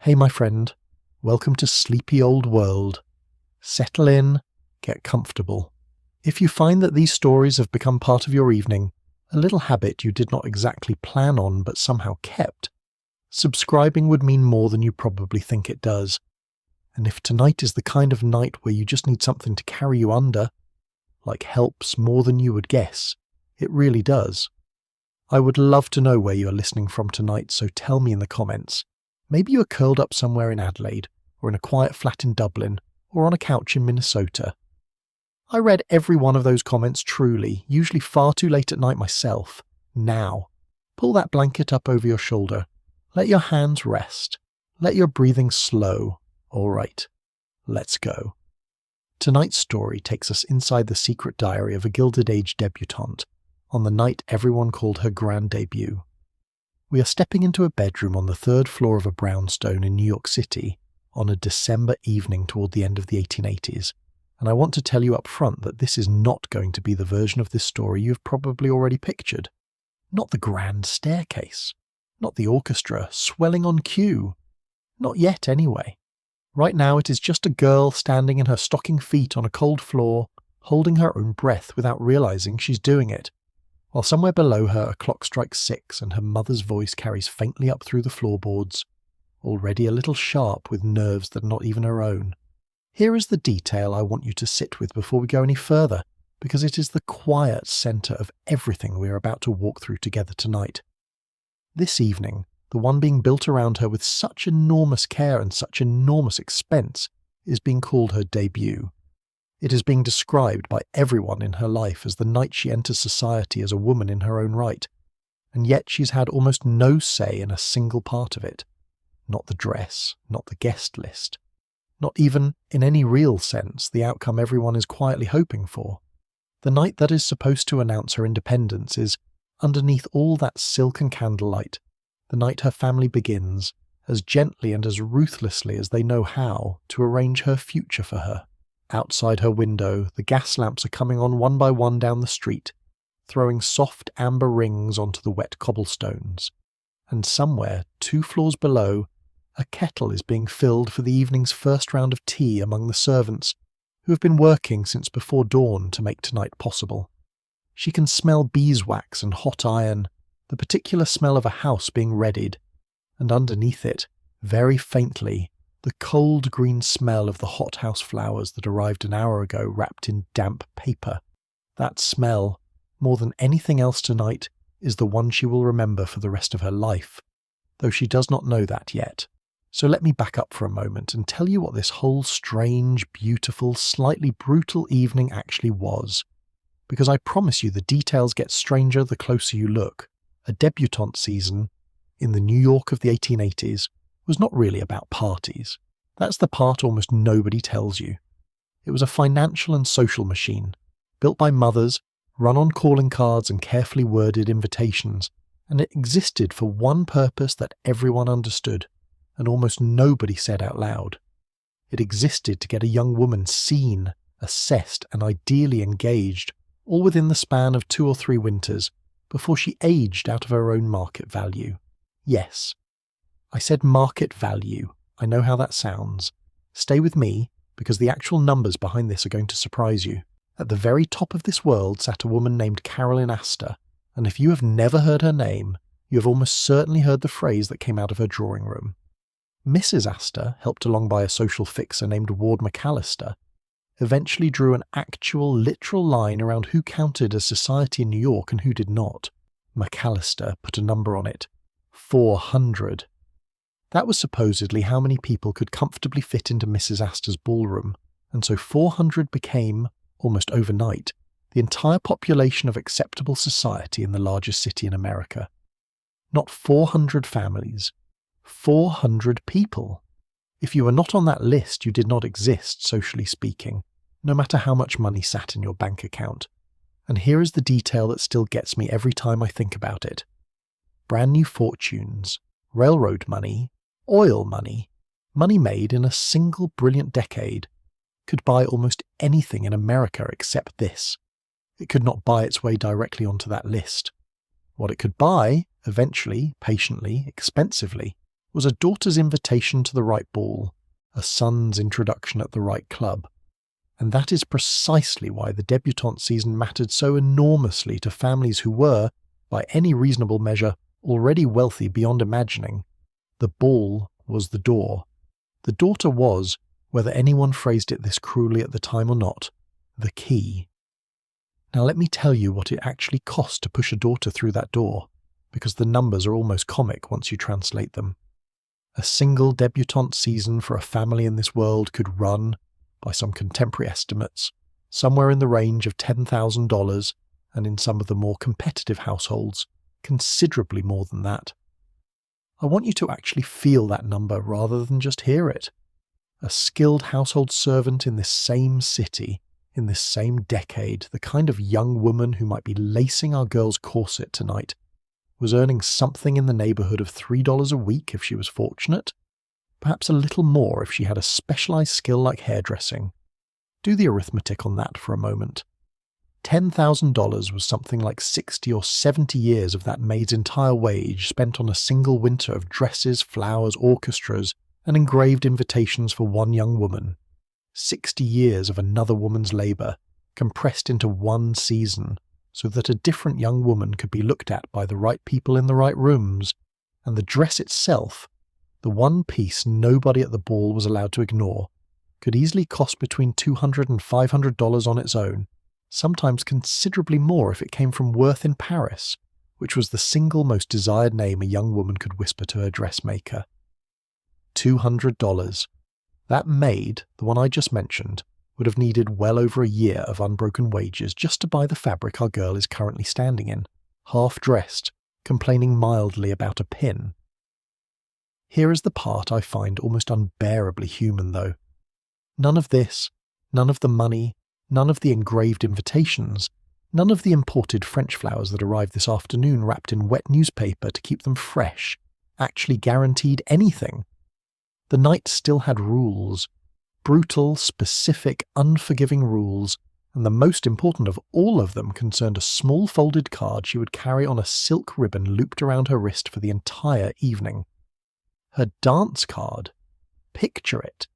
Hey my friend, welcome to Sleepy Old World. Settle in, get comfortable. If you find that these stories have become part of your evening, a little habit you did not exactly plan on but somehow kept, subscribing would mean more than you probably think it does. And if tonight is the kind of night where you just need something to carry you under, like helps more than you would guess, it really does. I would love to know where you are listening from tonight, so tell me in the comments. Maybe you are curled up somewhere in Adelaide, or in a quiet flat in Dublin, or on a couch in Minnesota. I read every one of those comments truly, usually far too late at night myself. Now, pull that blanket up over your shoulder. Let your hands rest. Let your breathing slow. All right, let's go. Tonight's story takes us inside the secret diary of a Gilded Age debutante, on the night everyone called her grand debut. We are stepping into a bedroom on the third floor of a brownstone in New York City on a December evening toward the end of the 1880s, and I want to tell you up front that this is not going to be the version of this story you've probably already pictured. Not the grand staircase. Not the orchestra swelling on cue. Not yet, anyway. Right now it is just a girl standing in her stocking feet on a cold floor, holding her own breath without realizing she's doing it, while somewhere below her a clock strikes 6 and her mother's voice carries faintly up through the floorboards, already a little sharp with nerves that are not even her own. Here is the detail I want you to sit with before we go any further, because it is the quiet centre of everything we are about to walk through together tonight. This evening, the one being built around her with such enormous care and such enormous expense, is being called her debut. It is being described by everyone in her life as the night she enters society as a woman in her own right, and yet she's had almost no say in a single part of it. Not the dress, not the guest list, not even, in any real sense, the outcome everyone is quietly hoping for. The night that is supposed to announce her independence is, underneath all that silk and candlelight, the night her family begins, as gently and as ruthlessly as they know how, to arrange her future for her. Outside her window, the gas lamps are coming on one by one down the street, throwing soft amber rings onto the wet cobblestones. And somewhere, 2 floors below, a kettle is being filled for the evening's first round of tea among the servants, who have been working since before dawn to make tonight possible. She can smell beeswax and hot iron, the particular smell of a house being readied, and underneath it, very faintly, the cold green smell of the hothouse flowers that arrived an hour ago wrapped in damp paper. That smell, more than anything else tonight, is the one she will remember for the rest of her life, though she does not know that yet. So let me back up for a moment and tell you what this whole strange, beautiful, slightly brutal evening actually was, because I promise you the details get stranger the closer you look. A debutante season, in the New York of the 1880s, was not really about parties. That's the part almost nobody tells you. It was a financial and social machine, built by mothers, run on calling cards and carefully worded invitations, and it existed for one purpose that everyone understood, and almost nobody said out loud. It existed to get a young woman seen, assessed, and ideally engaged, all within the span of 2 or 3 winters, before she aged out of her own market value. Yes, I said market value. I know how that sounds. Stay with me, because the actual numbers behind this are going to surprise you. At the very top of this world sat a woman named Caroline Astor, and if you have never heard her name, you have almost certainly heard the phrase that came out of her drawing room. Mrs. Astor, helped along by a social fixer named Ward McAllister, eventually drew an actual, literal line around who counted as society in New York and who did not. McAllister put a number on it. 400. That was supposedly how many people could comfortably fit into Mrs. Astor's ballroom, and so 400 became, almost overnight, the entire population of acceptable society in the largest city in America. Not 400 families, 400 people. If you were not on that list, you did not exist, socially speaking, no matter how much money sat in your bank account. And here is the detail that still gets me every time I think about it. Brand new fortunes, railroad money, oil money, money made in a single brilliant decade, could buy almost anything in America except this. It could not buy its way directly onto that list. What it could buy, eventually, patiently, expensively, was a daughter's invitation to the right ball, a son's introduction at the right club. And that is precisely why the debutante season mattered so enormously to families who were, by any reasonable measure, already wealthy beyond imagining. The ball was the door. The daughter was, whether anyone phrased it this cruelly at the time or not, the key. Now let me tell you what it actually cost to push a daughter through that door, because the numbers are almost comic once you translate them. A single debutante season for a family in this world could run, by some contemporary estimates, somewhere in the range of $10,000, and in some of the more competitive households, considerably more than that. I want you to actually feel that number rather than just hear it. A skilled household servant in this same city, in this same decade, the kind of young woman who might be lacing our girl's corset tonight, was earning something in the neighbourhood of $3 a week if she was fortunate, perhaps a little more if she had a specialised skill like hairdressing. Do the arithmetic on that for a moment. $10,000 was something like 60 or 70 years of that maid's entire wage spent on a single winter of dresses, flowers, orchestras, and engraved invitations for one young woman. 60 years of another woman's labour, compressed into one season, so that a different young woman could be looked at by the right people in the right rooms, and the dress itself, the one piece nobody at the ball was allowed to ignore, could easily cost between $200 and $500 on its own, sometimes considerably more if it came from Worth in Paris, which was the single most desired name a young woman could whisper to her dressmaker. $200. That maid, the one I just mentioned, would have needed well over a year of unbroken wages just to buy the fabric our girl is currently standing in, half-dressed, complaining mildly about a pin. Here is the part I find almost unbearably human, though. None of this, none of the money, none of the engraved invitations, none of the imported French flowers that arrived this afternoon wrapped in wet newspaper to keep them fresh, actually guaranteed anything. The night still had rules, brutal, specific, unforgiving rules, and the most important of all of them concerned a small folded card she would carry on a silk ribbon looped around her wrist for the entire evening. Her dance card. Picture it.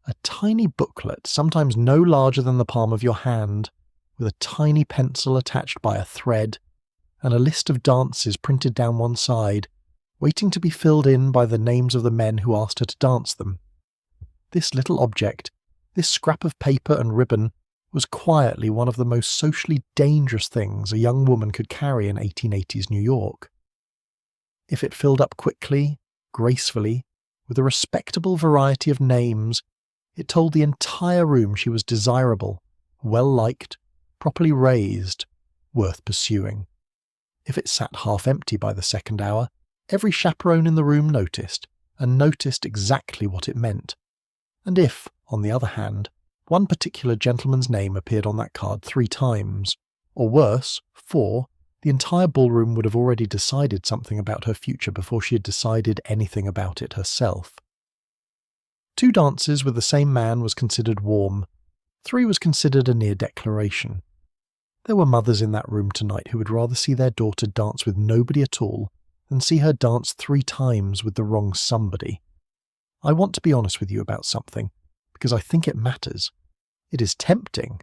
A tiny booklet, sometimes no larger than the palm of your hand, with a tiny pencil attached by a thread, and a list of dances printed down one side, waiting to be filled in by the names of the men who asked her to dance them. This little object, this scrap of paper and ribbon, was quietly one of the most socially dangerous things a young woman could carry in 1880s New York. If it filled up quickly, gracefully, with a respectable variety of names, it told the entire room she was desirable, well-liked, properly raised, worth pursuing. If it sat half-empty by the second hour, every chaperone in the room noticed, and noticed exactly what it meant. And if, on the other hand, one particular gentleman's name appeared on that card 3 times, or worse, 4, the entire ballroom would have already decided something about her future before she had decided anything about it herself. 2 dances with the same man was considered warm. 3 was considered a near declaration. There were mothers in that room tonight who would rather see their daughter dance with nobody at all than see her dance 3 times with the wrong somebody. I want to be honest with you about something, because I think it matters. It is tempting,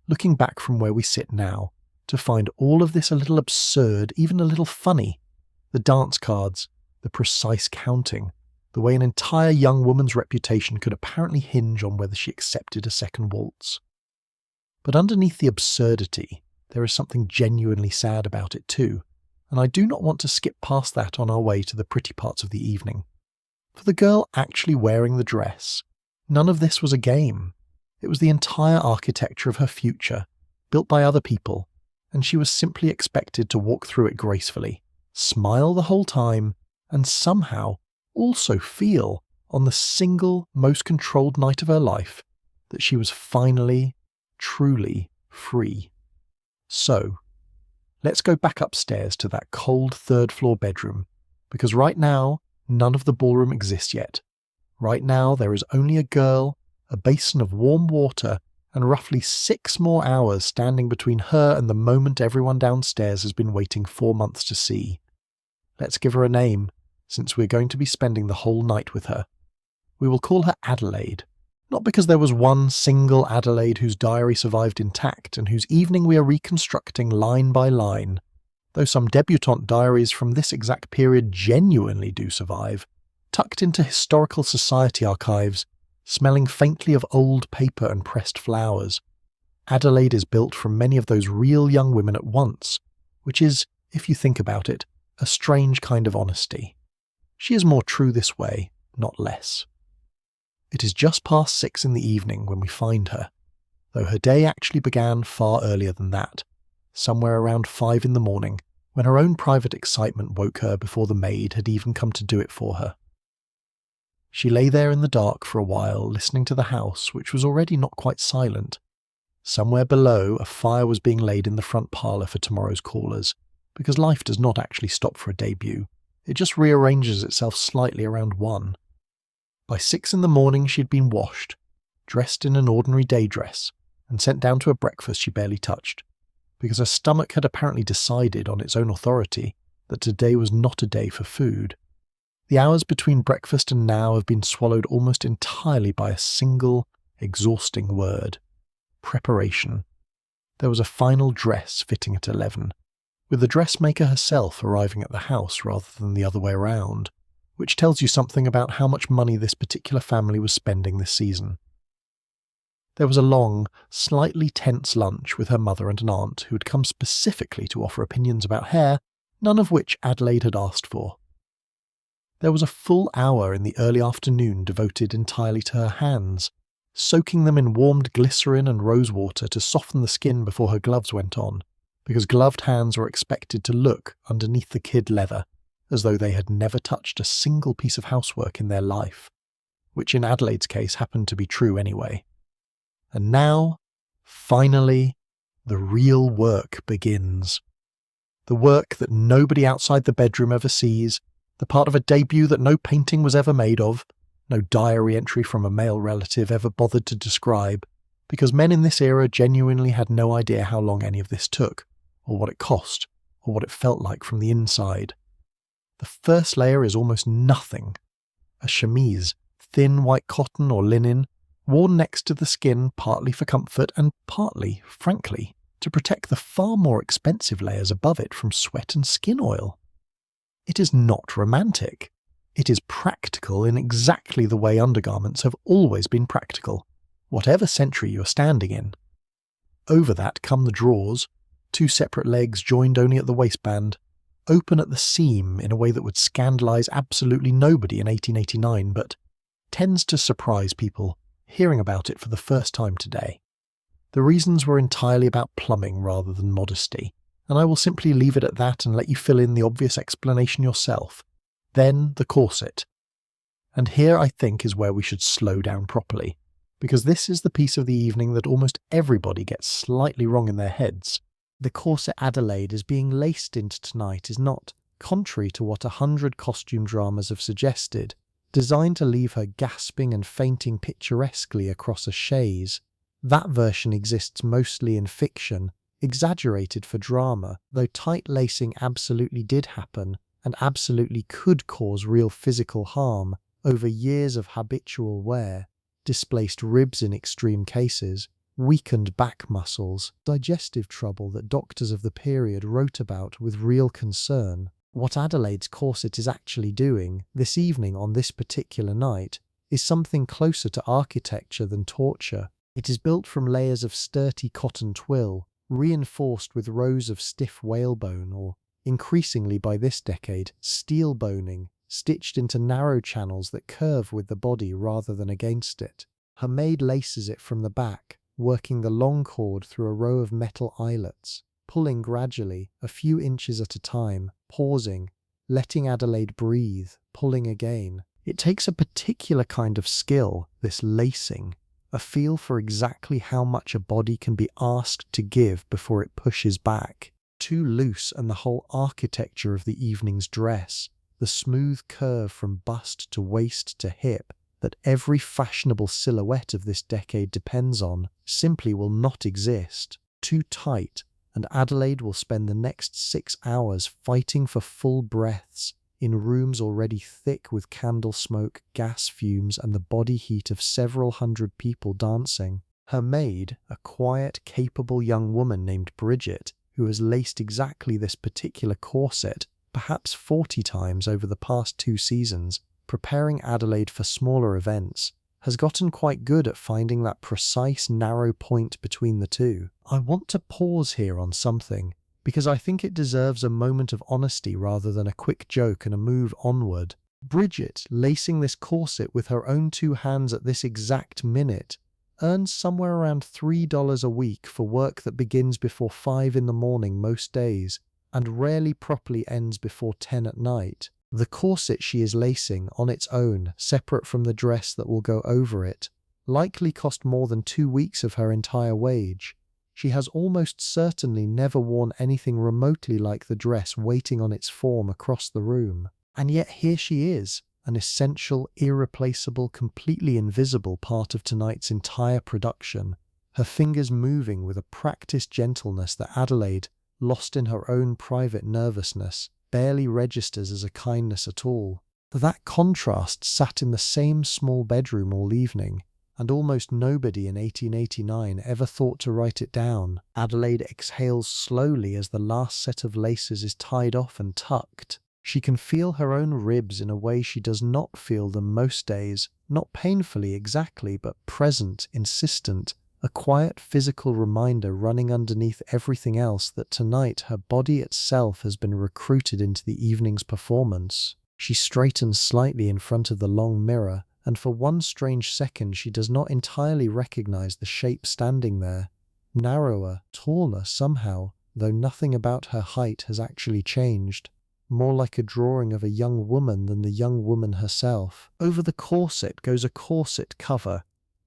looking back from where we sit now, to find all of this a little absurd, even a little funny. The dance cards, the precise counting, the way an entire young woman's reputation could apparently hinge on whether she accepted a second waltz. But underneath the absurdity, there is something genuinely sad about it too, and I do not want to skip past that on our way to the pretty parts of the evening. For the girl actually wearing the dress, none of this was a game. It was the entire architecture of her future, built by other people, and she was simply expected to walk through it gracefully, smile the whole time, and somehow also feel, on the single most controlled night of her life, that she was finally, truly free. So, let's go back upstairs to that cold 3rd-floor bedroom, because right now, none of the ballroom exists yet. Right now, there is only a girl, a basin of warm water, and roughly 6 more hours standing between her and the moment everyone downstairs has been waiting 4 months to see. Let's give her a name, since we're going to be spending the whole night with her. We will call her Adelaide, not because there was one single Adelaide whose diary survived intact and whose evening we are reconstructing line by line, though some debutante diaries from this exact period genuinely do survive, tucked into historical society archives, smelling faintly of old paper and pressed flowers. Adelaide is built from many of those real young women at once, which is, if you think about it, a strange kind of honesty. She is more true this way, not less. It is just past 6 in the evening when we find her, though her day actually began far earlier than that, somewhere around 5 in the morning, when her own private excitement woke her before the maid had even come to do it for her. She lay there in the dark for a while, listening to the house, which was already not quite silent. Somewhere below, a fire was being laid in the front parlour for tomorrow's callers, because life does not actually stop for a debut. It just rearranges itself slightly around 1. By 6 in the morning she had been washed, dressed in an ordinary day dress, and sent down to a breakfast she barely touched, because her stomach had apparently decided on its own authority that today was not a day for food. The hours between breakfast and now have been swallowed almost entirely by a single, exhausting word: preparation. There was a final dress fitting at 11, with the dressmaker herself arriving at the house rather than the other way around, which tells you something about how much money this particular family was spending this season. There was a long, slightly tense lunch with her mother and an aunt who had come specifically to offer opinions about hair, none of which Adelaide had asked for. There was a full hour in the early afternoon devoted entirely to her hands, soaking them in warmed glycerin and rosewater to soften the skin before her gloves went on, because gloved hands were expected to look, underneath the kid leather, as though they had never touched a single piece of housework in their life, which in Adelaide's case happened to be true anyway. And now, finally, the real work begins. The work that nobody outside the bedroom ever sees, the part of a debut that no painting was ever made of, no diary entry from a male relative ever bothered to describe, because men in this era genuinely had no idea how long any of this took, or what it cost, or what it felt like from the inside. The first layer is almost nothing. A chemise, thin white cotton or linen, worn next to the skin partly for comfort and partly, frankly, to protect the far more expensive layers above it from sweat and skin oil. It is not romantic. It is practical in exactly the way undergarments have always been practical, whatever century you are standing in. Over that come the drawers, 2 separate legs joined only at the waistband, open at the seam in a way that would scandalise absolutely nobody in 1889, but tends to surprise people hearing about it for the first time today. The reasons were entirely about plumbing rather than modesty, and I will simply leave it at that and let you fill in the obvious explanation yourself. Then the corset. And here I think is where we should slow down properly, because this is the piece of the evening that almost everybody gets slightly wrong in their heads. The corset Adelaide is being laced into tonight is not, contrary to what 100 costume dramas have suggested, designed to leave her gasping and fainting picturesquely across a chaise. That version exists mostly in fiction, exaggerated for drama, though tight lacing absolutely did happen and absolutely could cause real physical harm over years of habitual wear, displaced ribs in extreme cases, weakened back muscles, digestive trouble that doctors of the period wrote about with real concern. What Adelaide's corset is actually doing, this evening on this particular night, is something closer to architecture than torture. It is built from layers of sturdy cotton twill, reinforced with rows of stiff whalebone or, increasingly by this decade, steel boning, stitched into narrow channels that curve with the body rather than against it. Her maid laces it from the back, working the long cord through a row of metal eyelets, pulling gradually, a few inches at a time, pausing, letting Adelaide breathe, pulling again. It takes a particular kind of skill, this lacing, a feel for exactly how much a body can be asked to give before it pushes back. Too loose and the whole architecture of the evening's dress, the smooth curve from bust to waist to hip, that every fashionable silhouette of this decade depends on, simply will not exist. Too tight, and Adelaide will spend the next 6 hours fighting for full breaths, in rooms already thick with candle smoke, gas fumes, and the body heat of several hundred people dancing. Her maid, a quiet, capable young woman named Bridget, who has laced exactly this particular corset perhaps 40 times over the past 2 seasons, preparing Adelaide for smaller events, has gotten quite good at finding that precise, narrow point between the two. I want to pause here on something, because I think it deserves a moment of honesty rather than a quick joke and a move onward. Bridget, lacing this corset with her own 2 hands at this exact minute, earns somewhere around $3 a week for work that begins before 5 in the morning most days, and rarely properly ends before 10 at night. The corset she is lacing on its own, separate from the dress that will go over it, likely cost more than 2 weeks of her entire wage. She has almost certainly never worn anything remotely like the dress waiting on its form across the room. And yet here she is, an essential, irreplaceable, completely invisible part of tonight's entire production, her fingers moving with a practiced gentleness that Adelaide, lost in her own private nervousness, barely registers as a kindness at all. That contrast sat in the same small bedroom all evening, and almost nobody in 1889 ever thought to write it down. Adelaide exhales slowly as the last set of laces is tied off and tucked. She can feel her own ribs in a way she does not feel them most days, not painfully exactly, but present, insistent, a quiet physical reminder running underneath everything else that tonight her body itself has been recruited into the evening's performance. She straightens slightly in front of the long mirror, and for one strange second she does not entirely recognize the shape standing there. Narrower, taller somehow, though nothing about her height has actually changed. More like a drawing of a young woman than the young woman herself. Over the corset goes a corset cover,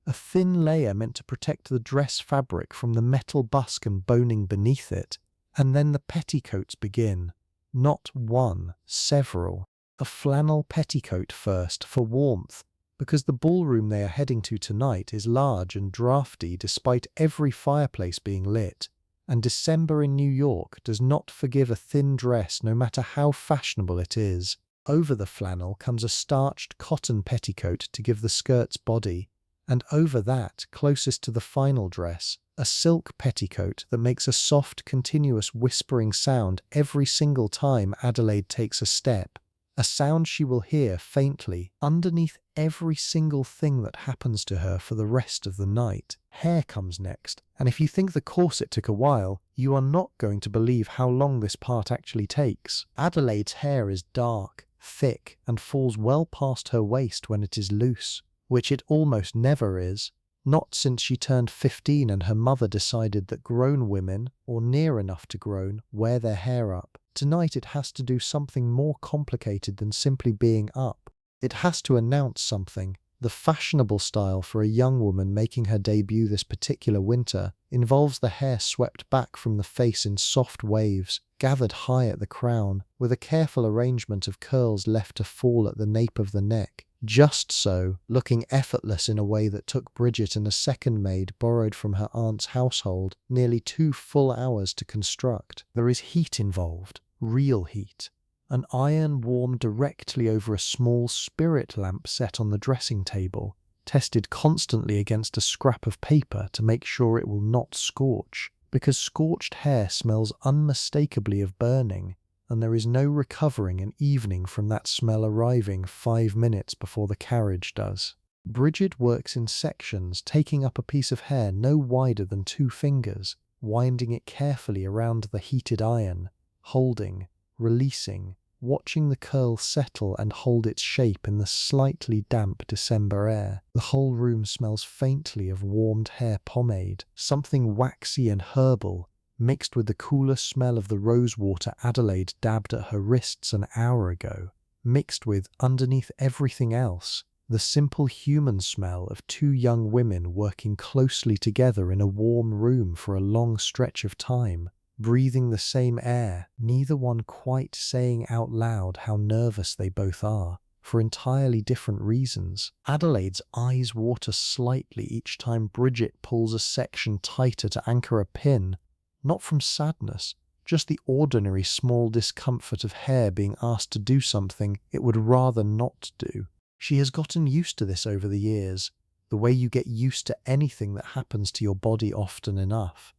a thin layer meant to protect the dress fabric from the metal busk and boning beneath it. And then the petticoats begin. Not one, several. A flannel petticoat first, for warmth, because the ballroom they are heading to tonight is large and draughty despite every fireplace being lit, and December in New York does not forgive a thin dress no matter how fashionable it is. Over the flannel comes a starched cotton petticoat to give the skirt's body, and over that, closest to the final dress, a silk petticoat that makes a soft, continuous whispering sound every single time Adelaide takes a step, a sound she will hear faintly underneath every single thing that happens to her for the rest of the night. Hair comes next, and if you think the corset took a while, you are not going to believe how long this part actually takes. Adelaide's hair is dark, thick, and falls well past her waist when it is loose, which it almost never is, not since she turned 15 and her mother decided that grown women, or near enough to grown, wear their hair up. Tonight it has to do something more complicated than simply being up. It has to announce something. The fashionable style for a young woman making her debut this particular winter involves the hair swept back from the face in soft waves, gathered high at the crown, with a careful arrangement of curls left to fall at the nape of the neck. Just so, looking effortless in a way that took Bridget and a second maid borrowed from her aunt's household nearly 2 full hours to construct. There is heat involved, real heat. An iron warmed directly over a small spirit lamp set on the dressing table, tested constantly against a scrap of paper to make sure it will not scorch, because scorched hair smells unmistakably of burning, and there is no recovering an evening from that smell arriving 5 minutes before the carriage does. Bridget works in sections, taking up a piece of hair no wider than 2 fingers, winding it carefully around the heated iron, holding, releasing, watching the curl settle and hold its shape in the slightly damp December air. The whole room smells faintly of warmed hair pomade, something waxy and herbal, mixed with the cooler smell of the rose water Adelaide dabbed at her wrists an hour ago, mixed with, underneath everything else, the simple human smell of 2 young women working closely together in a warm room for a long stretch of time, breathing the same air, neither one quite saying out loud how nervous they both are, for entirely different reasons. Adelaide's eyes water slightly each time Bridget pulls a section tighter to anchor a pin, not from sadness, just the ordinary small discomfort of hair being asked to do something it would rather not do. She has gotten used to this over the years, the way you get used to anything that happens to your body often enough.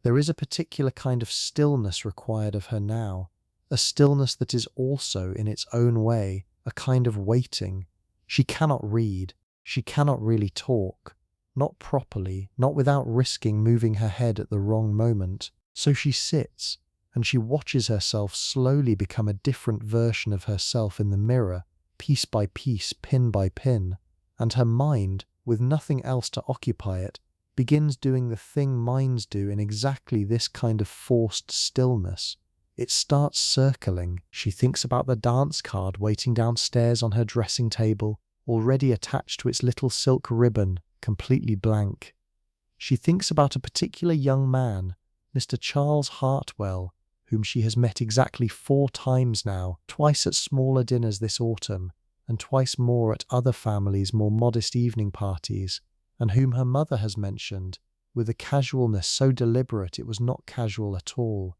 There is a particular kind of stillness required of her now, a stillness that is also, in its own way, a kind of waiting. She cannot read, she cannot really talk, not properly, not without risking moving her head at the wrong moment. So she sits, and she watches herself slowly become a different version of herself in the mirror, piece by piece, pin by pin, and her mind, with nothing else to occupy it, begins doing the thing minds do in exactly this kind of forced stillness. It starts circling. She thinks about the dance card waiting downstairs on her dressing table, already attached to its little silk ribbon, completely blank. She thinks about a particular young man, Mr. Charles Hartwell, whom she has met exactly 4 times now, twice at smaller dinners this autumn, and twice more at other families' more modest evening parties, and whom her mother has mentioned, with a casualness so deliberate it was not casual at all,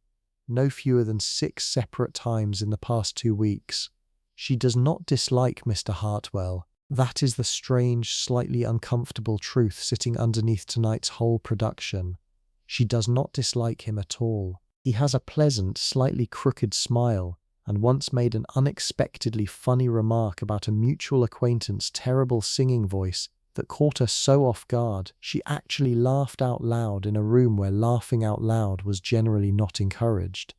no fewer than 6 separate times in the past 2 weeks. She does not dislike Mr. Hartwell. That is the strange, slightly uncomfortable truth sitting underneath tonight's whole production. She does not dislike him at all. He has a pleasant, slightly crooked smile, and once made an unexpectedly funny remark about a mutual acquaintance's terrible singing voice that caught her so off guard, she actually laughed out loud in a room where laughing out loud was generally not encouraged.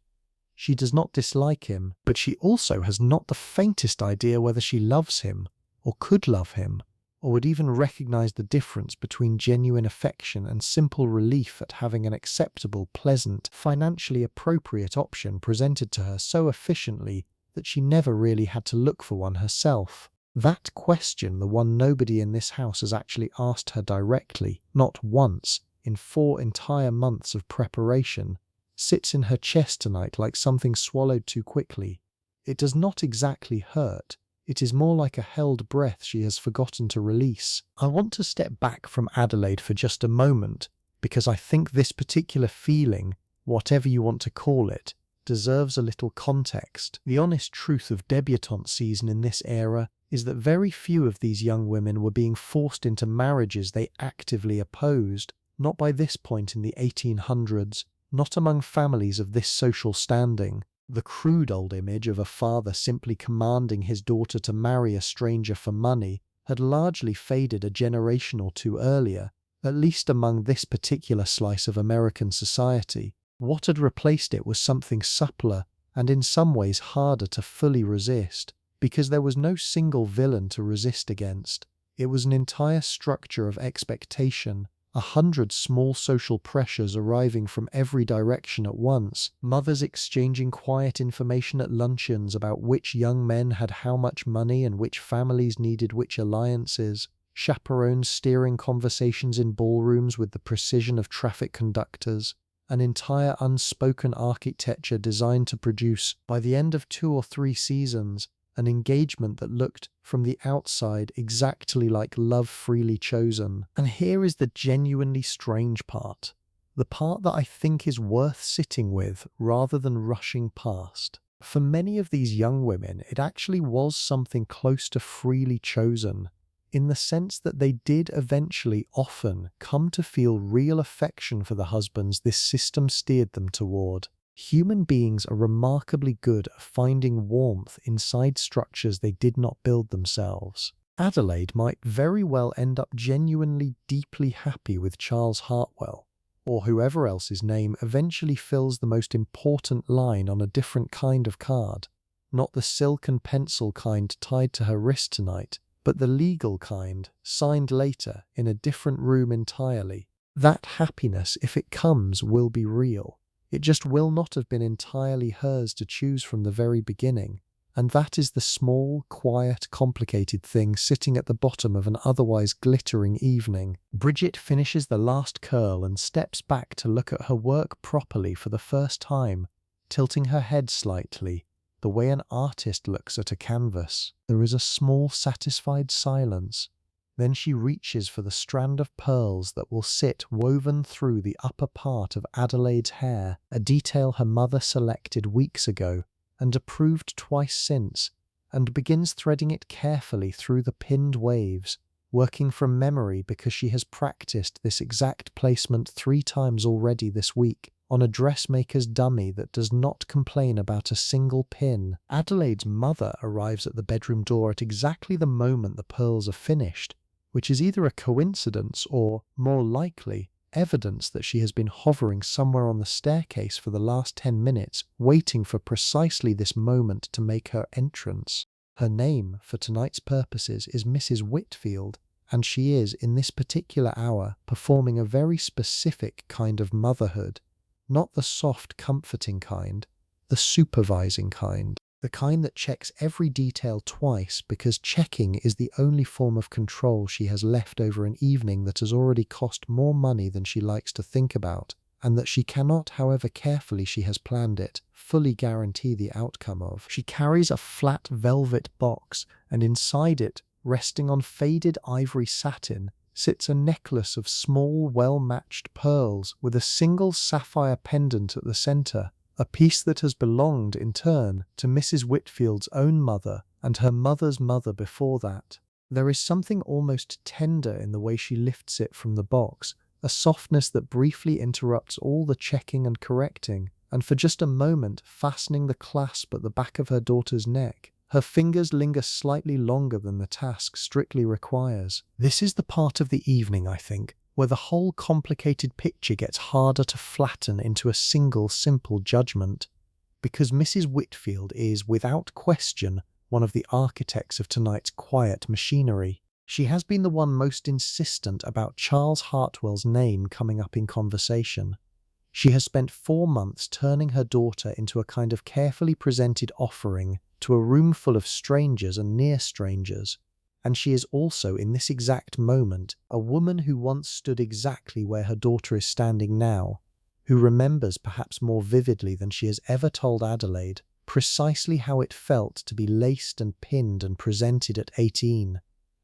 She does not dislike him, but she also has not the faintest idea whether she loves him, or could love him, or would even recognize the difference between genuine affection and simple relief at having an acceptable, pleasant, financially appropriate option presented to her so efficiently that she never really had to look for one herself. That question, the one nobody in this house has actually asked her directly, not once, in 4 entire months of preparation, sits in her chest tonight like something swallowed too quickly. It does not exactly hurt. It is more like a held breath she has forgotten to release. I want to step back from Adelaide for just a moment, because I think this particular feeling, whatever you want to call it, deserves a little context. The honest truth of debutante season in this era is that very few of these young women were being forced into marriages they actively opposed, not by this point in the 1800s, not among families of this social standing. The crude old image of a father simply commanding his daughter to marry a stranger for money had largely faded a generation or 2 earlier, at least among this particular slice of American society. What had replaced it was something suppler and in some ways harder to fully resist, because there was no single villain to resist against. It was an entire structure of expectation, 100 small social pressures arriving from every direction at once, mothers exchanging quiet information at luncheons about which young men had how much money and which families needed which alliances, chaperones steering conversations in ballrooms with the precision of traffic conductors, an entire unspoken architecture designed to produce, by the end of 2 or 3 seasons, an engagement that looked, from the outside, exactly like love freely chosen. And here is the genuinely strange part. The part that I think is worth sitting with rather than rushing past. For many of these young women, it actually was something close to freely chosen, in the sense that they did eventually often come to feel real affection for the husbands this system steered them toward. Human beings are remarkably good at finding warmth inside structures they did not build themselves. Adelaide might very well end up genuinely deeply happy with Charles Hartwell, or whoever else's name eventually fills the most important line on a different kind of card, not the silk and pencil kind tied to her wrist tonight, but the legal kind, signed later, in a different room entirely. That happiness, if it comes, will be real. It just will not have been entirely hers to choose from the very beginning, and that is the small, quiet, complicated thing sitting at the bottom of an otherwise glittering evening. Bridget finishes the last curl and steps back to look at her work properly for the first time, tilting her head slightly, the way an artist looks at a canvas. There is a small, satisfied silence, Then she reaches for the strand of pearls that will sit woven through the upper part of Adelaide's hair, a detail her mother selected weeks ago and approved twice since, and begins threading it carefully through the pinned waves, working from memory because she has practiced this exact placement 3 times already this week on a dressmaker's dummy that does not complain about a single pin. Adelaide's mother arrives at the bedroom door at exactly the moment the pearls are finished, which is either a coincidence or, more likely, evidence that she has been hovering somewhere on the staircase for the last 10 minutes, waiting for precisely this moment to make her entrance. Her name, for tonight's purposes, is Mrs. Whitfield, and she is, in this particular hour, performing a very specific kind of motherhood. Not the soft, comforting kind, the supervising kind. The kind that checks every detail twice because checking is the only form of control she has left over an evening that has already cost more money than she likes to think about, and that she cannot, however carefully she has planned it, fully guarantee the outcome of. She carries a flat velvet box, and inside it, resting on faded ivory satin, sits a necklace of small, well-matched pearls with a single sapphire pendant at the centre, a piece that has belonged, in turn, to Mrs. Whitfield's own mother and her mother's mother before that. There is something almost tender in the way she lifts it from the box, a softness that briefly interrupts all the checking and correcting, and for just a moment fastening the clasp at the back of her daughter's neck. Her fingers linger slightly longer than the task strictly requires. This is the part of the evening, I think, where the whole complicated picture gets harder to flatten into a single simple judgment, because Mrs. Whitfield is, without question, one of the architects of tonight's quiet machinery. She has been the one most insistent about Charles Hartwell's name coming up in conversation. She has spent 4 months turning her daughter into a kind of carefully presented offering to a room full of strangers and near strangers, and she is also, in this exact moment, a woman who once stood exactly where her daughter is standing now, who remembers perhaps more vividly than she has ever told Adelaide precisely how it felt to be laced and pinned and presented at 18,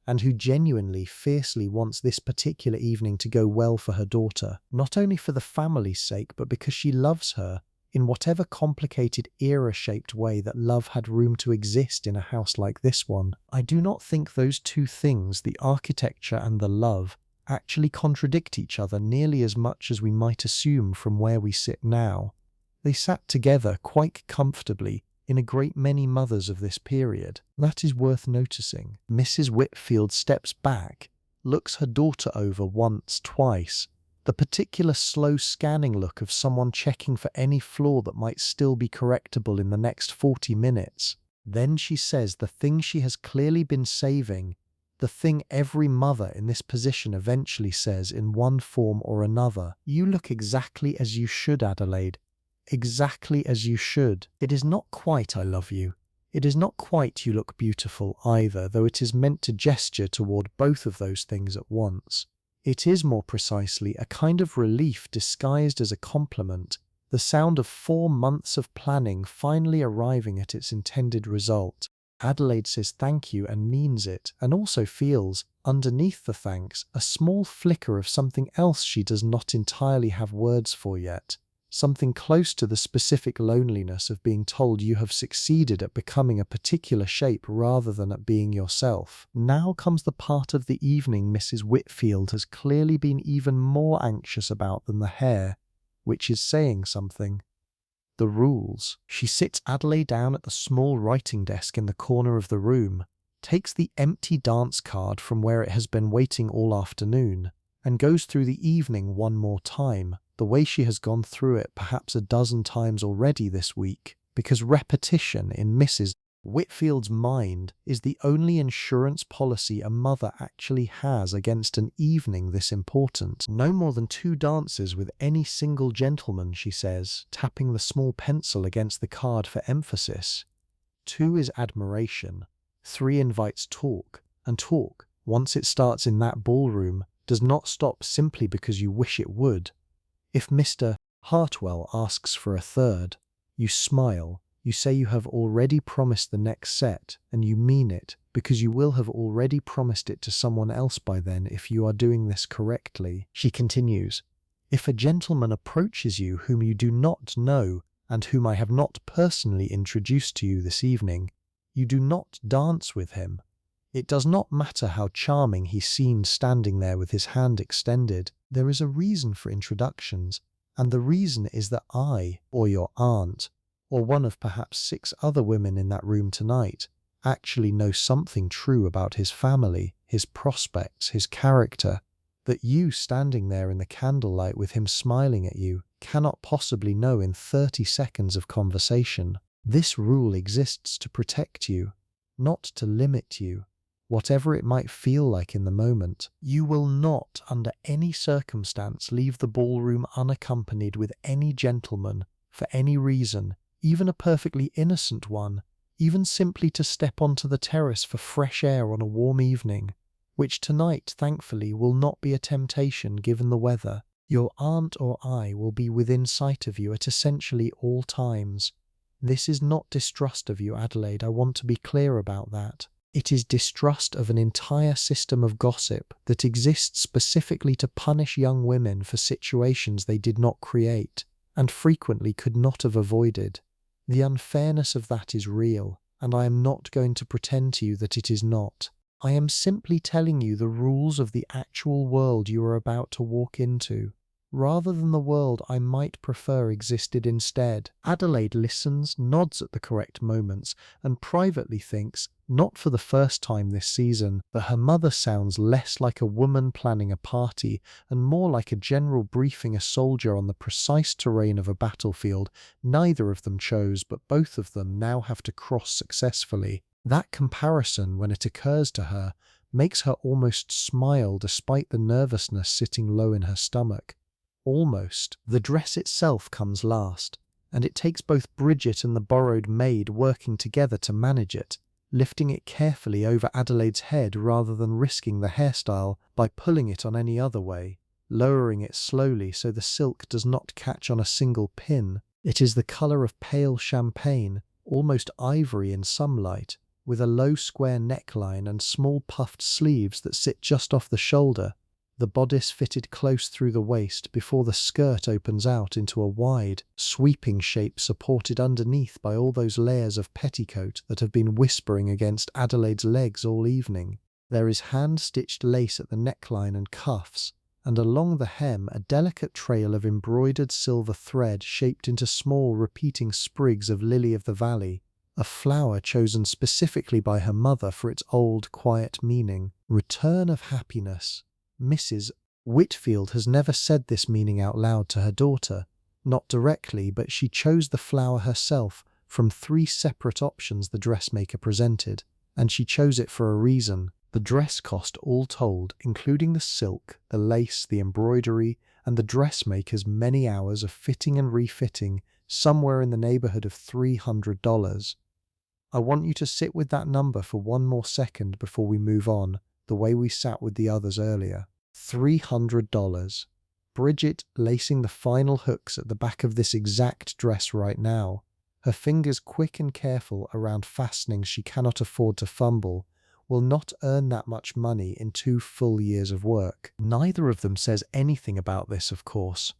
and who genuinely, fiercely wants this particular evening to go well for her daughter, not only for the family's sake, but because she loves her, in whatever complicated era-shaped way that love had room to exist in a house like this one. I do not think those two things, the architecture and the love, actually contradict each other nearly as much as we might assume from where we sit now. They sat together quite comfortably in a great many mothers of this period. That is worth noticing. Mrs. Whitfield steps back, looks her daughter over once, twice, the particular slow scanning look of someone checking for any flaw that might still be correctable in the next 40 minutes. Then she says the thing she has clearly been saving, the thing every mother in this position eventually says in one form or another. "You look exactly as you should, Adelaide. Exactly as you should. It is not quite 'I love you.' It is not quite 'you look beautiful' either, though it is meant to gesture toward both of those things at once. It is more precisely a kind of relief disguised as a compliment, the sound of 4 months of planning finally arriving at its intended result. Adelaide says thank you and means it, and also feels, underneath the thanks, a small flicker of something else she does not entirely have words for yet. Something close to the specific loneliness of being told you have succeeded at becoming a particular shape rather than at being yourself. Now comes the part of the evening Mrs. Whitfield has clearly been even more anxious about than the hair, which is saying something. The rules. She sits Adelaide down at the small writing desk in the corner of the room, takes the empty dance card from where it has been waiting all afternoon, and goes through the evening one more time, the way she has gone through it perhaps a dozen times already this week, because repetition in Mrs. Whitfield's mind is the only insurance policy a mother actually has against an evening this important. No more than 2 dances with any single gentleman, she says, tapping the small pencil against the card for emphasis. 2 is admiration. 3 invites talk, and talk, once it starts in that ballroom, does not stop simply because you wish it would. If Mr. Hartwell asks for a 3rd, you smile, You say you have already promised the next set, and you mean it, because you will have already promised it to someone else by then if you are doing this correctly. She continues, if a gentleman approaches you whom you do not know, and whom I have not personally introduced to you this evening, you do not dance with him. It does not matter how charming he's seen standing there with his hand extended. There is a reason for introductions, and the reason is that I, or your aunt, or one of perhaps 6 other women in that room tonight, actually know something true about his family, his prospects, his character, that you standing there in the candlelight with him smiling at you cannot possibly know in 30 seconds of conversation. This rule exists to protect you, not to limit you, whatever it might feel like in the moment. You will not, under any circumstance, leave the ballroom unaccompanied with any gentleman, for any reason, even a perfectly innocent one, even simply to step onto the terrace for fresh air on a warm evening, which tonight, thankfully, will not be a temptation given the weather. Your aunt or I will be within sight of you at essentially all times. This is not distrust of you, Adelaide, I want to be clear about that. It is distrust of an entire system of gossip that exists specifically to punish young women for situations they did not create, and frequently could not have avoided. The unfairness of that is real, and I am not going to pretend to you that it is not. I am simply telling you the rules of the actual world you are about to walk into, rather than the world I might prefer existed instead. Adelaide listens, nods at the correct moments, and privately thinks, not for the first time this season, that her mother sounds less like a woman planning a party and more like a general briefing a soldier on the precise terrain of a battlefield neither of them chose, but both of them now have to cross successfully. That comparison, when it occurs to her, makes her almost smile despite the nervousness sitting low in her stomach. Almost. The dress itself comes last, and it takes both Bridget and the borrowed maid working together to manage it, lifting it carefully over Adelaide's head rather than risking the hairstyle by pulling it on any other way, lowering it slowly so the silk does not catch on a single pin. It is the colour of pale champagne, almost ivory in some light, with a low square neckline and small puffed sleeves that sit just off the shoulder, the bodice fitted close through the waist before the skirt opens out into a wide, sweeping shape supported underneath by all those layers of petticoat that have been whispering against Adelaide's legs all evening. There is hand-stitched lace at the neckline and cuffs, and along the hem a delicate trail of embroidered silver thread shaped into small repeating sprigs of lily of the valley, a flower chosen specifically by her mother for its old, quiet meaning. Return of happiness. Mrs. Whitfield has never said this meaning out loud to her daughter, not directly, but she chose the flower herself from 3 separate options the dressmaker presented, and she chose it for a reason. The dress cost all told, including the silk, the lace, the embroidery, and the dressmaker's many hours of fitting and refitting, somewhere in the neighbourhood of $300. I want you to sit with that number for one more second before we move on, the way we sat with the others earlier. $300. Bridget lacing the final hooks at the back of this exact dress right now, her fingers quick and careful around fastenings she cannot afford to fumble, will not earn that much money in 2 full years of work. Neither of them says anything about this, of course.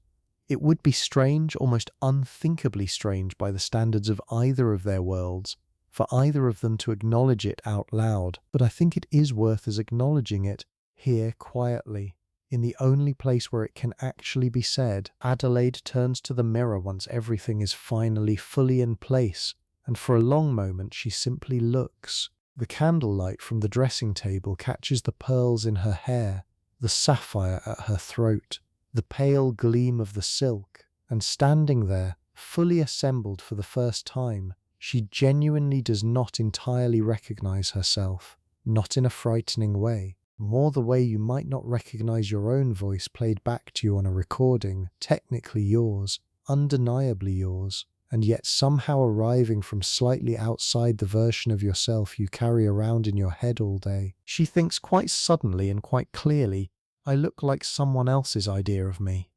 It would be strange, almost unthinkably strange by the standards of either of their worlds, for either of them to acknowledge it out loud, but I think it is worth us acknowledging it here quietly, in the only place where it can actually be said. Adelaide turns to the mirror once everything is finally fully in place, and for a long moment she simply looks. The candlelight from the dressing table catches the pearls in her hair, the sapphire at her throat, the pale gleam of the silk, and standing there, fully assembled for the first time, she genuinely does not entirely recognize herself, not in a frightening way, more the way you might not recognize your own voice played back to you on a recording, technically yours, undeniably yours, and yet somehow arriving from slightly outside the version of yourself you carry around in your head all day. She thinks quite suddenly and quite clearly, I look like someone else's idea of me.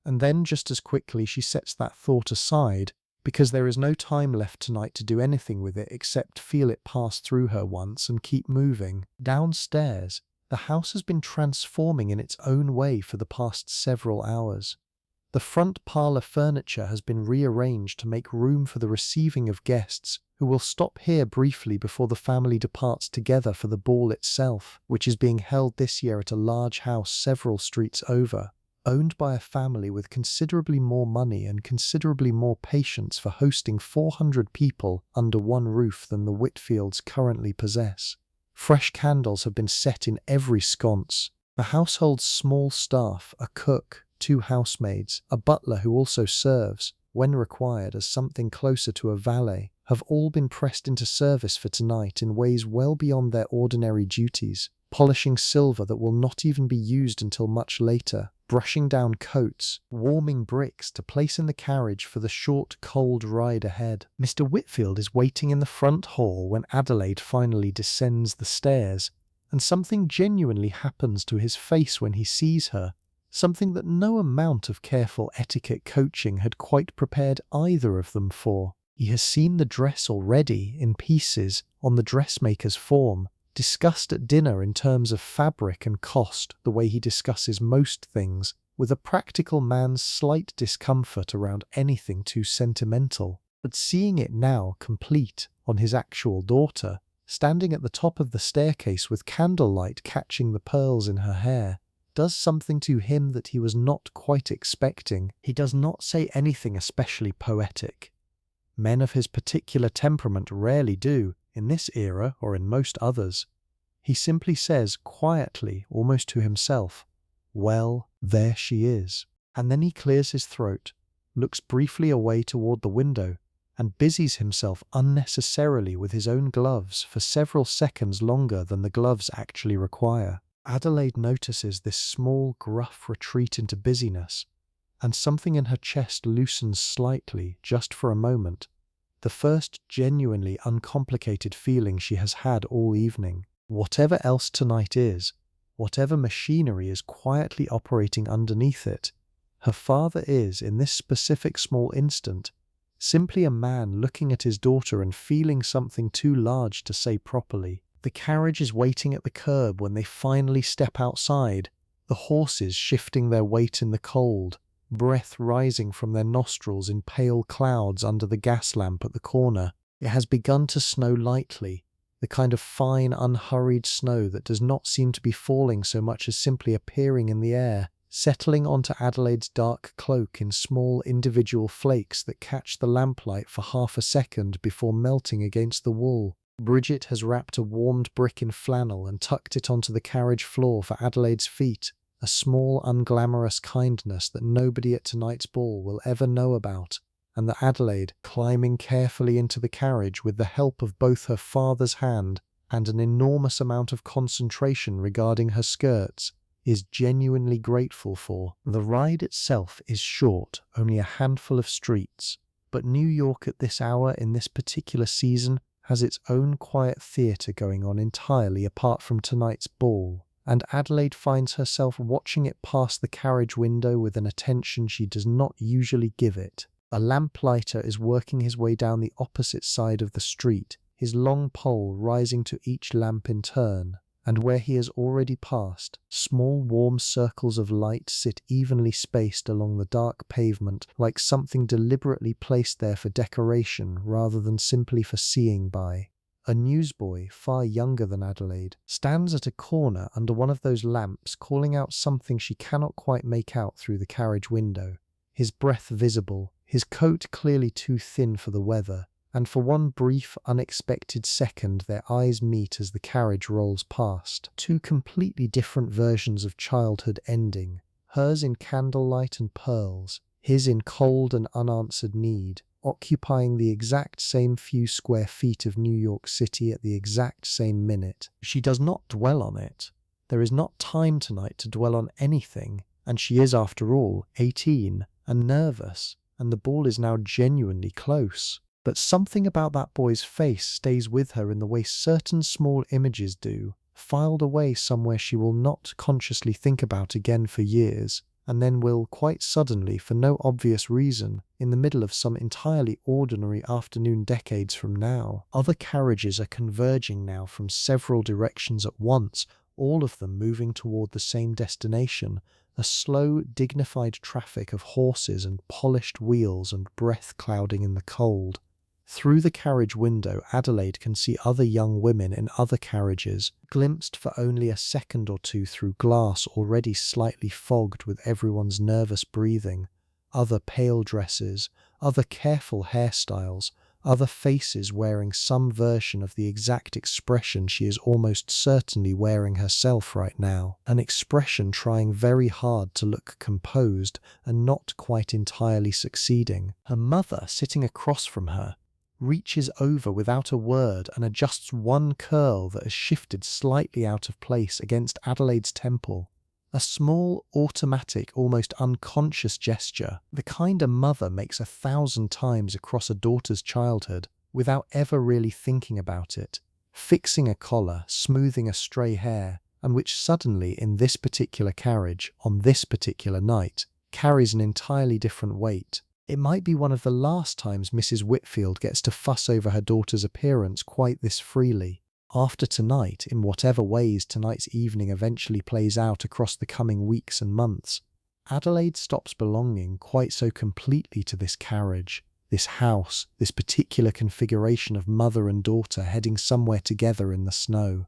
And then just as quickly she sets that thought aside, because there is no time left tonight to do anything with it except feel it pass through her once and keep moving. Downstairs, the house has been transforming in its own way for the past several hours. The front parlour furniture has been rearranged to make room for the receiving of guests who will stop here briefly before the family departs together for the ball itself, which is being held this year at a large house several streets over, owned by a family with considerably more money and considerably more patience for hosting 400 people under one roof than the Whitfields currently possess. Fresh candles have been set in every sconce. The household's small staff, a cook, 2 housemaids, a butler who also serves, when required, as something closer to a valet, have all been pressed into service for tonight in ways well beyond their ordinary duties, polishing silver that will not even be used until much later, brushing down coats, warming bricks to place in the carriage for the short, cold ride ahead. Mr. Whitfield is waiting in the front hall when Adelaide finally descends the stairs, and something genuinely happens to his face when he sees her, something that no amount of careful etiquette coaching had quite prepared either of them for. He has seen the dress already, in pieces, on the dressmaker's form, discussed at dinner in terms of fabric and cost, the way he discusses most things, with a practical man's slight discomfort around anything too sentimental. But seeing it now complete on his actual daughter, standing at the top of the staircase with candlelight catching the pearls in her hair, does something to him that he was not quite expecting. He does not say anything especially poetic. Men of his particular temperament rarely do, in this era or in most others. He simply says quietly, almost to himself, "Well, there she is." And then he clears his throat, looks briefly away toward the window, and busies himself unnecessarily with his own gloves for several seconds longer than the gloves actually require. Adelaide notices this small, gruff retreat into busyness, and something in her chest loosens slightly, just for a moment, the first genuinely uncomplicated feeling she has had all evening. Whatever else tonight is, whatever machinery is quietly operating underneath it, her father is, in this specific small instant, simply a man looking at his daughter and feeling something too large to say properly. The carriage is waiting at the curb when they finally step outside, the horses shifting their weight in the cold, breath rising from their nostrils in pale clouds under the gas lamp at the corner. It has begun to snow lightly, the kind of fine, unhurried snow that does not seem to be falling so much as simply appearing in the air, settling onto Adelaide's dark cloak in small individual flakes that catch the lamplight for half a second before melting against the wool. Bridget has wrapped a warmed brick in flannel and tucked it onto the carriage floor for Adelaide's feet, a small unglamorous kindness that nobody at tonight's ball will ever know about, and that Adelaide, climbing carefully into the carriage with the help of both her father's hand and an enormous amount of concentration regarding her skirts, is genuinely grateful for. The ride itself is short, only a handful of streets, but New York at this hour in this particular season has its own quiet theatre going on entirely apart from tonight's ball, and Adelaide finds herself watching it past the carriage window with an attention she does not usually give it. A lamplighter is working his way down the opposite side of the street, his long pole rising to each lamp in turn, and where he has already passed, small warm circles of light sit evenly spaced along the dark pavement like something deliberately placed there for decoration rather than simply for seeing by. A newsboy, far younger than Adelaide, stands at a corner under one of those lamps calling out something she cannot quite make out through the carriage window, his breath visible, his coat clearly too thin for the weather, and for one brief, unexpected second their eyes meet as the carriage rolls past. 2 completely different versions of childhood ending, hers in candlelight and pearls, his in cold and unanswered need, occupying the exact same few square feet of New York City at the exact same minute. She does not dwell on it. There is not time tonight to dwell on anything, and she is, after all, 18, and nervous, and the ball is now genuinely close. But something about that boy's face stays with her in the way certain small images do, filed away somewhere she will not consciously think about again for years, and then will, quite suddenly, for no obvious reason, in the middle of some entirely ordinary afternoon decades from now. Other carriages are converging now from several directions at once, all of them moving toward the same destination, a slow, dignified traffic of horses and polished wheels and breath clouding in the cold. Through the carriage window, Adelaide can see other young women in other carriages, glimpsed for only a second or two through glass already slightly fogged with everyone's nervous breathing, other pale dresses, other careful hairstyles, other faces wearing some version of the exact expression she is almost certainly wearing herself right now, an expression trying very hard to look composed and not quite entirely succeeding. Her mother, sitting across from her, reaches over without a word and adjusts one curl that has shifted slightly out of place against Adelaide's temple. A small, automatic, almost unconscious gesture, the kind a mother makes 1,000 times across a daughter's childhood without ever really thinking about it, fixing a collar, smoothing a stray hair, and which suddenly in this particular carriage, on this particular night, carries an entirely different weight. It might be one of the last times Mrs. Whitfield gets to fuss over her daughter's appearance quite this freely. After tonight, in whatever ways tonight's evening eventually plays out across the coming weeks and months, Adelaide stops belonging quite so completely to this carriage, this house, this particular configuration of mother and daughter heading somewhere together in the snow.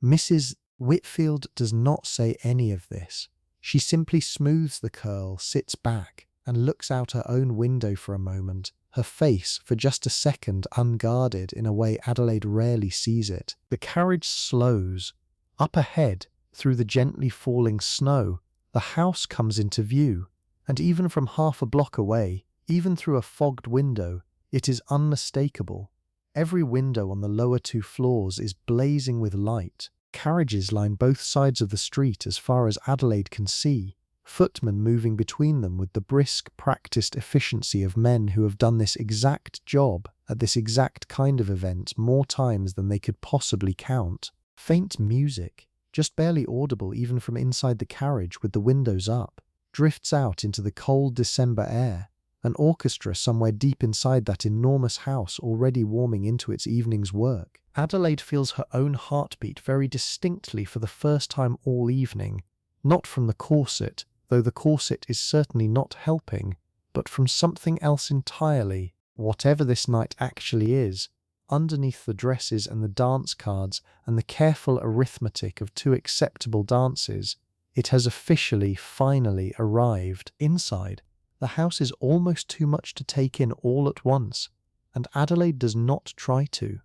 Mrs. Whitfield does not say any of this. She simply smooths the curl, sits back, and looks out her own window for a moment, her face, for just a second, unguarded in a way Adelaide rarely sees it. The carriage slows. Up ahead, through the gently falling snow, the house comes into view, and even from half a block away, even through a fogged window, it is unmistakable. Every window on the lower 2 floors is blazing with light. Carriages line both sides of the street as far as Adelaide can see, footmen moving between them with the brisk, practiced efficiency of men who have done this exact job at this exact kind of event more times than they could possibly count. Faint music, just barely audible even from inside the carriage with the windows up, drifts out into the cold December air, an orchestra somewhere deep inside that enormous house already warming into its evening's work. Adelaide feels her own heartbeat very distinctly for the first time all evening, not from the corset, though the corset is certainly not helping, but from something else entirely, whatever this night actually is, underneath the dresses and the dance cards and the careful arithmetic of 2 acceptable dances. It has officially, finally arrived. Inside, the house is almost too much to take in all at once, and Adelaide does not try to.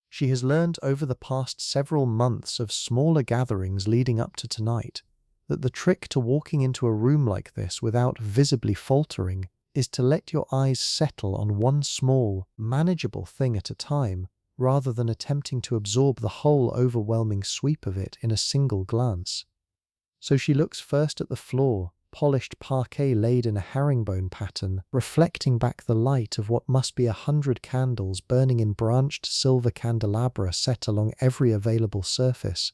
She has learned over the past several months of smaller gatherings leading up to tonight that the trick to walking into a room like this without visibly faltering is to let your eyes settle on one small, manageable thing at a time, rather than attempting to absorb the whole overwhelming sweep of it in a single glance. So she looks first at the floor, polished parquet laid in a herringbone pattern, reflecting back the light of what must be 100 candles burning in branched silver candelabra set along every available surface,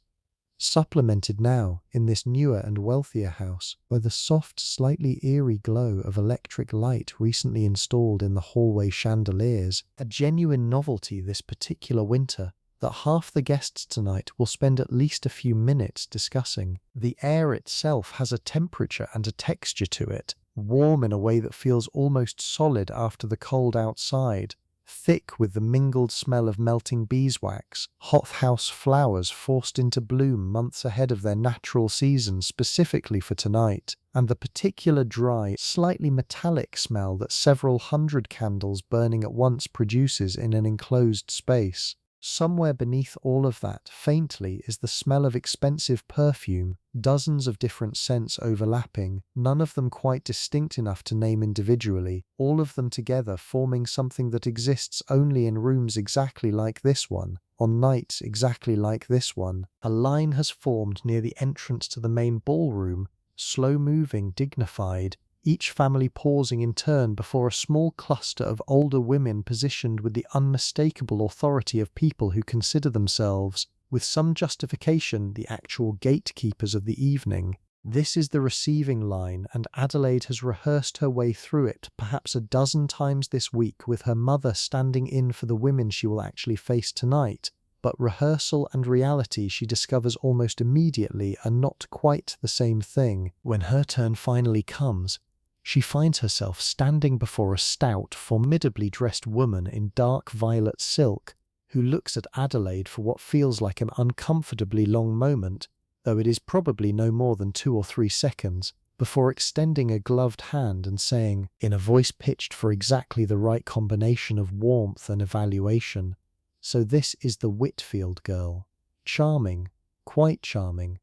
supplemented now, in this newer and wealthier house, by the soft, slightly eerie glow of electric light recently installed in the hallway chandeliers, a genuine novelty this particular winter that half the guests tonight will spend at least a few minutes discussing. The air itself has a temperature and a texture to it, warm in a way that feels almost solid after the cold outside, thick with the mingled smell of melting beeswax, hothouse flowers forced into bloom months ahead of their natural season specifically for tonight, and the particular dry, slightly metallic smell that several hundred candles burning at once produces in an enclosed space. Somewhere beneath all of that, faintly, is the smell of expensive perfume, dozens of different scents overlapping, none of them quite distinct enough to name individually, all of them together forming something that exists only in rooms exactly like this one, on nights exactly like this one. A line has formed near the entrance to the main ballroom, slow-moving, dignified, each family pausing in turn before a small cluster of older women positioned with the unmistakable authority of people who consider themselves, with some justification, the actual gatekeepers of the evening. This is the receiving line, and Adelaide has rehearsed her way through it perhaps a dozen times this week, with her mother standing in for the women she will actually face tonight. But rehearsal and reality, she discovers almost immediately, are not quite the same thing. When her turn finally comes, she finds herself standing before a stout, formidably dressed woman in dark violet silk, who looks at Adelaide for what feels like an uncomfortably long moment, though it is probably no more than 2 or 3 seconds, before extending a gloved hand and saying, in a voice pitched for exactly the right combination of warmth and evaluation, "So this is the Whitfield girl. Charming, quite charming."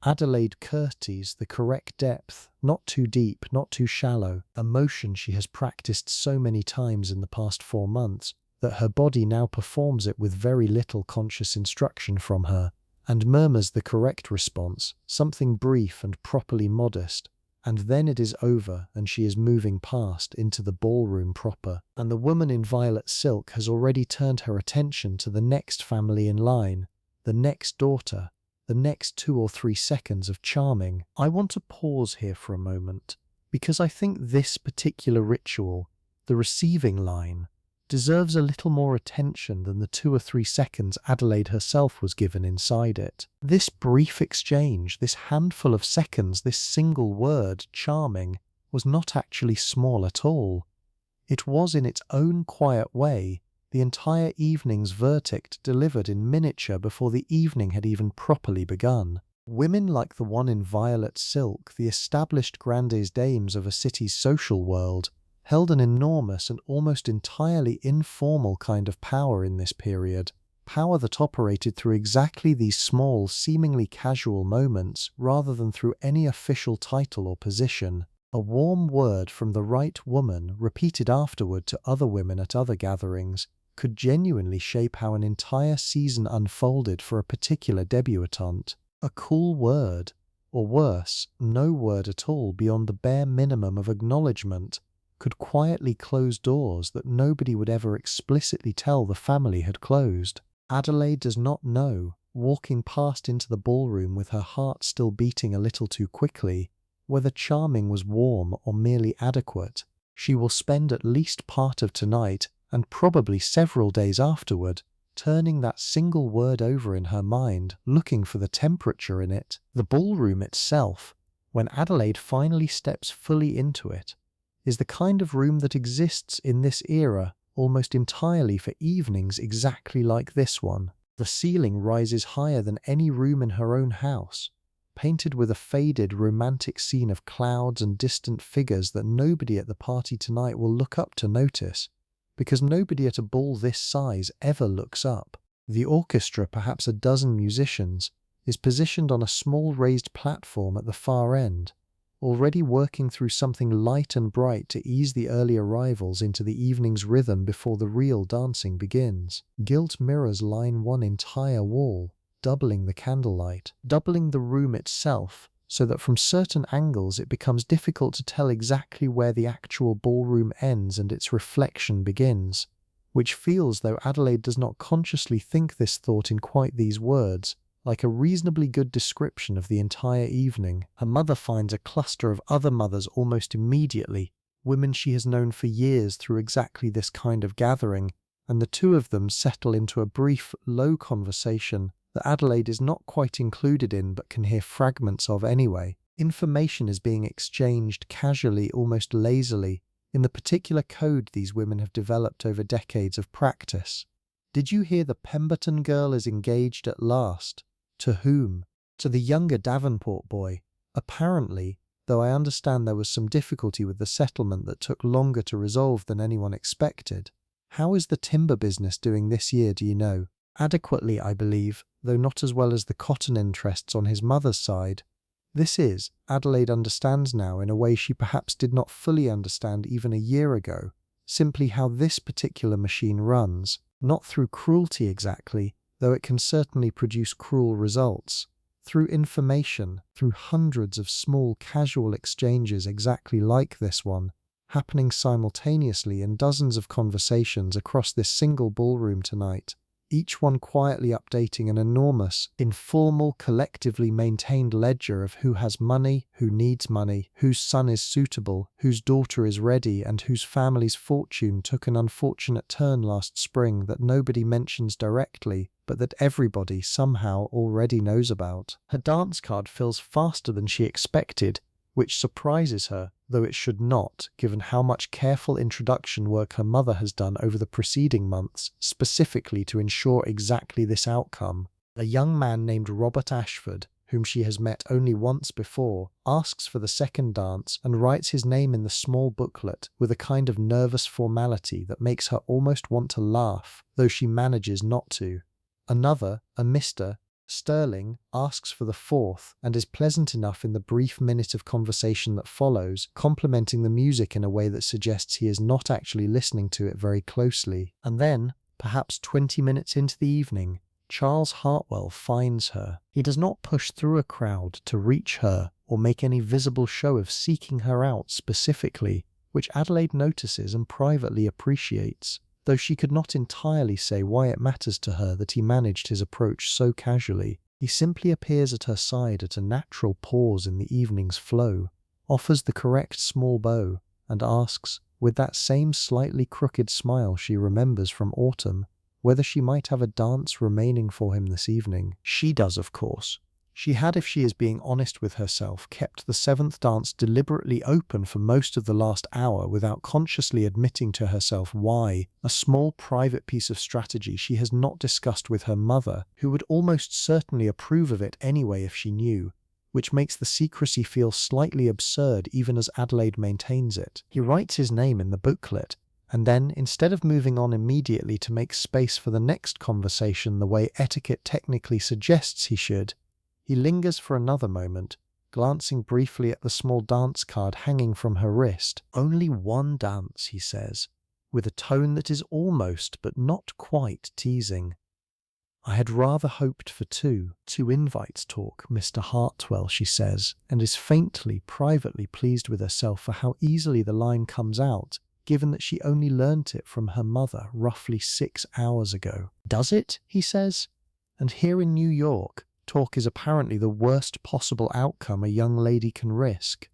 Adelaide curtsies the correct depth, not too deep, not too shallow, a motion she has practiced so many times in the past 4 months that her body now performs it with very little conscious instruction from her, and murmurs the correct response, something brief and properly modest, and then it is over and she is moving past into the ballroom proper, and the woman in violet silk has already turned her attention to the next family in line, the next daughter, the next 2 or 3 seconds of charming. I want to pause here for a moment, because I think this particular ritual, the receiving line, deserves a little more attention than the 2 or 3 seconds Adelaide herself was given inside it. This brief exchange, this handful of seconds, this single word, charming, was not actually small at all. It was, in its own quiet way, the entire evening's verdict delivered in miniature before the evening had even properly begun. Women like the one in violet silk, the established grandes dames of a city's social world, held an enormous and almost entirely informal kind of power in this period, power that operated through exactly these small, seemingly casual moments rather than through any official title or position. A warm word from the right woman, repeated afterward to other women at other gatherings, could genuinely shape how an entire season unfolded for a particular debutante. A cool word, or worse, no word at all beyond the bare minimum of acknowledgement, could quietly close doors that nobody would ever explicitly tell the family had closed. Adelaide does not know, walking past into the ballroom with her heart still beating a little too quickly, whether charming was warm or merely adequate. She will spend at least part of tonight, and probably several days afterward, turning that single word over in her mind, looking for the temperature in it. The ballroom itself, when Adelaide finally steps fully into it, is the kind of room that exists in this era almost entirely for evenings exactly like this one. The ceiling rises higher than any room in her own house, painted with a faded, romantic scene of clouds and distant figures that nobody at the party tonight will look up to notice, because nobody at a ball this size ever looks up. The orchestra, perhaps a dozen musicians, is positioned on a small raised platform at the far end, already working through something light and bright to ease the early arrivals into the evening's rhythm before the real dancing begins. Gilt mirrors line one entire wall, doubling the candlelight, doubling the room itself, so that from certain angles it becomes difficult to tell exactly where the actual ballroom ends and its reflection begins, which feels, though Adelaide does not consciously think this thought in quite these words, like a reasonably good description of the entire evening. Her mother finds a cluster of other mothers almost immediately, women she has known for years through exactly this kind of gathering, and the two of them settle into a brief, low conversation that Adelaide is not quite included in but can hear fragments of anyway. Information is being exchanged casually, almost lazily, in the particular code these women have developed over decades of practice. "Did you hear the Pemberton girl is engaged at last?" To whom? To the younger Davenport boy. Apparently, though I understand there was some difficulty with the settlement that took longer to resolve than anyone expected. "How is the timber business doing this year, do you know?" "Adequately, I believe, though not as well as the cotton interests on his mother's side." This is, Adelaide understands now in a way she perhaps did not fully understand even a year ago, simply how this particular machine runs, not through cruelty exactly, though it can certainly produce cruel results, through information, through hundreds of small casual exchanges exactly like this one, happening simultaneously in dozens of conversations across this single ballroom tonight, each one quietly updating an enormous, informal, collectively maintained ledger of who has money, who needs money, whose son is suitable, whose daughter is ready, and whose family's fortune took an unfortunate turn last spring that nobody mentions directly, but that everybody somehow already knows about. Her dance card fills faster than she expected, which surprises her, though it should not, given how much careful introduction work her mother has done over the preceding months, specifically to ensure exactly this outcome. A young man named Robert Ashford, whom she has met only once before, asks for the second dance and writes his name in the small booklet with a kind of nervous formality that makes her almost want to laugh, though she manages not to. Another, a Mr. Sterling, asks for the fourth and is pleasant enough in the brief minute of conversation that follows, complimenting the music in a way that suggests he is not actually listening to it very closely. And then, perhaps 20 minutes into the evening, Charles Hartwell finds her. He does not push through a crowd to reach her or make any visible show of seeking her out specifically, which Adelaide notices and privately appreciates, though she could not entirely say why it matters to her that he managed his approach so casually. He simply appears at her side at a natural pause in the evening's flow, offers the correct small bow, and asks, with that same slightly crooked smile she remembers from autumn, whether she might have a dance remaining for him this evening. She does, of course. She had, if she is being honest with herself, kept the seventh dance deliberately open for most of the last hour without consciously admitting to herself why, a small private piece of strategy she has not discussed with her mother, who would almost certainly approve of it anyway if she knew, which makes the secrecy feel slightly absurd even as Adelaide maintains it. He writes his name in the booklet, and then, instead of moving on immediately to make space for the next conversation the way etiquette technically suggests he should, he lingers for another moment, glancing briefly at the small dance card hanging from her wrist. "Only one dance," he says, with a tone that is almost but not quite teasing. "I had rather hoped for two. 2 invites talk, Mr. Hartwell," she says, and is faintly, privately pleased with herself for how easily the line comes out, given that she only learnt it from her mother roughly 6 hours ago. "Does it?" he says. "And here in New York, talk is apparently the worst possible outcome a young lady can risk.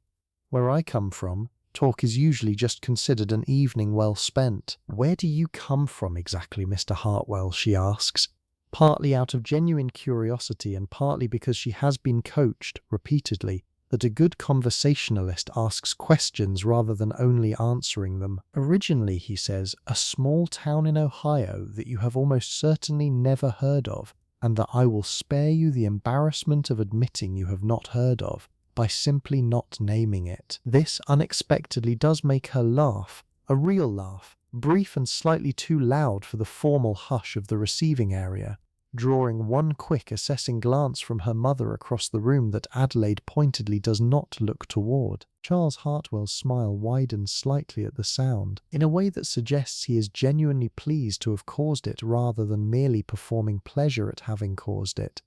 Where I come from, talk is usually just considered an evening well spent." "Where do you come from exactly, Mr. Hartwell?" she asks, partly out of genuine curiosity and partly because she has been coached, repeatedly, that a good conversationalist asks questions rather than only answering them. "Originally," he says, "a small town in Ohio that you have almost certainly never heard of, and that I will spare you the embarrassment of admitting you have not heard of, by simply not naming it." This unexpectedly does make her laugh, a real laugh, brief and slightly too loud for the formal hush of the receiving area, drawing one quick assessing glance from her mother across the room that Adelaide pointedly does not look toward. Charles Hartwell's smile widens slightly at the sound, in a way that suggests he is genuinely pleased to have caused it rather than merely performing pleasure at having caused it,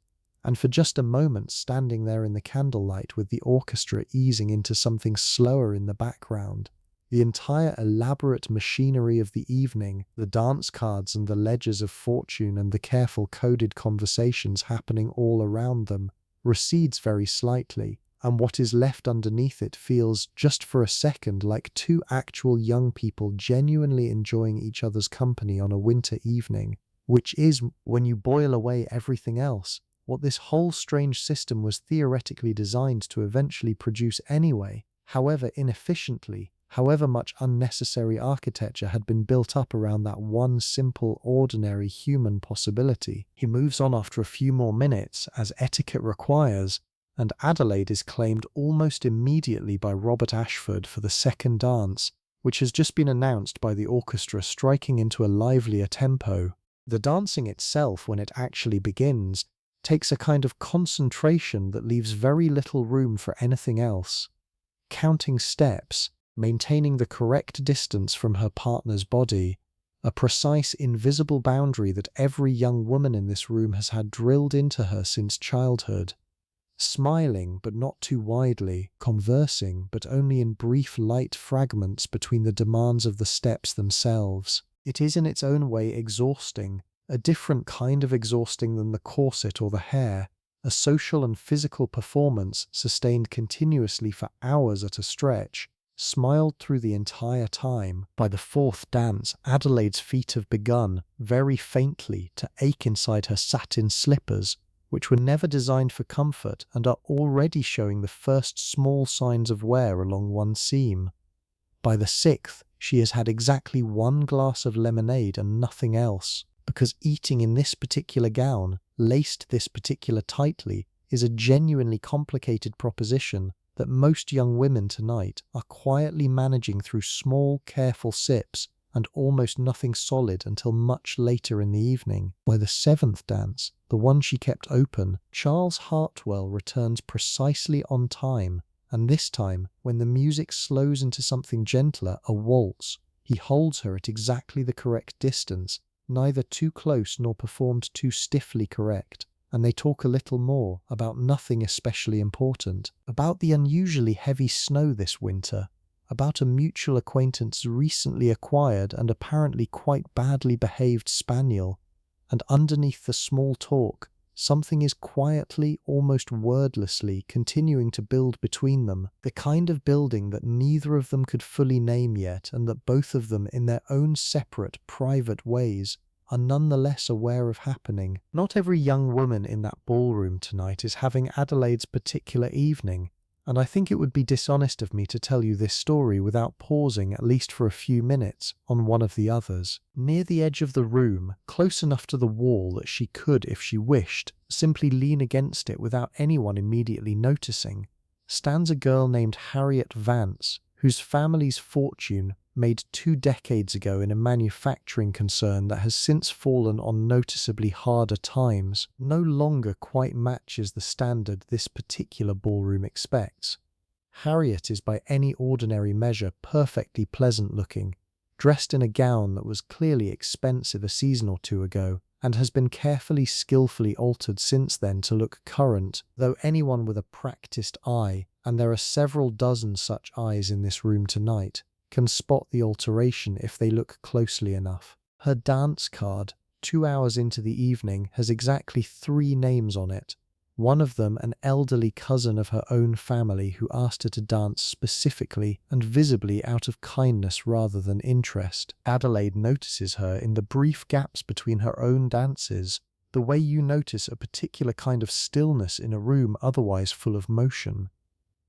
and for just a moment standing there in the candlelight with the orchestra easing into something slower in the background, the entire elaborate machinery of the evening, the dance cards and the ledgers of fortune and the careful coded conversations happening all around them, recedes very slightly, and what is left underneath it feels, just for a second, like 2 actual young people genuinely enjoying each other's company on a winter evening, which is, when you boil away everything else, what this whole strange system was theoretically designed to eventually produce anyway, however inefficiently, however much unnecessary architecture had been built up around that one simple, ordinary human possibility. He moves on after a few more minutes, as etiquette requires, and Adelaide is claimed almost immediately by Robert Ashford for the second dance, which has just been announced by the orchestra striking into a livelier tempo. The dancing itself, when it actually begins, takes a kind of concentration that leaves very little room for anything else. Counting steps, maintaining the correct distance from her partner's body, a precise invisible boundary that every young woman in this room has had drilled into her since childhood. Smiling, but not too widely, conversing, but only in brief light fragments between the demands of the steps themselves. It is in its own way exhausting, a different kind of exhausting than the corset or the hair, a social and physical performance sustained continuously for hours at a stretch, smiled through the entire time. By the fourth dance, Adelaide's feet have begun, very faintly, to ache inside her satin slippers, which were never designed for comfort and are already showing the first small signs of wear along one seam. By the sixth, she has had exactly one glass of lemonade and nothing else, because eating in this particular gown, laced this particular tightly, is a genuinely complicated proposition that most young women tonight are quietly managing through small, careful sips and almost nothing solid until much later in the evening. By the seventh dance, the one she kept open, Charles Hartwell returns precisely on time, and this time, when the music slows into something gentler, a waltz, he holds her at exactly the correct distance, neither too close nor performed too stiffly correct, and they talk a little more about nothing especially important, about the unusually heavy snow this winter, about a mutual acquaintance recently acquired and apparently quite badly behaved spaniel, and underneath the small talk, something is quietly, almost wordlessly, continuing to build between them, the kind of building that neither of them could fully name yet, and that both of them, in their own separate, private ways, are nonetheless aware of happening. Not every young woman in that ballroom tonight is having Adelaide's particular evening, and I think it would be dishonest of me to tell you this story without pausing at least for a few minutes on one of the others. Near the edge of the room, close enough to the wall that she could, if she wished, simply lean against it without anyone immediately noticing, stands a girl named Harriet Vance, whose family's fortune, made 2 decades ago in a manufacturing concern that has since fallen on noticeably harder times, no longer quite matches the standard this particular ballroom expects. Harriet is by any ordinary measure perfectly pleasant looking, dressed in a gown that was clearly expensive a season or 2 ago, and has been skillfully altered since then to look current, though anyone with a practiced eye, and there are several dozen such eyes in this room tonight, can spot the alteration if they look closely enough. Her dance card, 2 hours into the evening, has exactly 3 names on it, one of them an elderly cousin of her own family who asked her to dance specifically and visibly out of kindness rather than interest. Adelaide notices her in the brief gaps between her own dances, the way you notice a particular kind of stillness in a room otherwise full of motion.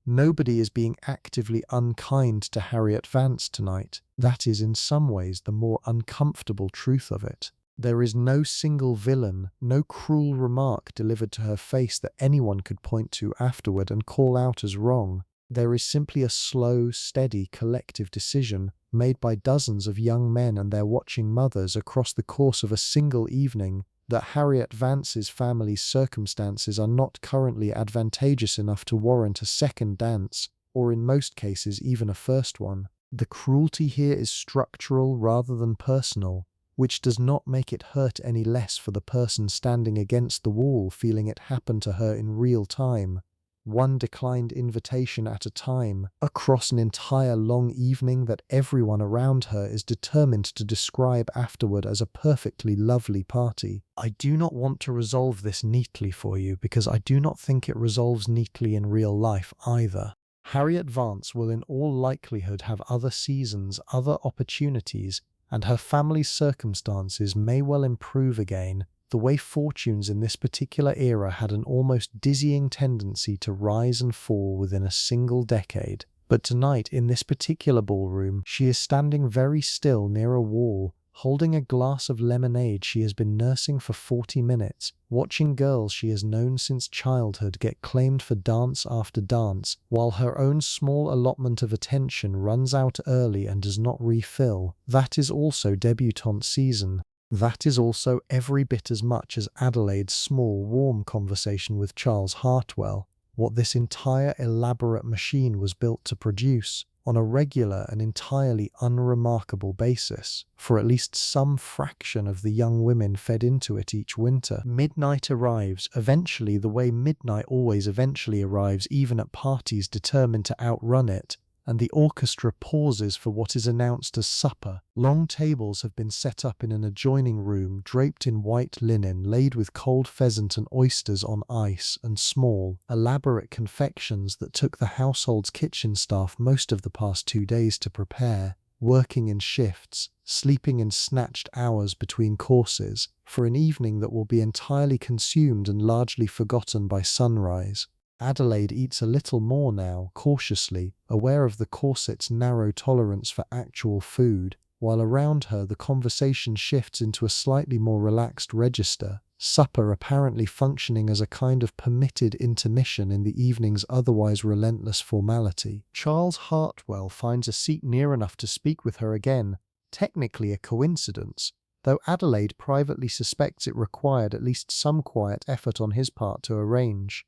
Nobody is being actively unkind to Harriet Vance tonight. That is in some ways the more uncomfortable truth of it. There is no single villain, no cruel remark delivered to her face that anyone could point to afterward and call out as wrong. There is simply a slow, steady, collective decision made by dozens of young men and their watching mothers across the course of a single evening that Harriet Vance's family's circumstances are not currently advantageous enough to warrant a second dance, or in most cases even a first one. The cruelty here is structural rather than personal, which does not make it hurt any less for the person standing against the wall feeling it happen to her in real time, one declined invitation at a time, across an entire long evening that everyone around her is determined to describe afterward as a perfectly lovely party. I do not want to resolve this neatly for you, because I do not think it resolves neatly in real life either. Harriet Vance will in all likelihood have other seasons, other opportunities, and her family's circumstances may well improve again, the way fortunes in this particular era had an almost dizzying tendency to rise and fall within a single decade. But tonight, in this particular ballroom, she is standing very still near a wall, holding a glass of lemonade she has been nursing for 40 minutes, watching girls she has known since childhood get claimed for dance after dance, while her own small allotment of attention runs out early and does not refill. That is also debutante season. That is also every bit as much as Adelaide's small, warm conversation with Charles Hartwell, what this entire elaborate machine was built to produce, on a regular and entirely unremarkable basis, for at least some fraction of the young women fed into it each winter. Midnight arrives, eventually the way midnight always eventually arrives even at parties determined to outrun it, and the orchestra pauses for what is announced as supper. Long tables have been set up in an adjoining room, draped in white linen, laid with cold pheasant and oysters on ice, and small, elaborate confections that took the household's kitchen staff most of the past 2 days to prepare, working in shifts, sleeping in snatched hours between courses, for an evening that will be entirely consumed and largely forgotten by sunrise. Adelaide eats a little more now, cautiously, aware of the corset's narrow tolerance for actual food, while around her the conversation shifts into a slightly more relaxed register, supper apparently functioning as a kind of permitted intermission in the evening's otherwise relentless formality. Charles Hartwell finds a seat near enough to speak with her again, technically a coincidence, though Adelaide privately suspects it required at least some quiet effort on his part to arrange.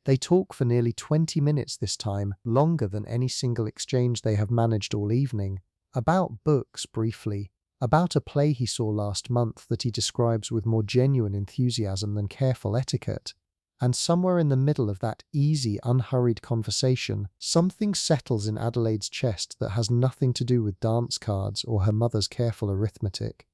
They talk for nearly 20 minutes this time, longer than any single exchange they have managed all evening. About books, briefly. About a play he saw last month that he describes with more genuine enthusiasm than careful etiquette. And somewhere in the middle of that easy, unhurried conversation, something settles in Adelaide's chest that has nothing to do with dance cards or her mother's careful arithmetic.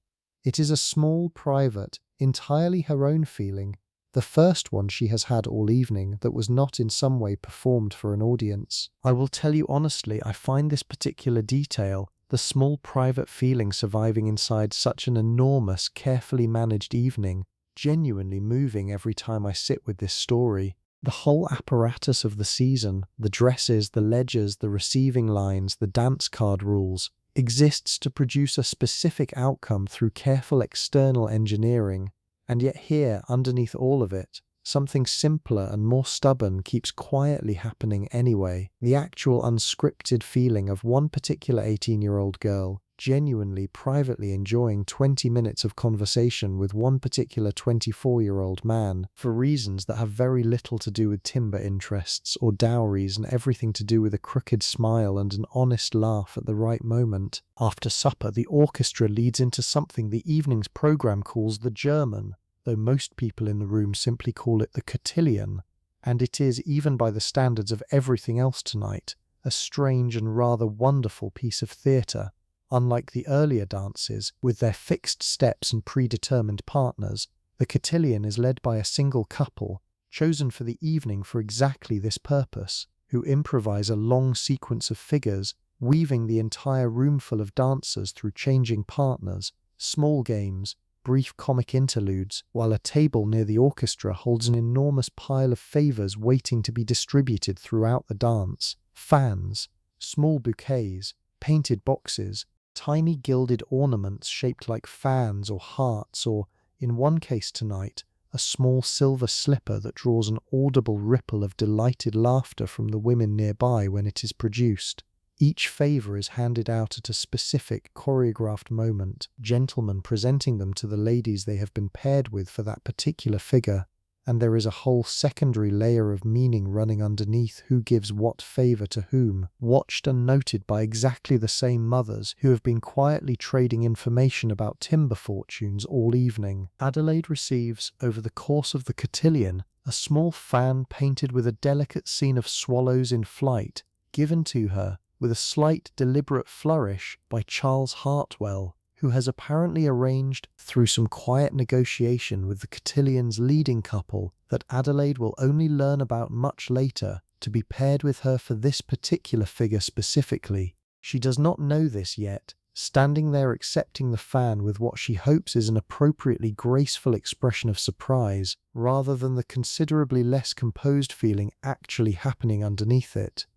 It is a small, private, entirely her own feeling, the first one she has had all evening that was not in some way performed for an audience. I will tell you honestly, I find this particular detail, the small private feeling surviving inside such an enormous, carefully managed evening, genuinely moving every time I sit with this story. The whole apparatus of the season, the dresses, the ledgers, the receiving lines, the dance card rules, exists to produce a specific outcome through careful external engineering. And yet here, underneath all of it, something simpler and more stubborn keeps quietly happening anyway. The actual unscripted feeling of one particular 18-year-old girl genuinely, privately enjoying 20 minutes of conversation with one particular 24-year-old man for reasons that have very little to do with timber interests or dowries and everything to do with a crooked smile and an honest laugh at the right moment. After supper, the orchestra leads into something the evening's program calls the German, though most people in the room simply call it the cotillion, and it is, even by the standards of everything else tonight, a strange and rather wonderful piece of theatre. Unlike the earlier dances, with their fixed steps and predetermined partners, the cotillion is led by a single couple, chosen for the evening for exactly this purpose, who improvise a long sequence of figures, weaving the entire roomful of dancers through changing partners, small games, brief comic interludes, while a table near the orchestra holds an enormous pile of favours waiting to be distributed throughout the dance. Fans, small bouquets, painted boxes, tiny gilded ornaments shaped like fans or hearts, or, in one case tonight, a small silver slipper that draws an audible ripple of delighted laughter from the women nearby when it is produced. Each favour is handed out at a specific, choreographed moment, gentlemen presenting them to the ladies they have been paired with for that particular figure, and there is a whole secondary layer of meaning running underneath who gives what favour to whom, watched and noted by exactly the same mothers who have been quietly trading information about timber fortunes all evening. Adelaide receives, over the course of the cotillion, a small fan painted with a delicate scene of swallows in flight, given to her, with a slight deliberate flourish, by Charles Hartwell, who has apparently arranged, through some quiet negotiation with the cotillion's leading couple, that Adelaide will only learn about much later, to be paired with her for this particular figure specifically. She does not know this yet, standing there accepting the fan with what she hopes is an appropriately graceful expression of surprise, rather than the considerably less composed feeling actually happening underneath it.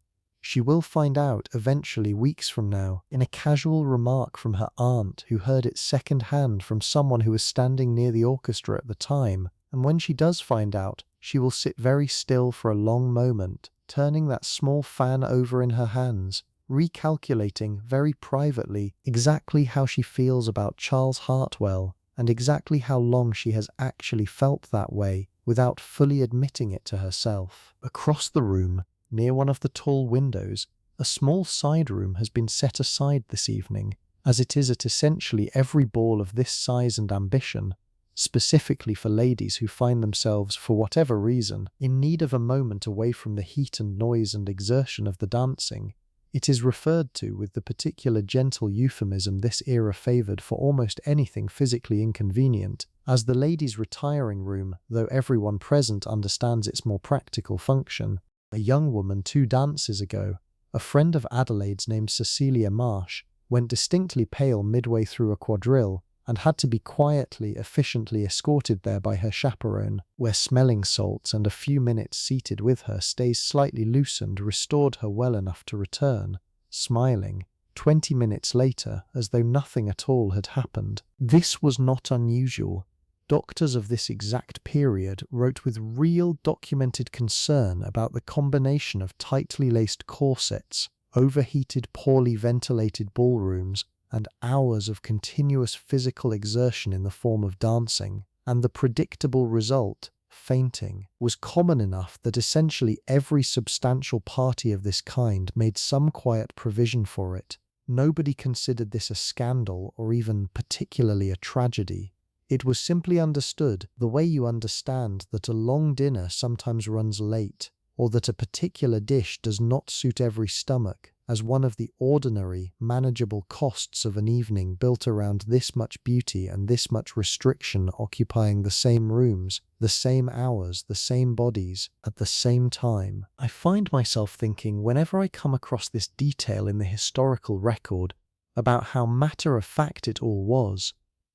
She will find out eventually, weeks from now, in a casual remark from her aunt who heard it second-hand from someone who was standing near the orchestra at the time, and when she does find out, she will sit very still for a long moment, turning that small fan over in her hands, recalculating, very privately, exactly how she feels about Charles Hartwell, and exactly how long she has actually felt that way, without fully admitting it to herself. Across the room, near one of the tall windows, a small side room has been set aside this evening, as it is at essentially every ball of this size and ambition, specifically for ladies who find themselves, for whatever reason, in need of a moment away from the heat and noise and exertion of the dancing, It is referred to with the particular gentle euphemism this era favoured for almost anything physically inconvenient, as the ladies' retiring room, though everyone present understands its more practical function. A young woman 2 dances ago, a friend of Adelaide's named Cecilia Marsh, went distinctly pale midway through a quadrille and had to be quietly, efficiently escorted there by her chaperone, where smelling salts and a few minutes seated with her, stays slightly loosened, restored her well enough to return, smiling, 20 minutes later, as though nothing at all had happened. This was not unusual. Doctors of this exact period wrote with real documented concern about the combination of tightly laced corsets, overheated, poorly ventilated ballrooms, and hours of continuous physical exertion in the form of dancing, and the predictable result, fainting, was common enough that essentially every substantial party of this kind made some quiet provision for it. Nobody considered this a scandal or even particularly a tragedy. It was simply understood, the way you understand that a long dinner sometimes runs late, or that a particular dish does not suit every stomach, as one of the ordinary, manageable costs of an evening built around this much beauty and this much restriction occupying the same rooms, the same hours, the same bodies, at the same time. I find myself thinking, whenever I come across this detail in the historical record, about how matter-of-fact it all was.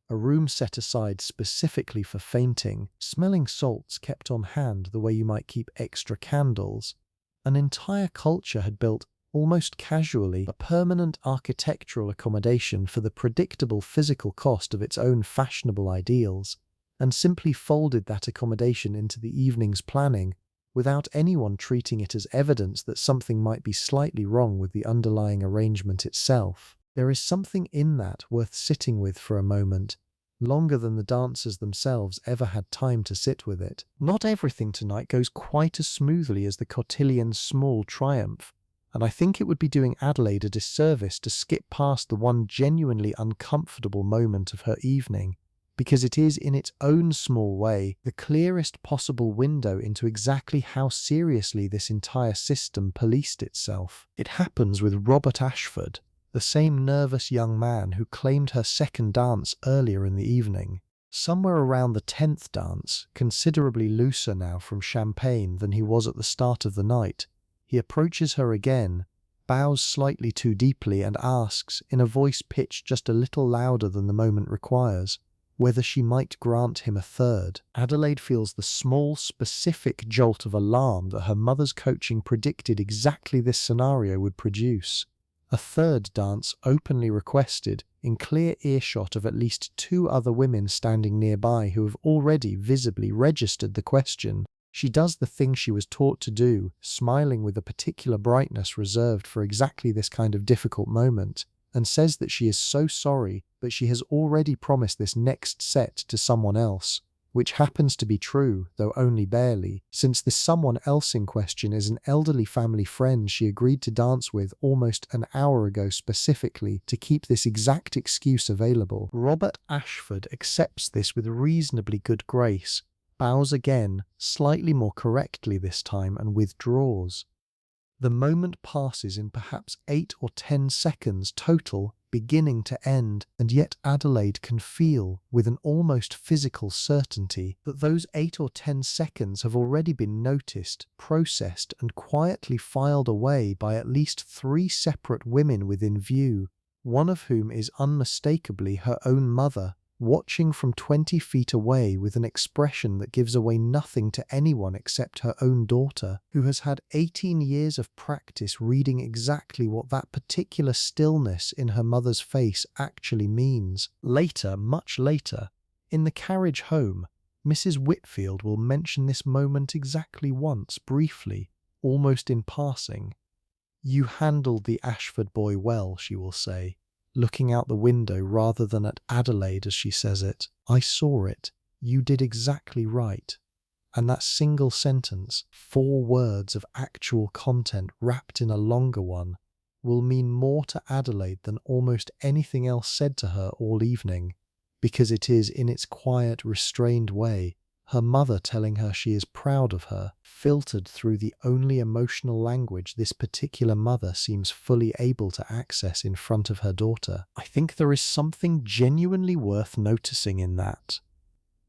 A room set aside specifically for fainting, smelling salts kept on hand the way you might keep extra candles. An entire culture had built, almost casually, a permanent architectural accommodation for the predictable physical cost of its own fashionable ideals, and simply folded that accommodation into the evening's planning, without anyone treating it as evidence that something might be slightly wrong with the underlying arrangement itself. There is something in that worth sitting with for a moment, longer than the dancers themselves ever had time to sit with it. Not everything tonight goes quite as smoothly as the cotillions' small triumph, and I think it would be doing Adelaide a disservice to skip past the one genuinely uncomfortable moment of her evening, because it is in its own small way the clearest possible window into exactly how seriously this entire system policed itself. It happens with Robert Ashford, the same nervous young man who claimed her second dance earlier in the evening. Somewhere around the 10th dance, considerably looser now from champagne than he was at the start of the night, he approaches her again, bows slightly too deeply, and asks, in a voice pitched just a little louder than the moment requires, whether she might grant him a third. Adelaide feels the small, specific jolt of alarm that her mother's coaching predicted exactly this scenario would produce. A third dance openly requested, in clear earshot of at least 2 other women standing nearby who have already visibly registered the question. She does the thing she was taught to do, smiling with a particular brightness reserved for exactly this kind of difficult moment, and says that she is so sorry, but she has already promised this next set to someone else, which happens to be true, though only barely, since this someone else in question is an elderly family friend she agreed to dance with almost an hour ago specifically to keep this exact excuse available. Robert Ashford accepts this with reasonably good grace, bows again, slightly more correctly this time, and withdraws. The moment passes in perhaps 8 or 10 seconds total, beginning to end, and yet Adelaide can feel, with an almost physical certainty, that those 8 or 10 seconds have already been noticed, processed, and quietly filed away by at least 3 separate women within view, one of whom is unmistakably her own mother, watching from 20 feet away with an expression that gives away nothing to anyone except her own daughter, who has had 18 years of practice reading exactly what that particular stillness in her mother's face actually means. Later, much later, in the carriage home, Mrs. Whitfield will mention this moment exactly once, briefly, almost in passing. "You handled the Ashford boy well," she will say, looking out the window rather than at Adelaide as she says it. "I saw it. You did exactly right." And that single sentence, 4 words of actual content wrapped in a longer one, will mean more to Adelaide than almost anything else said to her all evening, because it is, in its quiet, restrained way, her mother telling her she is proud of her, filtered through the only emotional language this particular mother seems fully able to access in front of her daughter. I think there is something genuinely worth noticing in that.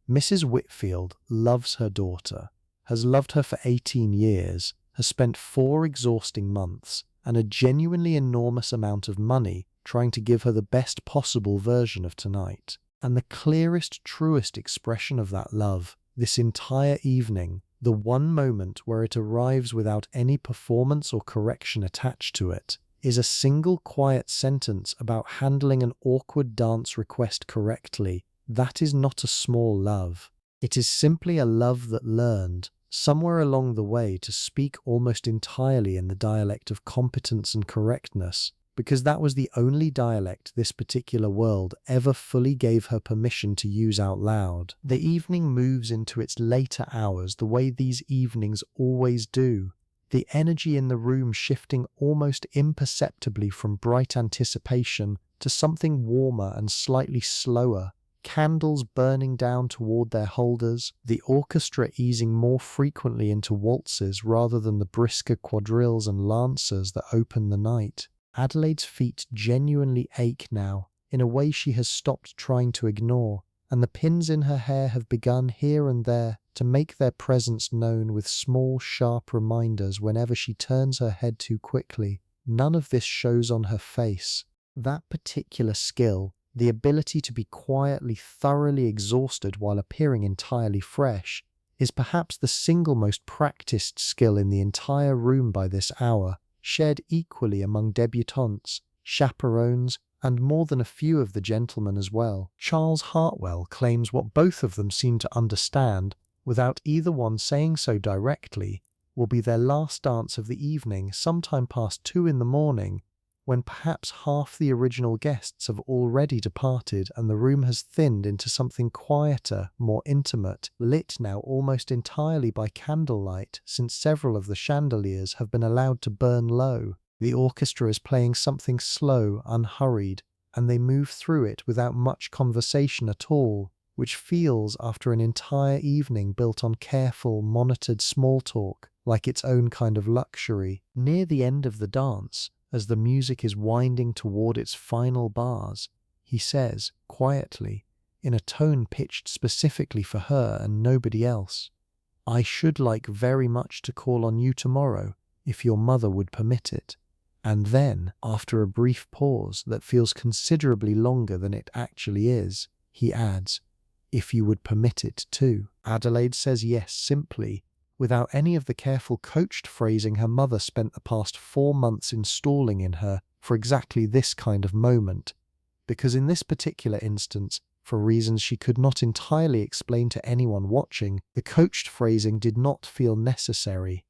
Mrs. Whitfield loves her daughter, has loved her for 18 years, has spent 4 exhausting months and a genuinely enormous amount of money trying to give her the best possible version of tonight. And the clearest, truest expression of that love, this entire evening, the one moment where it arrives without any performance or correction attached to it, is a single quiet sentence about handling an awkward dance request correctly. That is not a small love. It is simply a love that learned, somewhere along the way, to speak almost entirely in the dialect of competence and correctness, because that was the only dialect this particular world ever fully gave her permission to use out loud. The evening moves into its later hours the way these evenings always do, the energy in the room shifting almost imperceptibly from bright anticipation to something warmer and slightly slower, candles burning down toward their holders, the orchestra easing more frequently into waltzes rather than the brisker quadrilles and lancers that open the night. Adelaide's feet genuinely ache now, in a way she has stopped trying to ignore, and the pins in her hair have begun here and there to make their presence known with small, sharp reminders whenever she turns her head too quickly. None of this shows on her face. That particular skill, the ability to be quietly, thoroughly exhausted while appearing entirely fresh, is perhaps the single most practiced skill in the entire room by this hour, shared equally among debutantes, chaperones, and more than a few of the gentlemen as well. Charles Hartwell claims what both of them seem to understand, without either one saying so directly, will be their last dance of the evening sometime past 2 in the morning, when perhaps half the original guests have already departed and the room has thinned into something quieter, more intimate, lit now almost entirely by candlelight since several of the chandeliers have been allowed to burn low. The orchestra is playing something slow, unhurried, and they move through it without much conversation at all, which feels, after an entire evening built on careful, monitored small talk, like its own kind of luxury. Near the end of the dance, as the music is winding toward its final bars, he says, quietly, in a tone pitched specifically for her and nobody else, "I should like very much to call on you tomorrow, if your mother would permit it." And then, after a brief pause that feels considerably longer than it actually is, he adds, "If you would permit it too." Adelaide says yes simply, without any of the careful coached phrasing her mother spent the past 4 months installing in her for exactly this kind of moment, because in this particular instance, for reasons she could not entirely explain to anyone watching, the coached phrasing did not feel necessary.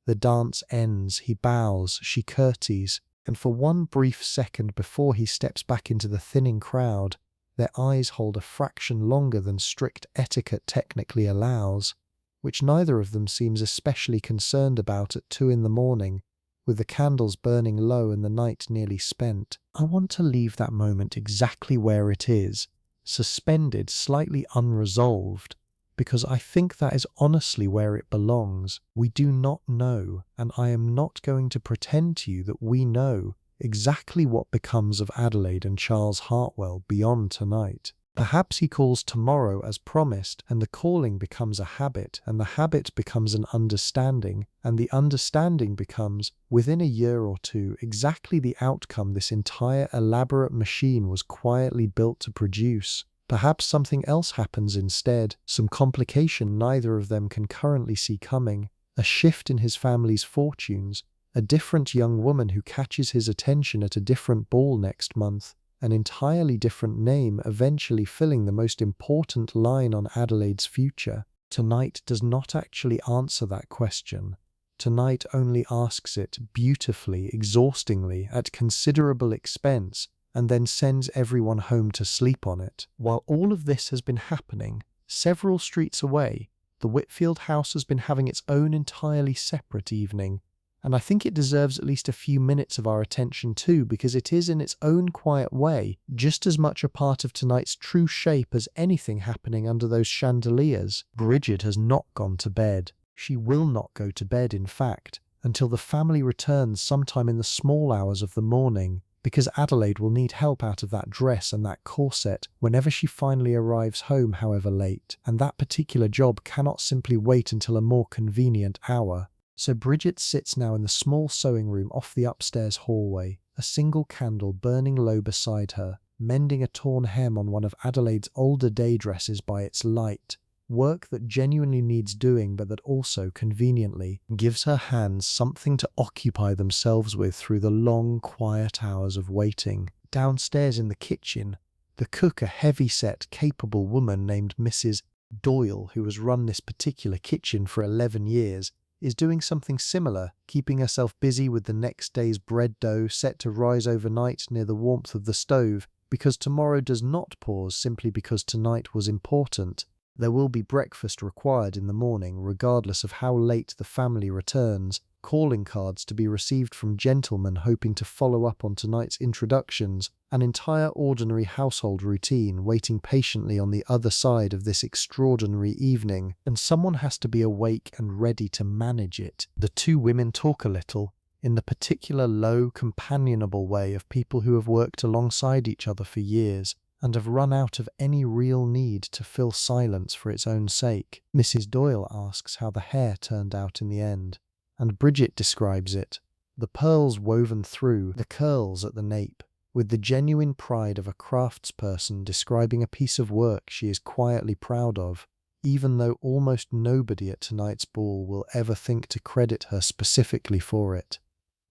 The dance ends, he bows, she curtsies, and for one brief second before he steps back into the thinning crowd, their eyes hold a fraction longer than strict etiquette technically allows, which neither of them seems especially concerned about at 2 in the morning, with the candles burning low and the night nearly spent. I want to leave that moment exactly where it is, suspended, slightly unresolved, because I think that is honestly where it belongs. We do not know, and I am not going to pretend to you that we know, exactly what becomes of Adelaide and Charles Hartwell beyond tonight. Perhaps he calls tomorrow as promised, and the calling becomes a habit, and the habit becomes an understanding, and the understanding becomes, within a year or two, exactly the outcome this entire elaborate machine was quietly built to produce. Perhaps something else happens instead, some complication neither of them can currently see coming, a shift in his family's fortunes, a different young woman who catches his attention at a different ball next month, an entirely different name eventually filling the most important line on Adelaide's future. Tonight does not actually answer that question. Tonight only asks it beautifully, exhaustingly, at considerable expense, and then sends everyone home to sleep on it. While all of this has been happening, several streets away, the Whitfield house has been having its own entirely separate evening, And I think it deserves at least a few minutes of our attention too, because it is in its own quiet way just as much a part of tonight's true shape as anything happening under those chandeliers. Bridget has not gone to bed. She will not go to bed, in fact, until the family returns sometime in the small hours of the morning, because Adelaide will need help out of that dress and that corset whenever she finally arrives home, however late, and that particular job cannot simply wait until a more convenient hour. So Bridget sits now in the small sewing room off the upstairs hallway, a single candle burning low beside her, mending a torn hem on one of Adelaide's older day dresses by its light, work that genuinely needs doing but that also, conveniently, gives her hands something to occupy themselves with through the long, quiet hours of waiting. Downstairs in the kitchen, the cook, a heavy-set, capable woman named Mrs. Doyle, who has run this particular kitchen for 11 years, is doing something similar, keeping herself busy with the next day's bread dough set to rise overnight near the warmth of the stove, because tomorrow does not pause simply because tonight was important. There will be breakfast required in the morning, regardless of how late the family returns, calling cards to be received from gentlemen hoping to follow up on tonight's introductions, an entire ordinary household routine waiting patiently on the other side of this extraordinary evening, and someone has to be awake and ready to manage it. The two women talk a little, in the particular low, companionable way of people who have worked alongside each other for years, and have run out of any real need to fill silence for its own sake. Mrs. Doyle asks how the hair turned out in the end, and Bridget describes it, the pearls woven through, the curls at the nape, with the genuine pride of a craftsperson describing a piece of work she is quietly proud of, even though almost nobody at tonight's ball will ever think to credit her specifically for it.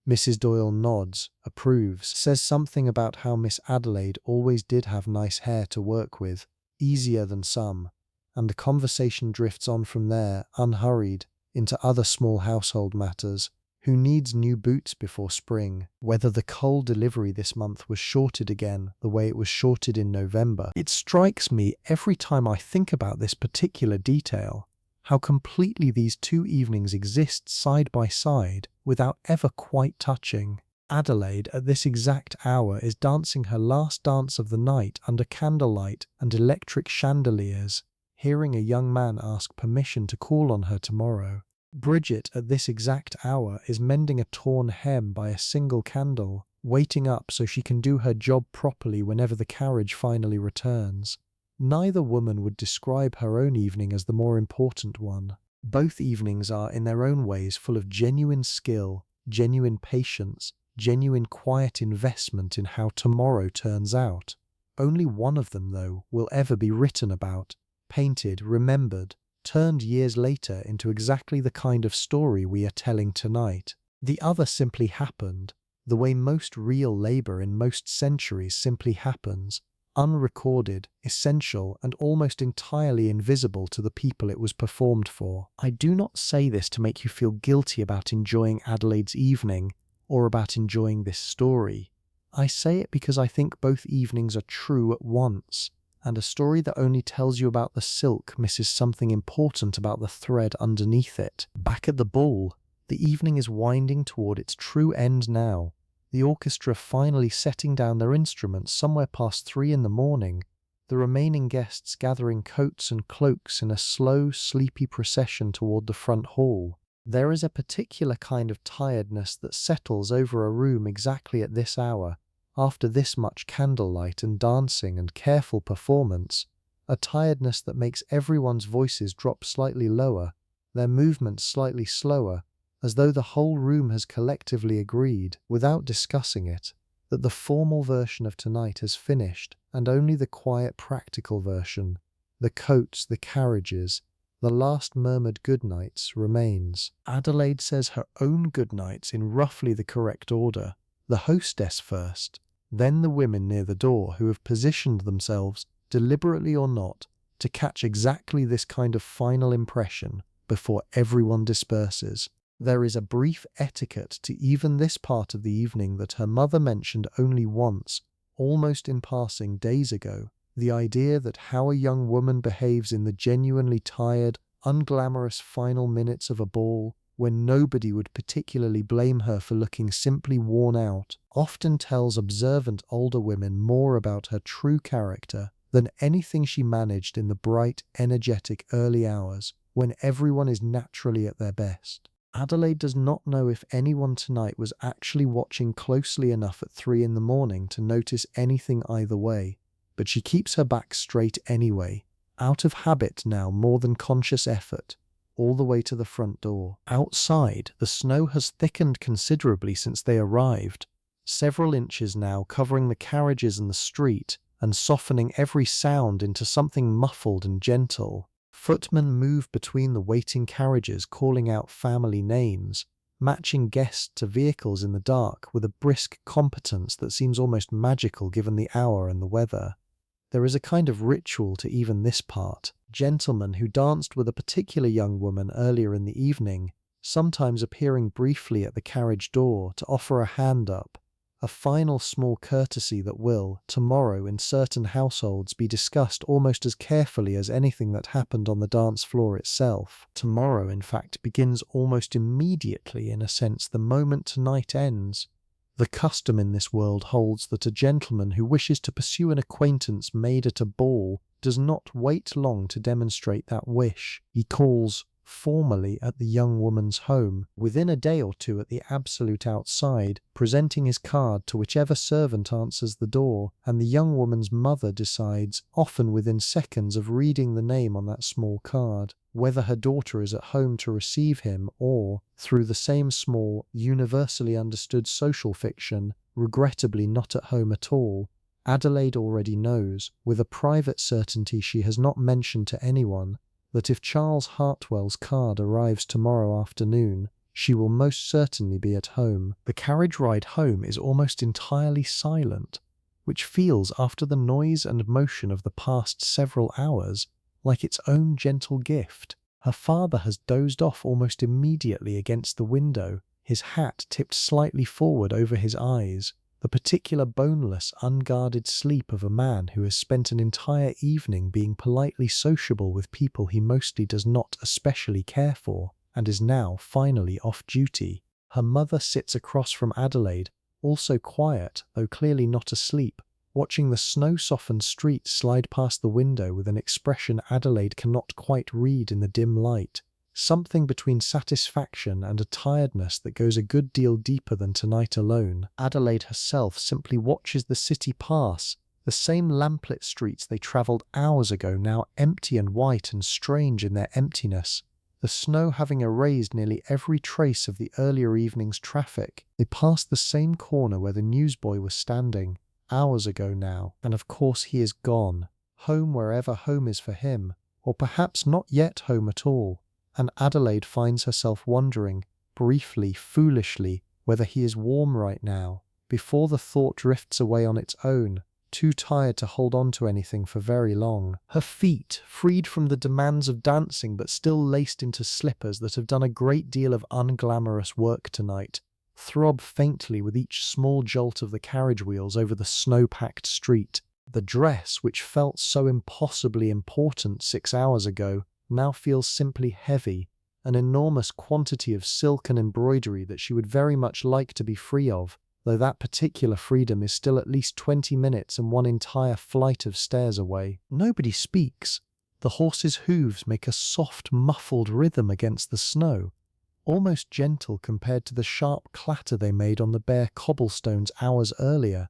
Mrs. Doyle nods, approves, says something about how Miss Adelaide always did have nice hair to work with, easier than some, and the conversation drifts on from there, unhurried, into other small household matters. Who needs new boots before spring? Whether the coal delivery this month was shorted again, the way it was shorted in November. It strikes me every time I think about this particular detail, how completely these two evenings exist side by side without ever quite touching. Adelaide, at this exact hour, is dancing her last dance of the night under candlelight and electric chandeliers, hearing a young man ask permission to call on her tomorrow. Bridget, at this exact hour, is mending a torn hem by a single candle, waiting up so she can do her job properly whenever the carriage finally returns. Neither woman would describe her own evening as the more important one. Both evenings are, in their own ways, full of genuine skill, genuine patience, genuine quiet investment in how tomorrow turns out. Only one of them, though, will ever be written about, painted, remembered, turned years later into exactly the kind of story we are telling tonight. The other simply happened, the way most real labor in most centuries simply happens, unrecorded, essential, and almost entirely invisible to the people it was performed for. I do not say this to make you feel guilty about enjoying Adelaide's evening, or about enjoying this story. I say it because I think both evenings are true at once, and a story that only tells you about the silk misses something important about the thread underneath it. Back at the ball, the evening is winding toward its true end now, the orchestra finally setting down their instruments somewhere past 3 in the morning, the remaining guests gathering coats and cloaks in a slow, sleepy procession toward the front hall. There is a particular kind of tiredness that settles over a room exactly at this hour, after this much candlelight and dancing and careful performance, a tiredness that makes everyone's voices drop slightly lower, their movements slightly slower, as though the whole room has collectively agreed, without discussing it, that the formal version of tonight has finished, and only the quiet practical version, the coats, the carriages, the last murmured goodnights remains. Adelaide says her own goodnights in roughly the correct order, the hostess first, then the women near the door who have positioned themselves, deliberately or not, to catch exactly this kind of final impression before everyone disperses. There is a brief etiquette to even this part of the evening that her mother mentioned only once, almost in passing days ago, the idea that how a young woman behaves in the genuinely tired, unglamorous final minutes of a ball when nobody would particularly blame her for looking simply worn out, often tells observant older women more about her true character than anything she managed in the bright, energetic early hours when everyone is naturally at their best. Adelaide does not know if anyone tonight was actually watching closely enough at 3 in the morning to notice anything either way, but she keeps her back straight anyway, out of habit now more than conscious effort, all the way to the front door. Outside, the snow has thickened considerably since they arrived, several inches now covering the carriages and the street, and softening every sound into something muffled and gentle. Footmen move between the waiting carriages calling out family names, matching guests to vehicles in the dark with a brisk competence that seems almost magical given the hour and the weather. There is a kind of ritual to even this part. Gentlemen who danced with a particular young woman earlier in the evening, sometimes appearing briefly at the carriage door to offer a hand up, a final small courtesy that will, tomorrow in certain households, be discussed almost as carefully as anything that happened on the dance floor itself. Tomorrow, in fact, begins almost immediately in a sense the moment tonight ends. The custom in this world holds that a gentleman who wishes to pursue an acquaintance made at a ball does not wait long to demonstrate that wish. He calls formally at the young woman's home, within a day or two at the absolute outside, presenting his card to whichever servant answers the door, and the young woman's mother decides, often within seconds of reading the name on that small card, whether her daughter is at home to receive him or, through the same small, universally understood social fiction, regrettably not at home at all. Adelaide already knows, with a private certainty she has not mentioned to anyone, that if Charles Hartwell's card arrives tomorrow afternoon, she will most certainly be at home. The carriage ride home is almost entirely silent, which feels, after the noise and motion of the past several hours, like its own gentle gift. Her father has dozed off almost immediately against the window, his hat tipped slightly forward over his eyes, the particular boneless, unguarded sleep of a man who has spent an entire evening being politely sociable with people he mostly does not especially care for, and is now finally off duty. Her mother sits across from Adelaide, also quiet, though clearly not asleep, watching the snow-softened street slide past the window with an expression Adelaide cannot quite read in the dim light. Something between satisfaction and a tiredness that goes a good deal deeper than tonight alone. Adelaide herself simply watches the city pass, the same lamplit streets they travelled hours ago now empty and white and strange in their emptiness, the snow having erased nearly every trace of the earlier evening's traffic. They passed the same corner where the newsboy was standing, hours ago now, and of course he is gone, home wherever home is for him, or perhaps not yet home at all. And Adelaide finds herself wondering, briefly, foolishly, whether he is warm right now, before the thought drifts away on its own, too tired to hold on to anything for very long. Her feet, freed from the demands of dancing but still laced into slippers that have done a great deal of unglamorous work tonight, throb faintly with each small jolt of the carriage wheels over the snow-packed street. The dress, which felt so impossibly important 6 hours ago, now feels simply heavy, an enormous quantity of silk and embroidery that she would very much like to be free of, though that particular freedom is still at least 20 minutes and one entire flight of stairs away. Nobody speaks. The horses' hooves make a soft, muffled rhythm against the snow, almost gentle compared to the sharp clatter they made on the bare cobblestones hours earlier.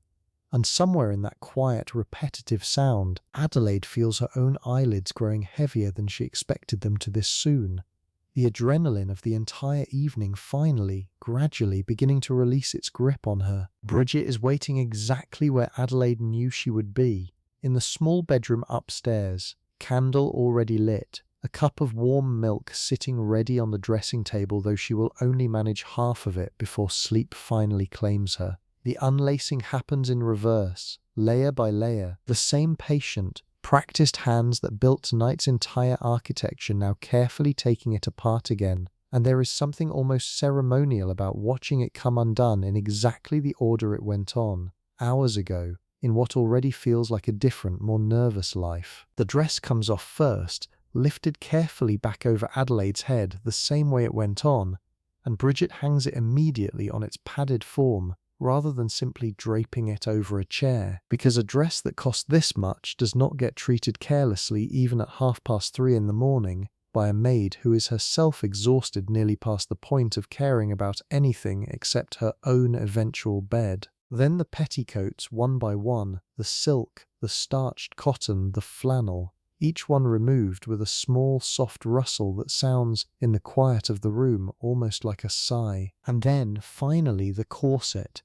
And somewhere in that quiet, repetitive sound, Adelaide feels her own eyelids growing heavier than she expected them to this soon. The adrenaline of the entire evening finally, gradually beginning to release its grip on her. Bridget is waiting exactly where Adelaide knew she would be, in the small bedroom upstairs, candle already lit, a cup of warm milk sitting ready on the dressing table, though she will only manage half of it before sleep finally claims her. The unlacing happens in reverse, layer by layer, the same patient, practiced hands that built tonight's entire architecture now carefully taking it apart again, and there is something almost ceremonial about watching it come undone in exactly the order it went on, hours ago, in what already feels like a different, more nervous life. The dress comes off first, lifted carefully back over Adelaide's head the same way it went on, and Bridget hangs it immediately on its padded form rather than simply draping it over a chair, because a dress that costs this much does not get treated carelessly even at 3:30 in the morning by a maid who is herself exhausted nearly past the point of caring about anything except her own eventual bed. Then the petticoats one by one, the silk, the starched cotton, the flannel, each one removed with a small soft rustle that sounds, in the quiet of the room, almost like a sigh. And then, finally, the corset.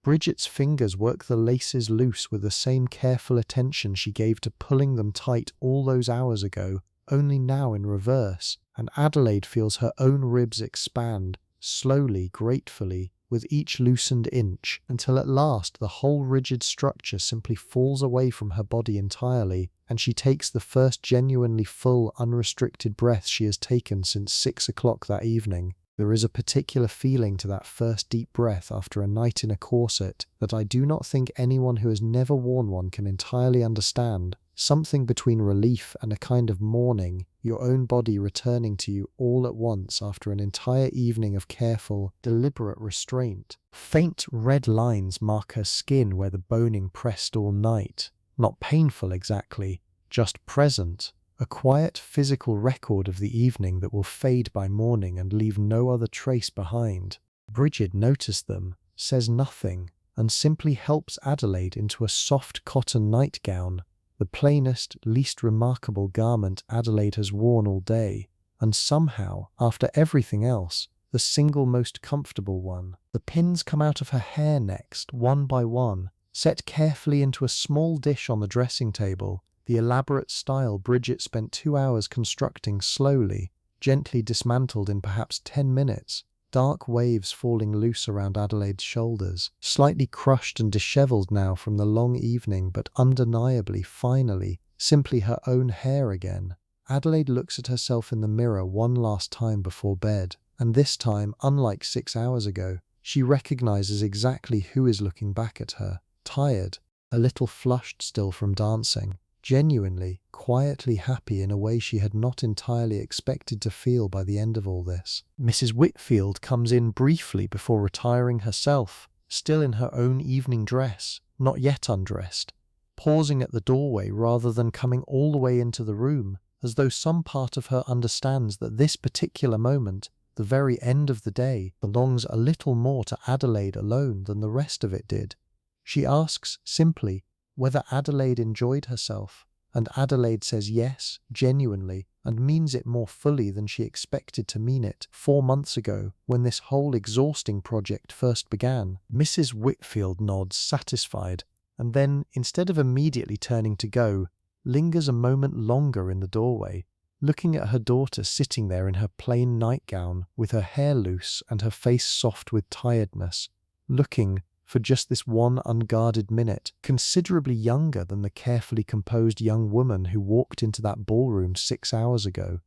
Bridget's fingers work the laces loose with the same careful attention she gave to pulling them tight all those hours ago, only now in reverse, and Adelaide feels her own ribs expand, slowly, gratefully, with each loosened inch, until at last the whole rigid structure simply falls away from her body entirely, and she takes the first genuinely full, unrestricted breath she has taken since 6 o'clock that evening. There is a particular feeling to that first deep breath after a night in a corset that I do not think anyone who has never worn one can entirely understand. Something between relief and a kind of mourning, your own body returning to you all at once after an entire evening of careful, deliberate restraint. Faint red lines mark her skin where the boning pressed all night. Not painful exactly, just present. A quiet physical record of the evening that will fade by morning and leave no other trace behind. Bridget noticed them, says nothing, and simply helps Adelaide into a soft cotton nightgown, the plainest, least remarkable garment Adelaide has worn all day, and somehow, after everything else, the single most comfortable one. The pins come out of her hair next, one by one, set carefully into a small dish on the dressing table, the elaborate style Bridget spent 2 hours constructing slowly, gently dismantled in perhaps 10 minutes, dark waves falling loose around Adelaide's shoulders, slightly crushed and dishevelled now from the long evening, but undeniably, finally, simply her own hair again. Adelaide looks at herself in the mirror one last time before bed, and this time, unlike 6 hours ago, she recognizes exactly who is looking back at her, tired, a little flushed still from dancing, genuinely, quietly happy in a way she had not entirely expected to feel by the end of all this. Mrs. Whitfield comes in briefly before retiring herself, still in her own evening dress, not yet undressed, pausing at the doorway rather than coming all the way into the room, as though some part of her understands that this particular moment, the very end of the day, belongs a little more to Adelaide alone than the rest of it did. She asks, simply, whether Adelaide enjoyed herself, and Adelaide says yes, genuinely, and means it more fully than she expected to mean it 4 months ago, when this whole exhausting project first began. Mrs. Whitfield nods, satisfied, and then, instead of immediately turning to go, lingers a moment longer in the doorway, looking at her daughter sitting there in her plain nightgown, with her hair loose and her face soft with tiredness, looking, for just this one unguarded minute, considerably younger than the carefully composed young woman who walked into that ballroom 6 hours ago.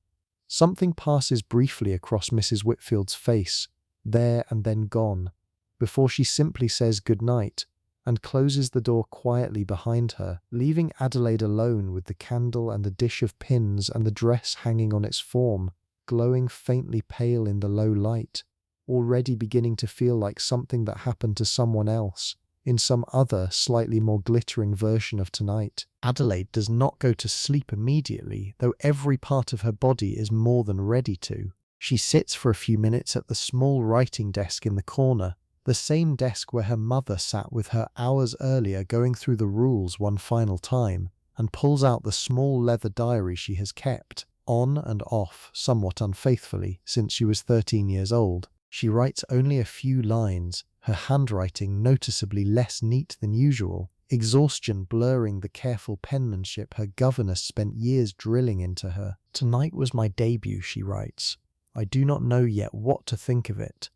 Something passes briefly across Mrs. Whitfield's face, there and then gone, before she simply says good night, and closes the door quietly behind her, leaving Adelaide alone with the candle and the dish of pins and the dress hanging on its form, glowing faintly pale in the low light, already beginning to feel like something that happened to someone else, in some other, slightly more glittering version of tonight. Adelaide does not go to sleep immediately, though every part of her body is more than ready to. She sits for a few minutes at the small writing desk in the corner, the same desk where her mother sat with her hours earlier going through the rules one final time, and pulls out the small leather diary she has kept, on and off, somewhat unfaithfully, since she was 13 years old. She writes only a few lines, her handwriting noticeably less neat than usual, exhaustion blurring the careful penmanship her governess spent years drilling into her. "Tonight was my debut," she writes. "I do not know yet what to think of it.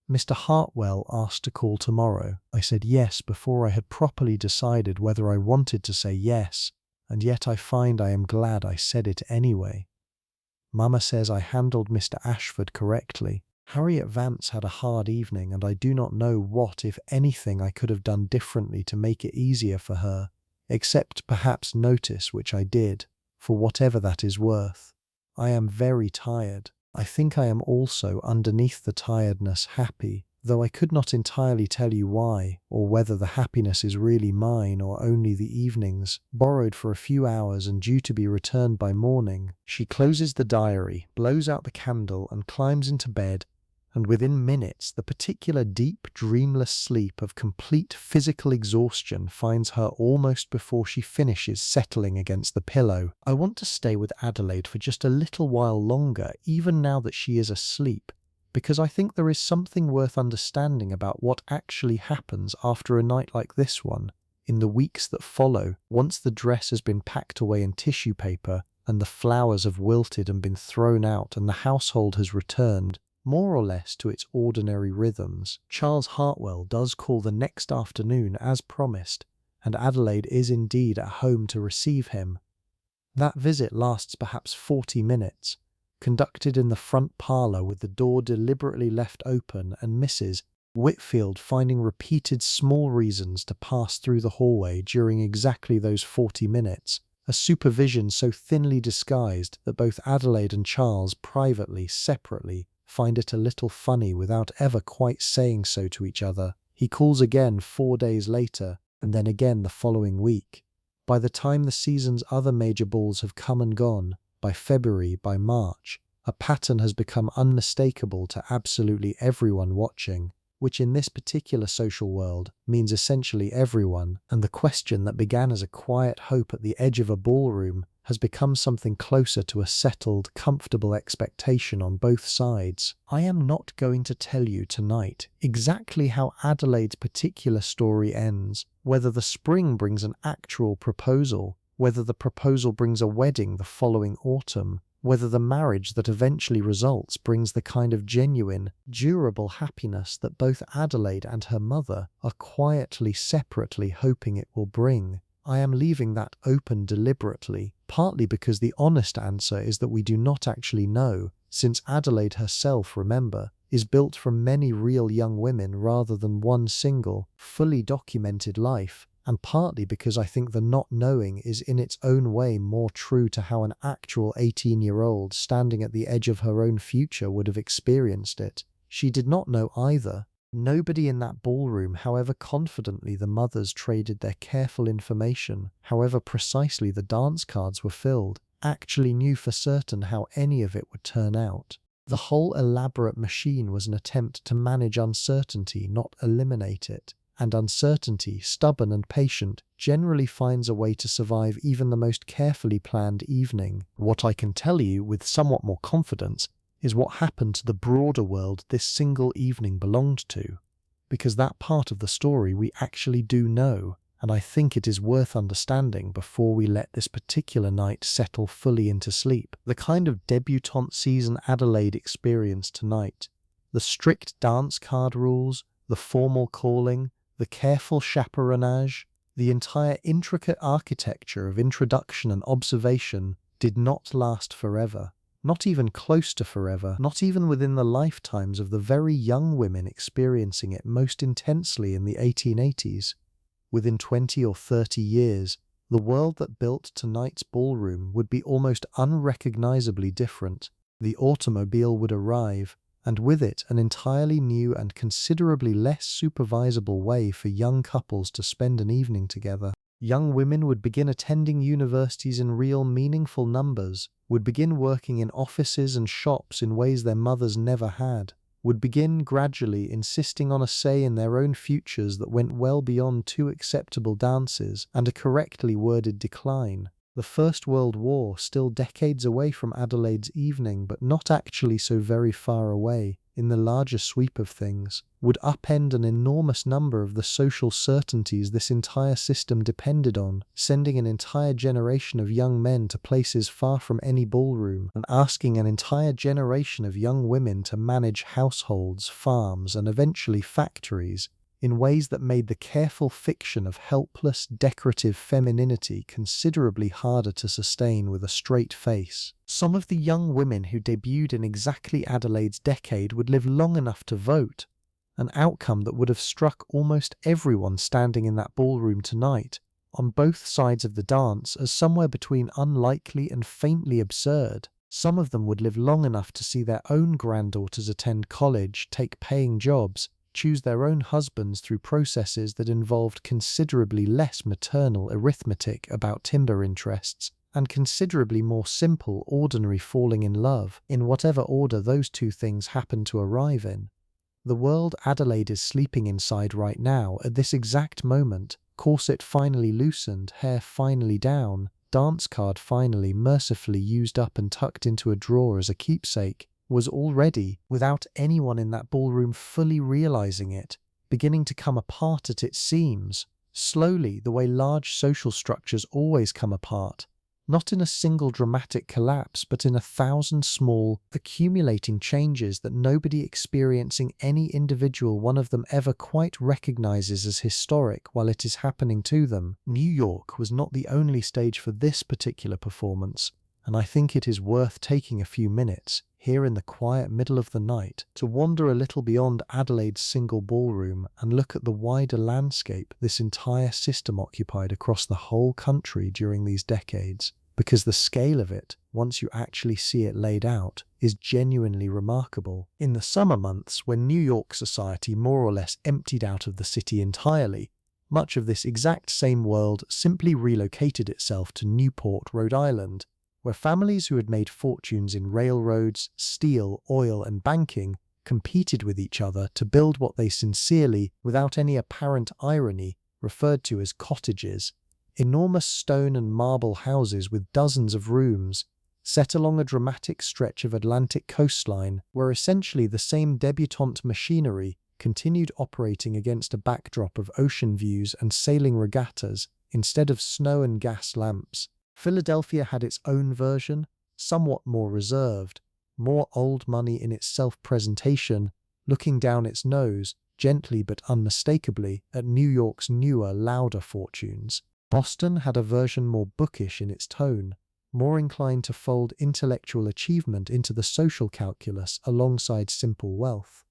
Mr. Hartwell asked to call tomorrow. I said yes before I had properly decided whether I wanted to say yes, and yet I find I am glad I said it anyway. Mama says I handled Mr. Ashford correctly. Harriet Vance had a hard evening, and I do not know what, if anything, I could have done differently to make it easier for her, except perhaps notice, which I did, for whatever that is worth. I am very tired. I think I am also, underneath the tiredness, happy, though I could not entirely tell you why, or whether the happiness is really mine or only the evening's, borrowed for a few hours and due to be returned by morning. She closes the diary, blows out the candle, and climbs into bed, and within minutes the particular deep, dreamless sleep of complete physical exhaustion finds her almost before she finishes settling against the pillow. I want to stay with Adelaide for just a little while longer, even now that she is asleep, because I think there is something worth understanding about what actually happens after a night like this one, in the weeks that follow, once the dress has been packed away in tissue paper, and the flowers have wilted and been thrown out, and the household has returned, more or less to its ordinary rhythms. Charles Hartwell does call the next afternoon as promised, and Adelaide is indeed at home to receive him. That visit lasts perhaps 40 minutes, conducted in the front parlour with the door deliberately left open and Mrs. Whitfield finding repeated small reasons to pass through the hallway during exactly those 40 minutes, a supervision so thinly disguised that both Adelaide and Charles privately, separately, find it a little funny without ever quite saying so to each other. He calls again 4 days later, and then again the following week. By the time the season's other major balls have come and gone, by February, by March, a pattern has become unmistakable to absolutely everyone watching, which in this particular social world means essentially everyone, and the question that began as a quiet hope at the edge of a ballroom has become something closer to a settled, comfortable expectation on both sides. I am not going to tell you tonight exactly how Adelaide's particular story ends, whether the spring brings an actual proposal, whether the proposal brings a wedding the following autumn, whether the marriage that eventually results brings the kind of genuine, durable happiness that both Adelaide and her mother are quietly, separately hoping it will bring. I am leaving that open deliberately, partly because the honest answer is that we do not actually know, since Adelaide herself, remember, is built from many real young women rather than one single, fully documented life, and partly because I think the not knowing is in its own way more true to how an actual 18-year-old standing at the edge of her own future would have experienced it. She did not know either. Nobody in that ballroom, however confidently the mothers traded their careful information, however precisely the dance cards were filled, actually knew for certain how any of it would turn out. The whole elaborate machine was an attempt to manage uncertainty, not eliminate it. And uncertainty, stubborn and patient, generally finds a way to survive even the most carefully planned evening. What I can tell you with somewhat more confidence is what happened to the broader world this single evening belonged to, because that part of the story we actually do know, and I think it is worth understanding before we let this particular night settle fully into sleep. The kind of debutante season Adelaide experienced tonight, the strict dance card rules, the formal calling, the careful chaperonage, the entire intricate architecture of introduction and observation did not last forever. Not even close to forever, not even within the lifetimes of the very young women experiencing it most intensely in the 1880s. Within 20 or 30 years, the world that built tonight's ballroom would be almost unrecognizably different. The automobile would arrive, and with it an entirely new and considerably less supervisable way for young couples to spend an evening together. Young women would begin attending universities in real meaningful numbers, would begin working in offices and shops in ways their mothers never had, would begin gradually insisting on a say in their own futures that went well beyond 2 acceptable dances and a correctly worded decline. The First World War, still decades away from Adelaide's evening, but not actually so very far away, in the larger sweep of things, would upend an enormous number of the social certainties this entire system depended on, sending an entire generation of young men to places far from any ballroom, and asking an entire generation of young women to manage households, farms, and eventually factories, in ways that made the careful fiction of helpless, decorative femininity considerably harder to sustain with a straight face. Some of the young women who debuted in exactly Adelaide's decade would live long enough to vote, an outcome that would have struck almost everyone standing in that ballroom tonight, on both sides of the dance, as somewhere between unlikely and faintly absurd. Some of them would live long enough to see their own granddaughters attend college, take paying jobs, choose their own husbands through processes that involved considerably less maternal arithmetic about timber interests, and considerably more simple, ordinary falling in love, in whatever order those two things happen to arrive in. The world Adelaide is sleeping inside right now, at this exact moment, corset finally loosened, hair finally down, dance card finally mercifully used up and tucked into a drawer as a keepsake, was already, without anyone in that ballroom fully realizing it, beginning to come apart at its seams, slowly, the way large social structures always come apart, not in a single dramatic collapse, but in 1,000 small, accumulating changes that nobody experiencing any individual one of them ever quite recognizes as historic while it is happening to them. New York was not the only stage for this particular performance, and I think it is worth taking a few minutes, here in the quiet middle of the night, to wander a little beyond Adelaide's single ballroom and look at the wider landscape this entire system occupied across the whole country during these decades, because the scale of it, once you actually see it laid out, is genuinely remarkable. In the summer months, when New York society more or less emptied out of the city entirely, much of this exact same world simply relocated itself to Newport, Rhode Island, where families who had made fortunes in railroads, steel, oil, and banking competed with each other to build what they sincerely, without any apparent irony, referred to as cottages, enormous stone and marble houses with dozens of rooms, set along a dramatic stretch of Atlantic coastline, where essentially the same debutante machinery continued operating against a backdrop of ocean views and sailing regattas instead of snow and gas lamps. Philadelphia had its own version, somewhat more reserved, more old money in its self-presentation, looking down its nose, gently but unmistakably, at New York's newer, louder fortunes. Boston had a version more bookish in its tone, more inclined to fold intellectual achievement into the social calculus alongside simple wealth.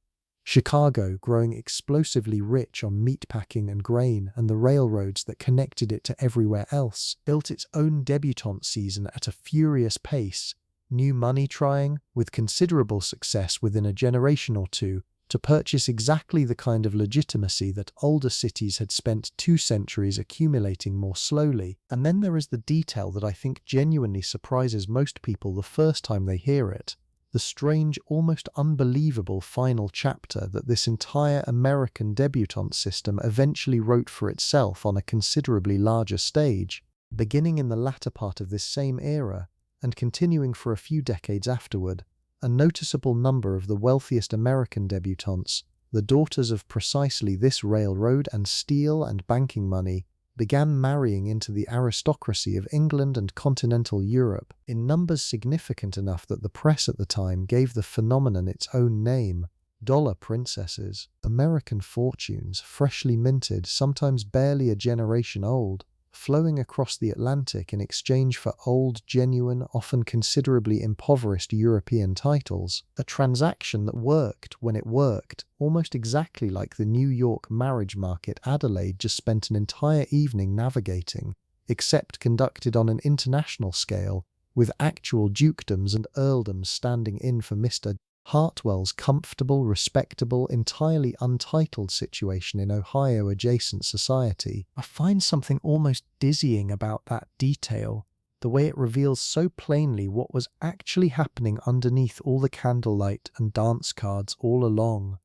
Chicago, growing explosively rich on meatpacking and grain and the railroads that connected it to everywhere else, built its own debutante season at a furious pace, new money trying, with considerable success within a generation or two, to purchase exactly the kind of legitimacy that older cities had spent 2 centuries accumulating more slowly. And then there is the detail that I think genuinely surprises most people the first time they hear it. The strange, almost unbelievable final chapter that this entire American debutante system eventually wrote for itself on a considerably larger stage, beginning in the latter part of this same era, and continuing for a few decades afterward. A noticeable number of the wealthiest American debutantes, the daughters of precisely this railroad and steel and banking money, began marrying into the aristocracy of England and continental Europe, in numbers significant enough that the press at the time gave the phenomenon its own name: dollar princesses. American fortunes, freshly minted, sometimes barely a generation old, flowing across the Atlantic in exchange for old, genuine, often considerably impoverished European titles. A transaction that worked, when it worked, almost exactly like the New York marriage market Adelaide just spent an entire evening navigating, except conducted on an international scale, with actual dukedoms and earldoms standing in for Mr. Hartwell's comfortable, respectable, entirely untitled situation in Ohio-adjacent society. I find something almost dizzying about that detail, the way it reveals so plainly what was actually happening underneath all the candlelight and dance cards all along.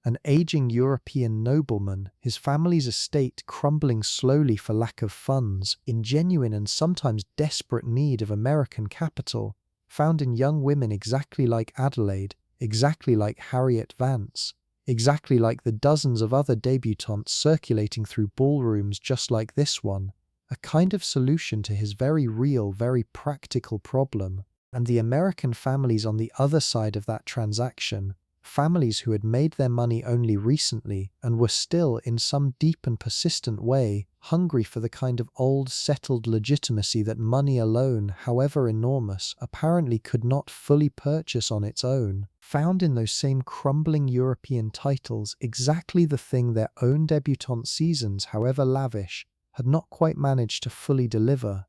An aging European nobleman, his family's estate crumbling slowly for lack of funds, in genuine and sometimes desperate need of American capital, found in young women exactly like Adelaide, exactly like Harriet Vance, exactly like the dozens of other debutantes circulating through ballrooms just like this one, a kind of solution to his very real, very practical problem. And the American families on the other side of that transaction, families who had made their money only recently and were still, in some deep and persistent way, hungry for the kind of old, settled legitimacy that money alone, however enormous, apparently could not fully purchase on its own, found in those same crumbling European titles exactly the thing their own debutante seasons, however lavish, had not quite managed to fully deliver: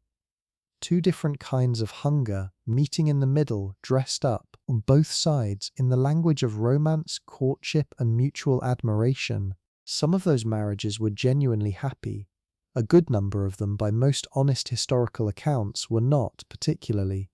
two different kinds of hunger meeting in the middle, dressed up, on both sides, in the language of romance, courtship, and mutual admiration. Some of those marriages were genuinely happy. A good number of them, by most honest historical accounts, were not, particularly.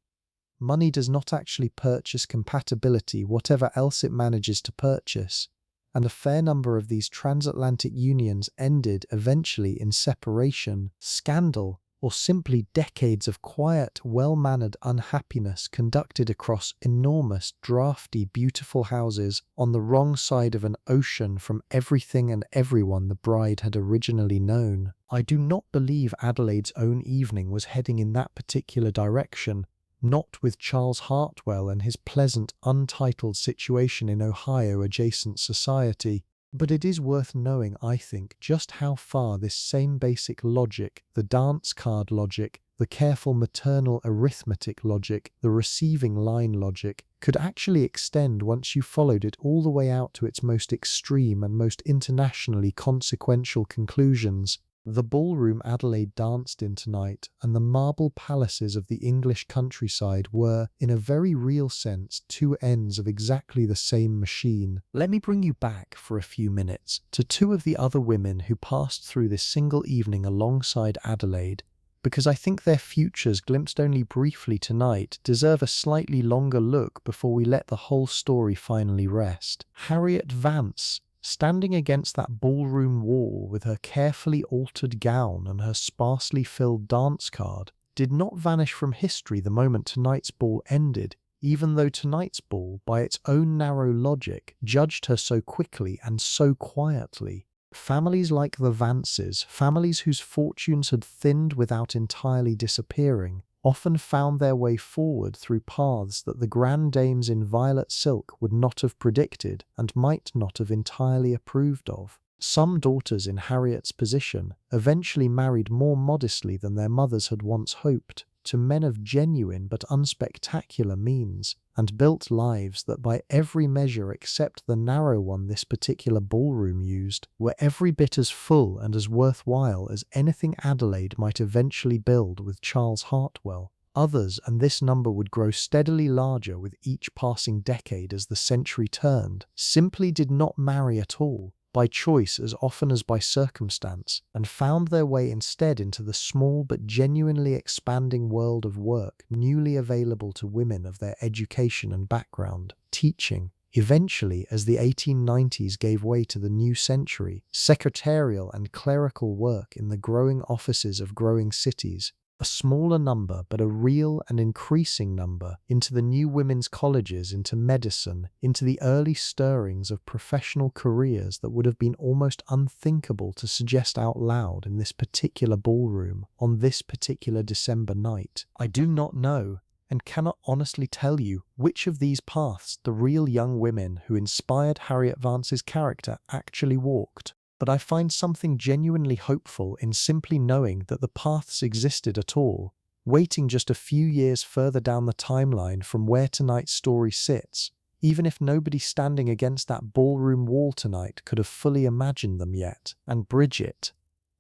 Money does not actually purchase compatibility, whatever else it manages to purchase, and a fair number of these transatlantic unions ended eventually in separation, scandal, or simply decades of quiet, well-mannered unhappiness conducted across enormous, drafty, beautiful houses on the wrong side of an ocean from everything and everyone the bride had originally known. I do not believe Adelaide's own evening was heading in that particular direction, not with Charles Hartwell and his pleasant, untitled situation in Ohio adjacent society. But it is worth knowing, I think, just how far this same basic logic, the dance card logic, the careful maternal arithmetic logic, the receiving line logic, could actually extend once you followed it all the way out to its most extreme and most internationally consequential conclusions. The ballroom Adelaide danced in tonight and the marble palaces of the English countryside were, in a very real sense, two ends of exactly the same machine. Let me bring you back for a few minutes to two of the other women who passed through this single evening alongside Adelaide, because I think their futures, glimpsed only briefly tonight, deserve a slightly longer look before we let the whole story finally rest. Harriet Vance, standing against that ballroom wall with her carefully altered gown and her sparsely filled dance card, did not vanish from history the moment tonight's ball ended, even though tonight's ball, by its own narrow logic, judged her so quickly and so quietly. Families like the Vances, families whose fortunes had thinned without entirely disappearing, often found their way forward through paths that the grand dames in violet silk would not have predicted and might not have entirely approved of. Some daughters in Harriet's position eventually married more modestly than their mothers had once hoped, to men of genuine but unspectacular means, and built lives that by every measure except the narrow one this particular ballroom used, were every bit as full and as worthwhile as anything Adelaide might eventually build with Charles Hartwell. Others, and this number would grow steadily larger with each passing decade as the century turned, simply did not marry at all, by choice as often as by circumstance, and found their way instead into the small but genuinely expanding world of work newly available to women of their education and background, teaching. Eventually, as the 1890s gave way to the new century, secretarial and clerical work in the growing offices of growing cities, a smaller number but a real and increasing number, into the new women's colleges, into medicine, into the early stirrings of professional careers that would have been almost unthinkable to suggest out loud in this particular ballroom on this particular December night. I do not know, and cannot honestly tell you, which of these paths the real young women who inspired Harriet Vance's character actually walked. But I find something genuinely hopeful in simply knowing that the paths existed at all, waiting just a few years further down the timeline from where tonight's story sits, even if nobody standing against that ballroom wall tonight could have fully imagined them yet. And Bridget.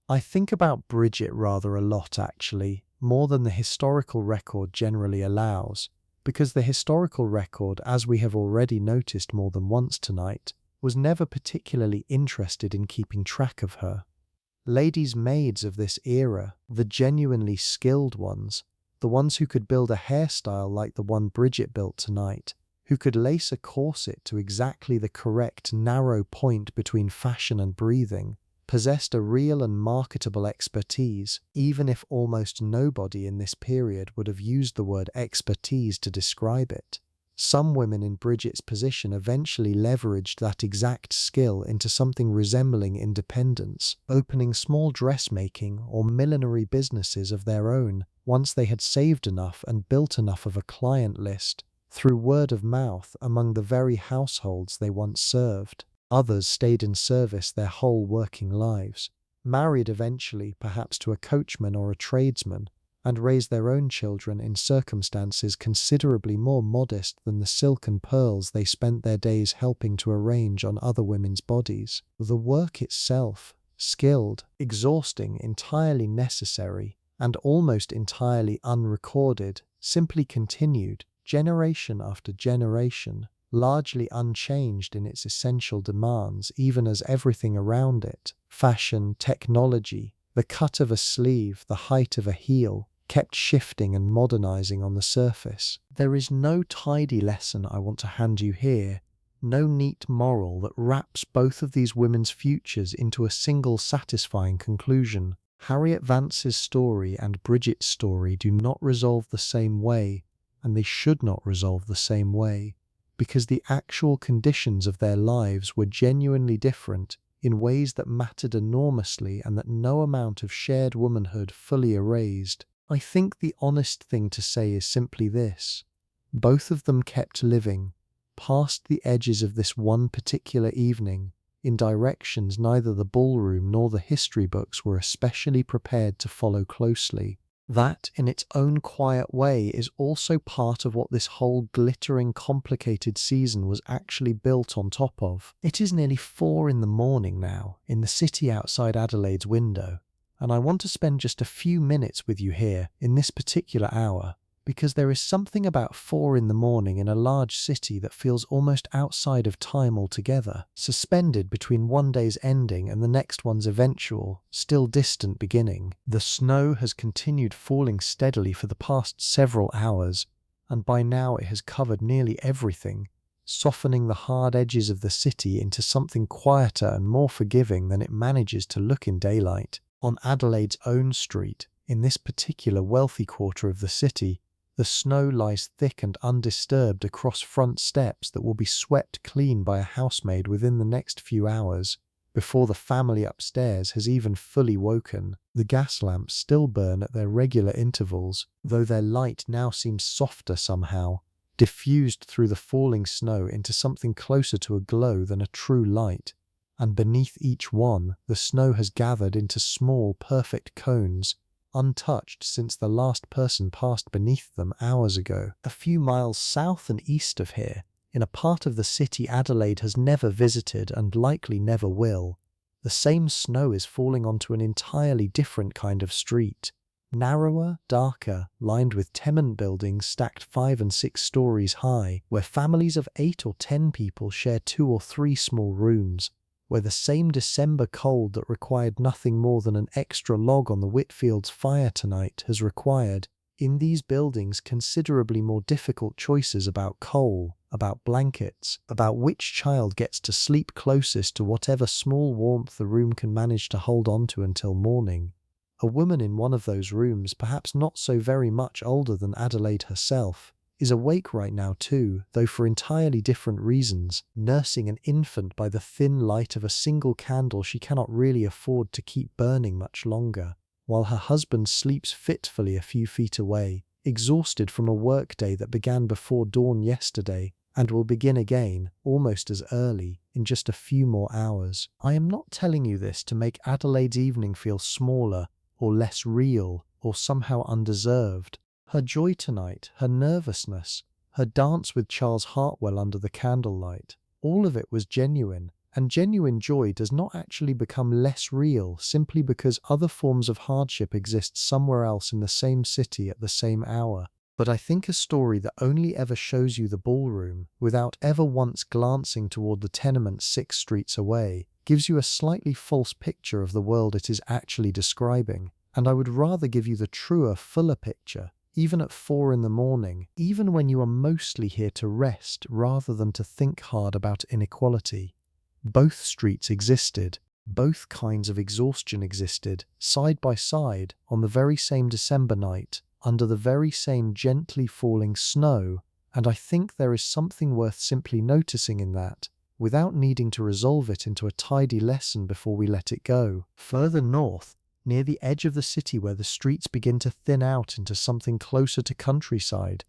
I think about Bridget rather a lot, actually, more than the historical record generally allows, because the historical record, as we have already noticed more than once tonight, was never particularly interested in keeping track of her. Ladies' maids of this era, the genuinely skilled ones, the ones who could build a hairstyle like the one Bridget built tonight, who could lace a corset to exactly the correct narrow point between fashion and breathing, possessed a real and marketable expertise, even if almost nobody in this period would have used the word expertise to describe it. Some women in Bridget's position eventually leveraged that exact skill into something resembling independence, opening small dressmaking or millinery businesses of their own once they had saved enough and built enough of a client list, through word of mouth among the very households they once served. Others stayed in service their whole working lives, married eventually perhaps to a coachman or a tradesman, and raised their own children in circumstances considerably more modest than the silk and pearls they spent their days helping to arrange on other women's bodies. The work itself, skilled, exhausting, entirely necessary, and almost entirely unrecorded, simply continued, generation after generation, largely unchanged in its essential demands, even as everything around it, fashion, technology, the cut of a sleeve, the height of a heel, kept shifting and modernizing on the surface. There is no tidy lesson I want to hand you here, no neat moral that wraps both of these women's futures into a single satisfying conclusion. Harriet Vance's story and Bridget's story do not resolve the same way, and they should not resolve the same way, because the actual conditions of their lives were genuinely different in ways that mattered enormously and that no amount of shared womanhood fully erased. I think the honest thing to say is simply this: both of them kept living, past the edges of this one particular evening, in directions neither the ballroom nor the history books were especially prepared to follow closely. That, in its own quiet way, is also part of what this whole glittering, complicated season was actually built on top of. It is nearly 4 in the morning now, in the city outside Adelaide's window, and I want to spend just a few minutes with you here, in this particular hour, because there is something about 4 in the morning in a large city that feels almost outside of time altogether, suspended between one day's ending and the next one's eventual, still distant beginning. The snow has continued falling steadily for the past several hours, and by now it has covered nearly everything, softening the hard edges of the city into something quieter and more forgiving than it manages to look in daylight. On Adelaide's own street, in this particular wealthy quarter of the city, the snow lies thick and undisturbed across front steps that will be swept clean by a housemaid within the next few hours, before the family upstairs has even fully woken. The gas lamps still burn at their regular intervals, though their light now seems softer somehow, diffused through the falling snow into something closer to a glow than a true light, and beneath each one the snow has gathered into small, perfect cones, untouched since the last person passed beneath them hours ago. A few miles south and east of here, in a part of the city Adelaide has never visited and likely never will, the same snow is falling onto an entirely different kind of street. Narrower, darker, lined with tenement buildings stacked 5 and 6 stories high, where families of 8 or 10 people share 2 or 3 small rooms, where the same December cold that required nothing more than an extra log on the Whitfield's fire tonight has required, in these buildings, considerably more difficult choices about coal, about blankets, about which child gets to sleep closest to whatever small warmth the room can manage to hold on to until morning. A woman in one of those rooms, perhaps not so very much older than Adelaide herself, is awake right now too, though for entirely different reasons, nursing an infant by the thin light of a single candle she cannot really afford to keep burning much longer, while her husband sleeps fitfully a few feet away, exhausted from a workday that began before dawn yesterday and will begin again, almost as early, in just a few more hours. I am not telling you this to make Adelaide's evening feel smaller or less real or somehow undeserved. Her joy tonight, her nervousness, her dance with Charles Hartwell under the candlelight, all of it was genuine, and genuine joy does not actually become less real simply because other forms of hardship exist somewhere else in the same city at the same hour. But I think a story that only ever shows you the ballroom, without ever once glancing toward the tenements 6 streets away, gives you a slightly false picture of the world it is actually describing, and I would rather give you the truer, fuller picture, even at 4 in the morning, even when you are mostly here to rest rather than to think hard about inequality. Both streets existed, both kinds of exhaustion existed, side by side, on the very same December night, under the very same gently falling snow, and I think there is something worth simply noticing in that, without needing to resolve it into a tidy lesson before we let it go. Further north, near the edge of the city where the streets begin to thin out into something closer to countryside,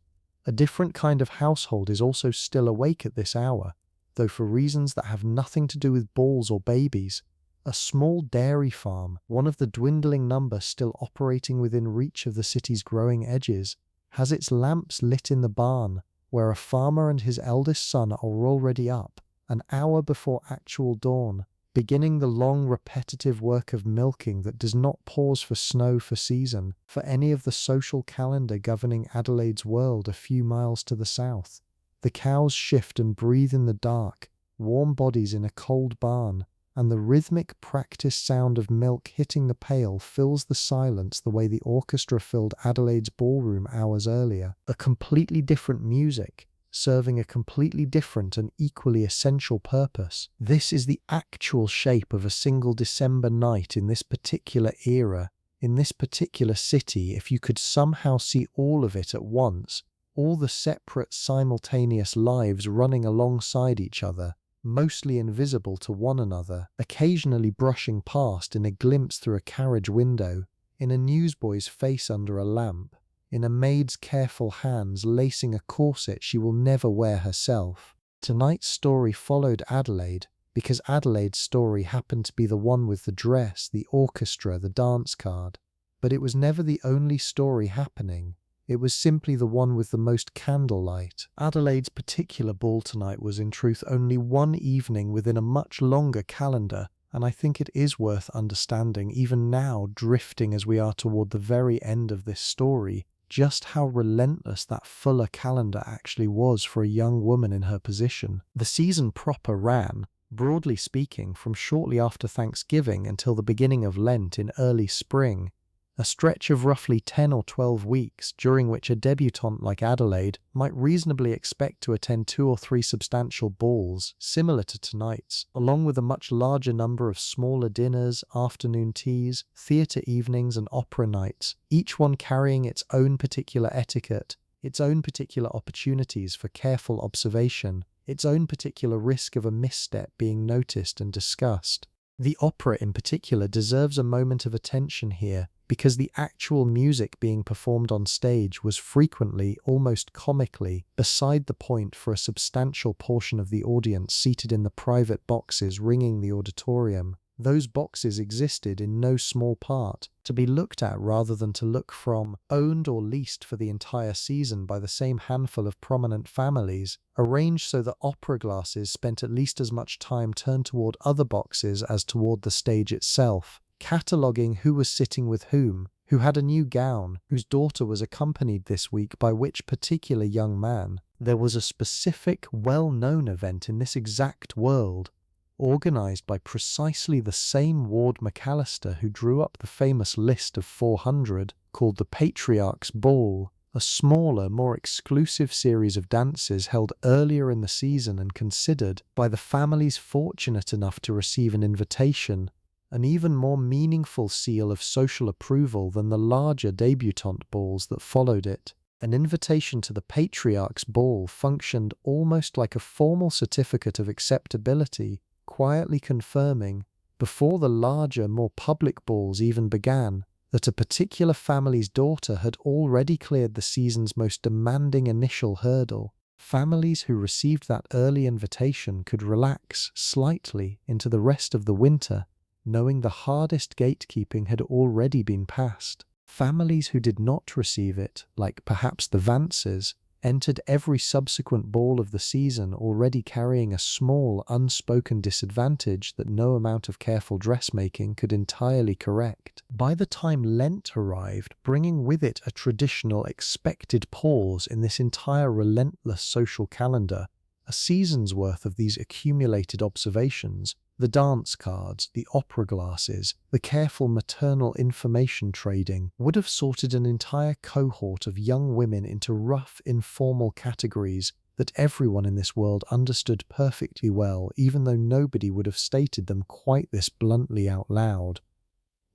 a different kind of household is also still awake at this hour, though for reasons that have nothing to do with balls or babies. A small dairy farm, one of the dwindling number still operating within reach of the city's growing edges, has its lamps lit in the barn, where a farmer and his eldest son are already up, an hour before actual dawn, beginning the long repetitive work of milking that does not pause for snow for season, for any of the social calendar governing Adelaide's world a few miles to the south. The cows shift and breathe in the dark, warm bodies in a cold barn, and the rhythmic practiced sound of milk hitting the pail fills the silence the way the orchestra filled Adelaide's ballroom hours earlier. A completely different music, serving a completely different and equally essential purpose. This is the actual shape of a single December night in this particular era, in this particular city. If you could somehow see all of it at once, all the separate simultaneous lives running alongside each other, mostly invisible to one another, occasionally brushing past in a glimpse through a carriage window, in a newsboy's face under a lamp, in a maid's careful hands lacing a corset she will never wear herself. Tonight's story followed Adelaide, because Adelaide's story happened to be the one with the dress, the orchestra, the dance card. But it was never the only story happening. It was simply the one with the most candlelight. Adelaide's particular ball tonight was in truth only one evening within a much longer calendar, and I think it is worth understanding, even now, drifting as we are toward the very end of this story, just how relentless that fuller calendar actually was for a young woman in her position. The season proper ran, broadly speaking, from shortly after Thanksgiving until the beginning of Lent in early spring, a stretch of roughly 10 or 12 weeks during which a debutante like Adelaide might reasonably expect to attend 2 or 3 substantial balls, similar to tonight's, along with a much larger number of smaller dinners, afternoon teas, theatre evenings and opera nights, each one carrying its own particular etiquette, its own particular opportunities for careful observation, its own particular risk of a misstep being noticed and discussed. The opera in particular deserves a moment of attention here, because the actual music being performed on stage was frequently, almost comically, beside the point for a substantial portion of the audience seated in the private boxes ringing the auditorium. Those boxes existed in no small part to be looked at rather than to look from, owned or leased for the entire season by the same handful of prominent families, arranged so that opera glasses spent at least as much time turned toward other boxes as toward the stage itself, cataloguing who was sitting with whom, who had a new gown, whose daughter was accompanied this week by which particular young man. There was a specific, well-known event in this exact world, organised by precisely the same Ward McAllister who drew up the famous list of 400, called the Patriarch's Ball, a smaller, more exclusive series of dances held earlier in the season and considered, by the families fortunate enough to receive an invitation, an even more meaningful seal of social approval than the larger debutante balls that followed it. An invitation to the Patriarch's Ball functioned almost like a formal certificate of acceptability, quietly confirming, before the larger, more public balls even began, that a particular family's daughter had already cleared the season's most demanding initial hurdle. Families who received that early invitation could relax slightly into the rest of the winter, knowing the hardest gatekeeping had already been passed. Families who did not receive it, like perhaps the Vances, entered every subsequent ball of the season already carrying a small, unspoken disadvantage that no amount of careful dressmaking could entirely correct. By the time Lent arrived, bringing with it a traditional expected pause in this entire relentless social calendar, a season's worth of these accumulated observations, the dance cards, the opera glasses, the careful maternal information trading, would have sorted an entire cohort of young women into rough, informal categories that everyone in this world understood perfectly well, even though nobody would have stated them quite this bluntly out loud.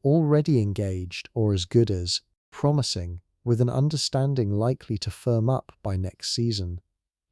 Already engaged, or as good as, promising, with an understanding likely to firm up by next season.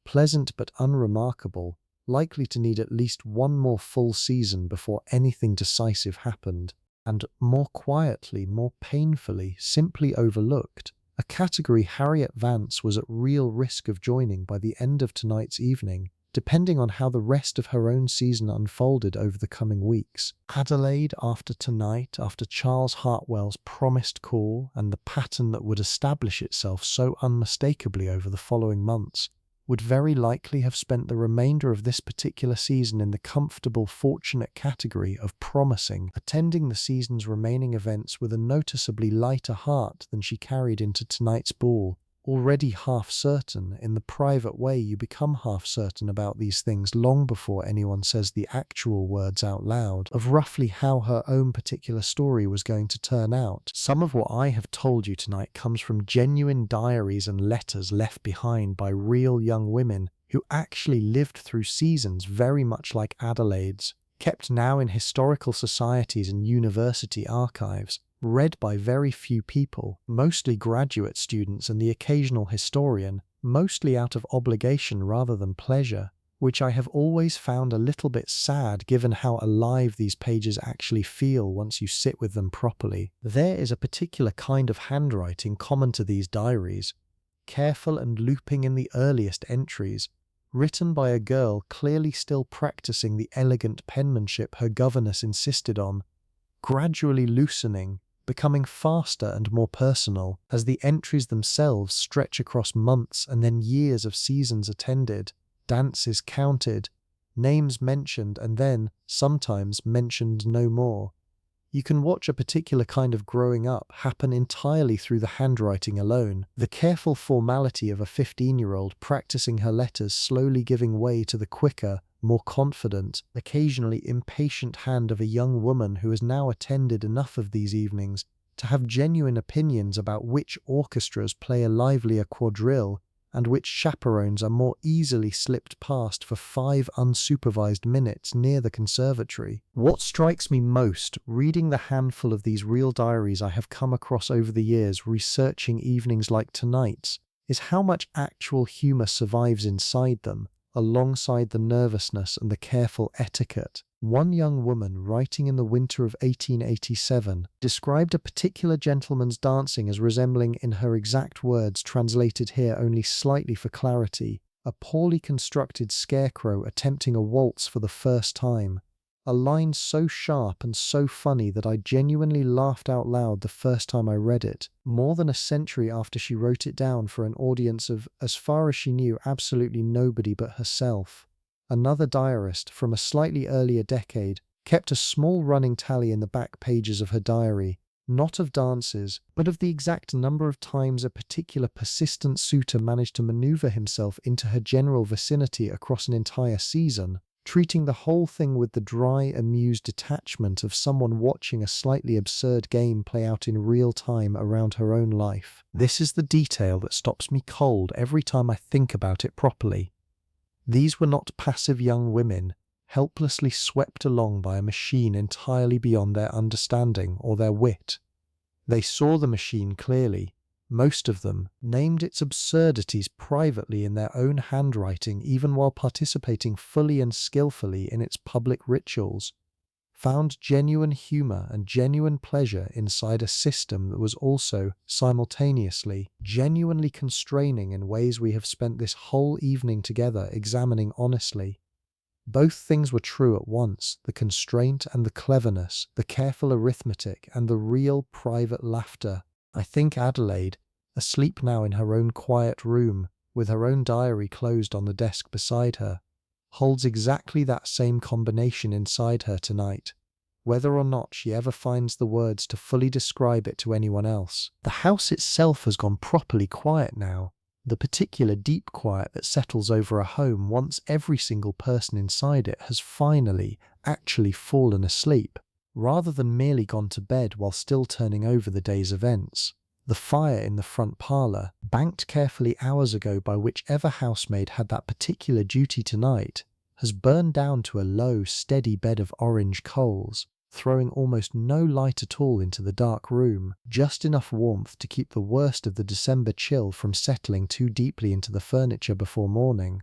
Pleasant but unremarkable, likely to need at least one more full season before anything decisive happened, and more quietly, more painfully, simply overlooked, a category Harriet Vance was at real risk of joining by the end of tonight's evening, depending on how the rest of her own season unfolded over the coming weeks. Adelaide, after tonight, after Charles Hartwell's promised call and the pattern that would establish itself so unmistakably over the following months, would very likely have spent the remainder of this particular season in the comfortable, fortunate category of promising, attending the season's remaining events with a noticeably lighter heart than she carried into tonight's ball, already half certain, in the private way you become half certain about these things long before anyone says the actual words out loud, of roughly how her own particular story was going to turn out. Some of what I have told you tonight comes from genuine diaries and letters left behind by real young women who actually lived through seasons very much like Adelaide's, kept now in historical societies and university archives, read by very few people, mostly graduate students and the occasional historian, mostly out of obligation rather than pleasure, which I have always found a little bit sad given how alive these pages actually feel once you sit with them properly. There is a particular kind of handwriting common to these diaries, careful and looping in the earliest entries, written by a girl clearly still practicing the elegant penmanship her governess insisted on, gradually loosening, becoming faster and more personal as the entries themselves stretch across months and then years of seasons attended, dances counted, names mentioned and then, sometimes, mentioned no more. You can watch a particular kind of growing up happen entirely through the handwriting alone, the careful formality of a 15-year-old practicing her letters slowly giving way to the quicker, more confident, occasionally impatient hand of a young woman who has now attended enough of these evenings to have genuine opinions about which orchestras play a livelier quadrille and which chaperones are more easily slipped past for 5 unsupervised minutes near the conservatory. What strikes me most, reading the handful of these real diaries I have come across over the years researching evenings like tonight's, is how much actual humour survives inside them, alongside the nervousness and the careful etiquette. One young woman, writing in the winter of 1887, described a particular gentleman's dancing as resembling, in her exact words translated here only slightly for clarity, a poorly constructed scarecrow attempting a waltz for the first time, a line so sharp and so funny that I genuinely laughed out loud the first time I read it, more than a century after she wrote it down for an audience of, as far as she knew, absolutely nobody but herself. Another diarist, from a slightly earlier decade, kept a small running tally in the back pages of her diary, not of dances, but of the exact number of times a particular persistent suitor managed to maneuver himself into her general vicinity across an entire season, treating the whole thing with the dry, amused detachment of someone watching a slightly absurd game play out in real time around her own life. This is the detail that stops me cold every time I think about it properly. These were not passive young women, helplessly swept along by a machine entirely beyond their understanding or their wit. They saw the machine clearly. Most of them named its absurdities privately in their own handwriting even while participating fully and skillfully in its public rituals, found genuine humour and genuine pleasure inside a system that was also, simultaneously, genuinely constraining in ways we have spent this whole evening together examining honestly. Both things were true at once, the constraint and the cleverness, the careful arithmetic and the real private laughter. I think Adelaide, asleep now in her own quiet room, with her own diary closed on the desk beside her, holds exactly that same combination inside her tonight, whether or not she ever finds the words to fully describe it to anyone else. The house itself has gone properly quiet now, the particular deep quiet that settles over a home once every single person inside it has finally, actually fallen asleep, rather than merely gone to bed while still turning over the day's events. The fire in the front parlour, banked carefully hours ago by whichever housemaid had that particular duty tonight, has burned down to a low, steady bed of orange coals, throwing almost no light at all into the dark room, just enough warmth to keep the worst of the December chill from settling too deeply into the furniture before morning.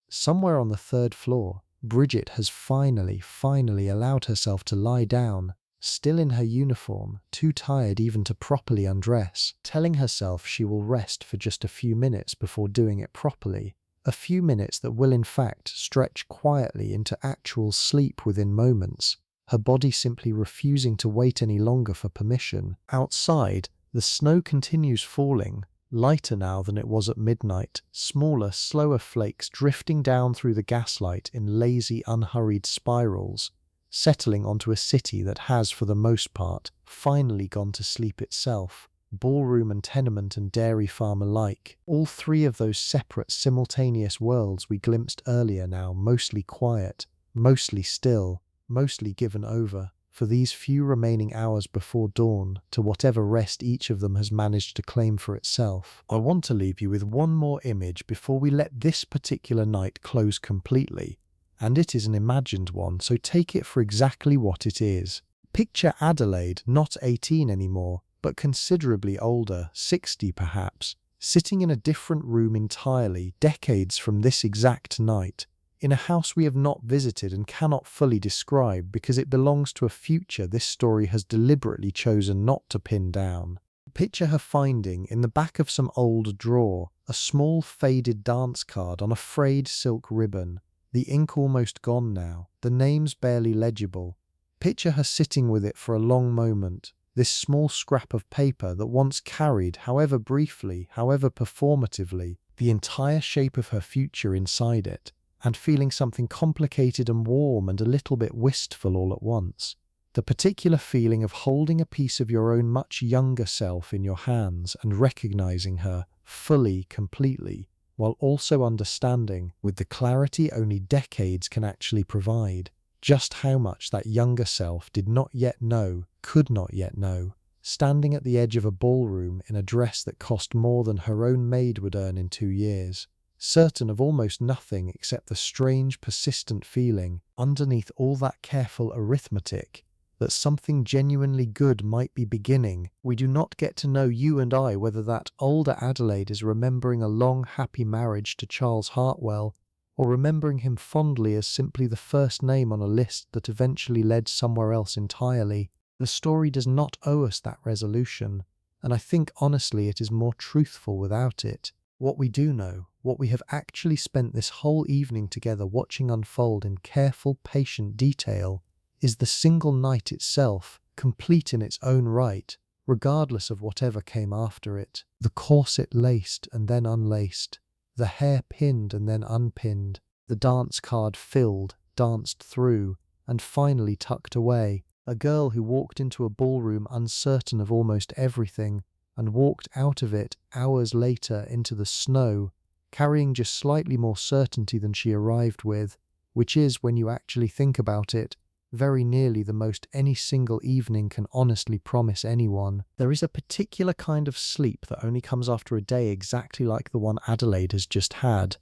Somewhere on the 3rd floor, Bridget has finally allowed herself to lie down, still in her uniform, too tired even to properly undress, telling herself she will rest for just a few minutes before doing it properly, a few minutes that will in fact stretch quietly into actual sleep within moments, her body simply refusing to wait any longer for permission. Outside, the snow continues falling, lighter now than it was at midnight, smaller, slower flakes drifting down through the gaslight in lazy, unhurried spirals, settling onto a city that has, for the most part, finally gone to sleep itself. Ballroom and tenement and dairy farm alike, all three of those separate, simultaneous worlds we glimpsed earlier now mostly quiet, mostly still, mostly given over, for these few remaining hours before dawn, to whatever rest each of them has managed to claim for itself. I want to leave you with one more image before we let this particular night close completely, and it is an imagined one, so take it for exactly what it is. Picture Adelaide, not 18 anymore, but considerably older, 60 perhaps, sitting in a different room entirely, decades from this exact night, in a house we have not visited and cannot fully describe because it belongs to a future this story has deliberately chosen not to pin down. Picture her finding, in the back of some old drawer, a small faded dance card on a frayed silk ribbon, the ink almost gone now, the names barely legible. Picture her sitting with it for a long moment, this small scrap of paper that once carried, however briefly, however performatively, the entire shape of her future inside it, and feeling something complicated and warm and a little bit wistful all at once. The particular feeling of holding a piece of your own much younger self in your hands and recognizing her fully, completely, while also understanding, with the clarity only decades can actually provide, just how much that younger self did not yet know, could not yet know, standing at the edge of a ballroom in a dress that cost more than her own maid would earn in 2 years, certain of almost nothing except the strange, persistent feeling, underneath all that careful arithmetic, that something genuinely good might be beginning. We do not get to know, you and I, whether that older Adelaide is remembering a long, happy marriage to Charles Hartwell, or remembering him fondly as simply the first name on a list that eventually led somewhere else entirely. The story does not owe us that resolution, and I think honestly it is more truthful without it. What we do know, what we have actually spent this whole evening together watching unfold in careful, patient detail, is the single night itself, complete in its own right, regardless of whatever came after it. The corset laced and then unlaced, the hair pinned and then unpinned, the dance card filled, danced through, and finally tucked away. A girl who walked into a ballroom uncertain of almost everything, and walked out of it hours later into the snow, carrying just slightly more certainty than she arrived with, which is, when you actually think about it, very nearly the most any single evening can honestly promise anyone. There is a particular kind of sleep that only comes after a day exactly like the one Adelaide has just had.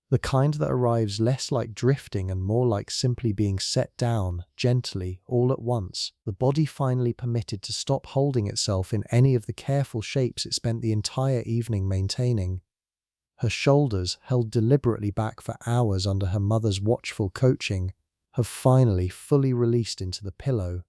The kind that arrives less like drifting and more like simply being set down, gently, all at once, the body finally permitted to stop holding itself in any of the careful shapes it spent the entire evening maintaining. Her shoulders, held deliberately back for hours under her mother's watchful coaching, have finally fully released into the pillow.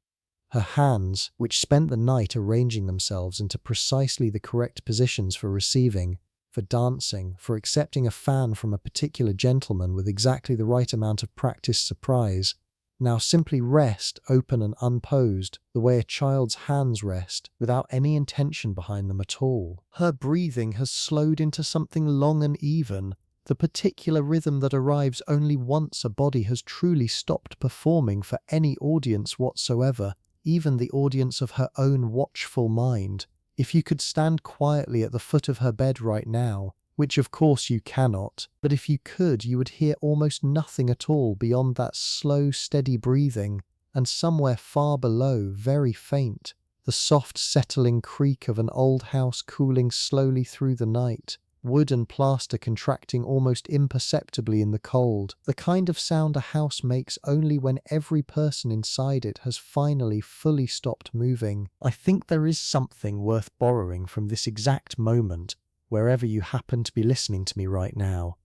Her hands, which spent the night arranging themselves into precisely the correct positions for receiving, for dancing, for accepting a fan from a particular gentleman with exactly the right amount of practiced surprise, now simply rest open and unposed, the way a child's hands rest, without any intention behind them at all. Her breathing has slowed into something long and even, the particular rhythm that arrives only once a body has truly stopped performing for any audience whatsoever, even the audience of her own watchful mind. If you could stand quietly at the foot of her bed right now, which of course you cannot, but if you could, you would hear almost nothing at all beyond that slow, steady breathing, and somewhere far below, very faint, the soft settling creak of an old house cooling slowly through the night, wood and plaster contracting almost imperceptibly in the cold, the kind of sound a house makes only when every person inside it has finally fully stopped moving. I think there is something worth borrowing from this exact moment, wherever you happen to be listening to me right now.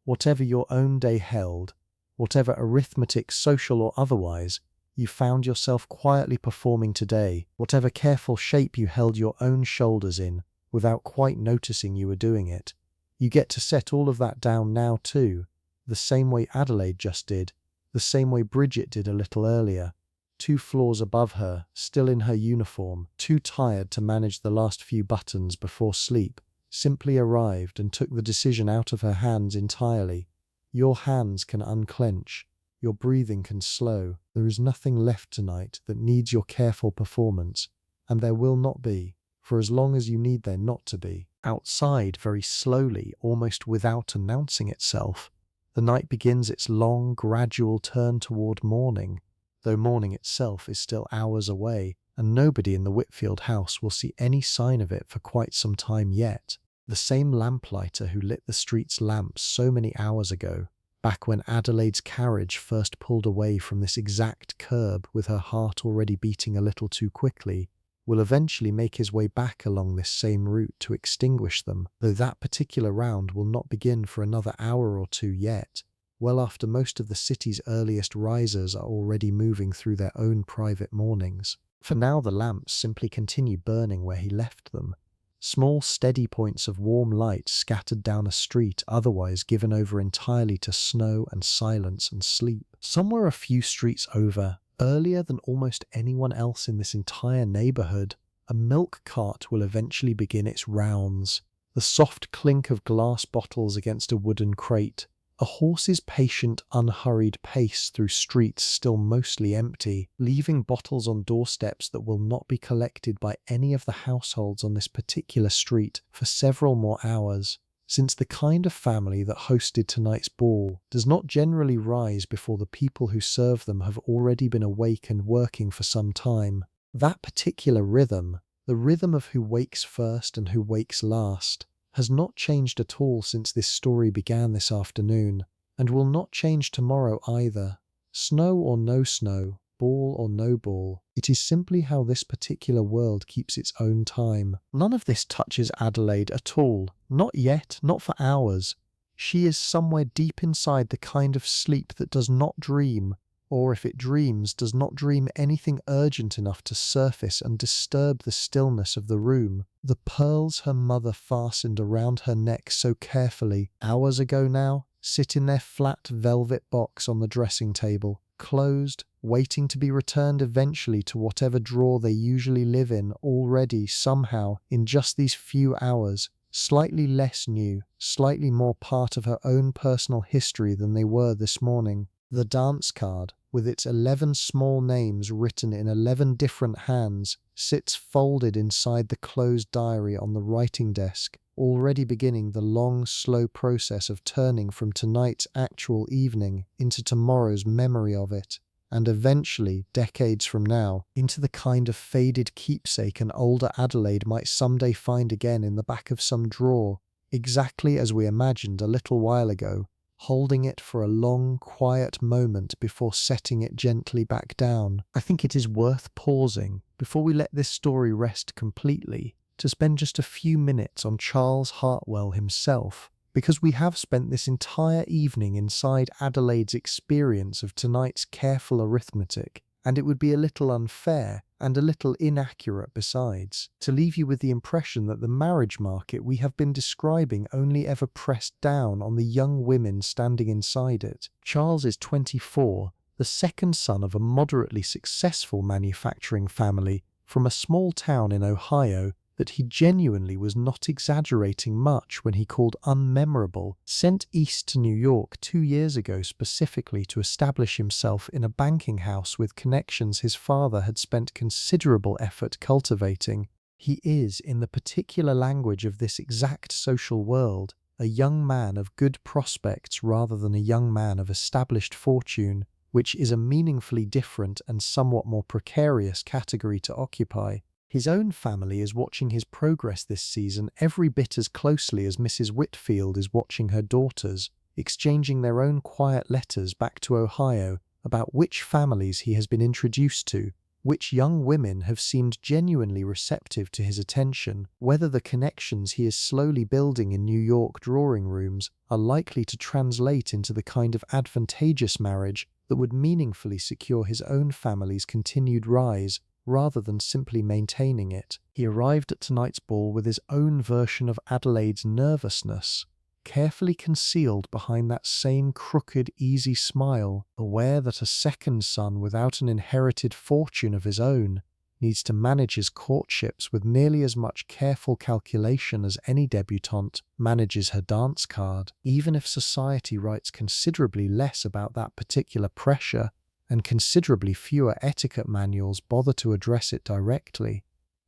Whatever your own day held, whatever arithmetic, social or otherwise, you found yourself quietly performing today, whatever careful shape you held your own shoulders in, without quite noticing you were doing it. You get to set all of that down now too, the same way Adelaide just did, the same way Bridget did a little earlier, 2 floors above her, still in her uniform, too tired to manage the last few buttons before sleep, simply arrived and took the decision out of her hands entirely. Your hands can unclench. Your breathing can slow. There is nothing left tonight that needs your careful performance, and there will not be, for as long as you need there not to be. Outside, very slowly, almost without announcing itself, the night begins its long, gradual turn toward morning, though morning itself is still hours away, and nobody in the Whitfield house will see any sign of it for quite some time yet. The same lamplighter who lit the street's lamps so many hours ago, back when Adelaide's carriage first pulled away from this exact curb with her heart already beating a little too quickly, will eventually make his way back along this same route to extinguish them, though that particular round will not begin for another hour or two yet, well after most of the city's earliest risers are already moving through their own private mornings. For now the lamps simply continue burning where he left them, small steady points of warm light scattered down a street otherwise given over entirely to snow and silence and sleep. Somewhere a few streets over, earlier than almost anyone else in this entire neighborhood, a milk cart will eventually begin its rounds. The soft clink of glass bottles against a wooden crate, a horse's patient, unhurried pace through streets still mostly empty, leaving bottles on doorsteps that will not be collected by any of the households on this particular street for several more hours, since the kind of family that hosted tonight's ball does not generally rise before the people who serve them have already been awake and working for some time. That particular rhythm, the rhythm of who wakes first and who wakes last, has not changed at all since this story began this afternoon, and will not change tomorrow either. Snow or no snow, ball or no ball, it is simply how this particular world keeps its own time. None of this touches Adelaide at all, not yet, not for hours. She is somewhere deep inside the kind of sleep that does not dream, or if it dreams, does not dream anything urgent enough to surface and disturb the stillness of the room. The pearls her mother fastened around her neck so carefully, hours ago now, sit in their flat velvet box on the dressing table, closed, waiting to be returned eventually to whatever drawer they usually live in, already, somehow, in just these few hours, slightly less new, slightly more part of her own personal history than they were this morning. The dance card, with its 11 small names written in 11 different hands, sits folded inside the closed diary on the writing desk, already beginning the long, slow process of turning from tonight's actual evening into tomorrow's memory of it, and eventually, decades from now, into the kind of faded keepsake an older Adelaide might someday find again in the back of some drawer, exactly as we imagined a little while ago, holding it for a long, quiet moment before setting it gently back down. I think it is worth pausing, before we let this story rest completely, to spend just a few minutes on Charles Hartwell himself, because we have spent this entire evening inside Adelaide's experience of tonight's careful arithmetic, and it would be a little unfair, and a little inaccurate besides, to leave you with the impression that the marriage market we have been describing only ever pressed down on the young women standing inside it. Charles is 24, the second son of a moderately successful manufacturing family from a small town in Ohio that he genuinely was not exaggerating much when he called unmemorable, sent east to New York 2 years ago specifically to establish himself in a banking house with connections his father had spent considerable effort cultivating. He is, in the particular language of this exact social world, a young man of good prospects rather than a young man of established fortune, which is a meaningfully different and somewhat more precarious category to occupy. His own family is watching his progress this season every bit as closely as Mrs. Whitfield is watching her daughters, exchanging their own quiet letters back to Ohio about which families he has been introduced to, which young women have seemed genuinely receptive to his attention, whether the connections he is slowly building in New York drawing rooms are likely to translate into the kind of advantageous marriage that would meaningfully secure his own family's continued rise, rather than simply maintaining it. He arrived at tonight's ball with his own version of Adelaide's nervousness, carefully concealed behind that same crooked, easy smile, aware that a second son without an inherited fortune of his own needs to manage his courtships with nearly as much careful calculation as any debutante manages her dance card, even if society writes considerably less about that particular pressure and considerably fewer etiquette manuals bother to address it directly.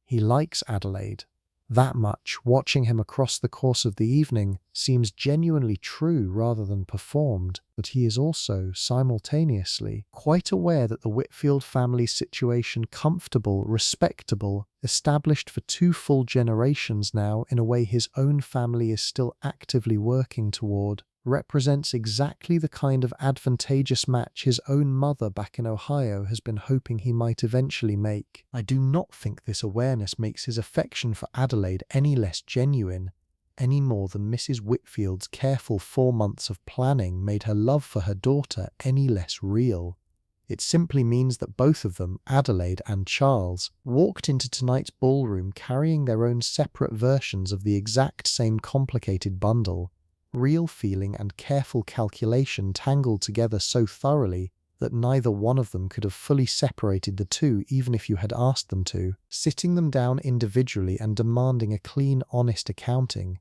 He likes Adelaide. That much, watching him across the course of the evening, seems genuinely true rather than performed, but he is also, simultaneously, quite aware that the Whitfield family's situation comfortable, respectable, established for 2 full generations now in a way his own family is still actively working toward, represents exactly the kind of advantageous match his own mother back in Ohio has been hoping he might eventually make. I do not think this awareness makes his affection for Adelaide any less genuine, any more than Mrs. Whitfield's careful 4 months of planning made her love for her daughter any less real. It simply means that both of them, Adelaide and Charles, walked into tonight's ballroom carrying their own separate versions of the exact same complicated bundle. Real feeling and careful calculation tangled together so thoroughly that neither one of them could have fully separated the two even if you had asked them to, sitting them down individually and demanding a clean, honest accounting.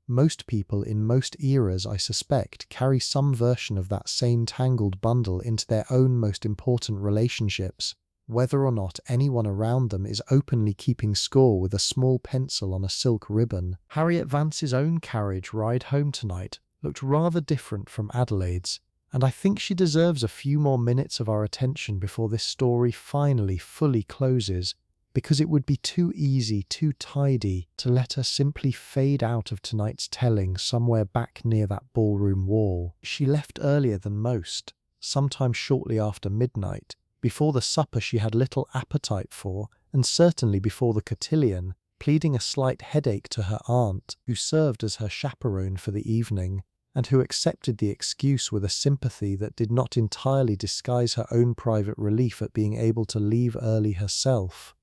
Most people in most eras, I suspect, carry some version of that same tangled bundle into their own most important relationships, whether or not anyone around them is openly keeping score with a small pencil on a silk ribbon. Harriet Vance's own carriage ride home tonight looked rather different from Adelaide's, and I think she deserves a few more minutes of our attention before this story finally fully closes, because it would be too easy, too tidy, to let her simply fade out of tonight's telling somewhere back near that ballroom wall. She left earlier than most, sometime shortly after midnight, before the supper she had little appetite for, and certainly before the cotillion, pleading a slight headache to her aunt, who served as her chaperone for the evening, and who accepted the excuse with a sympathy that did not entirely disguise her own private relief at being able to leave early herself.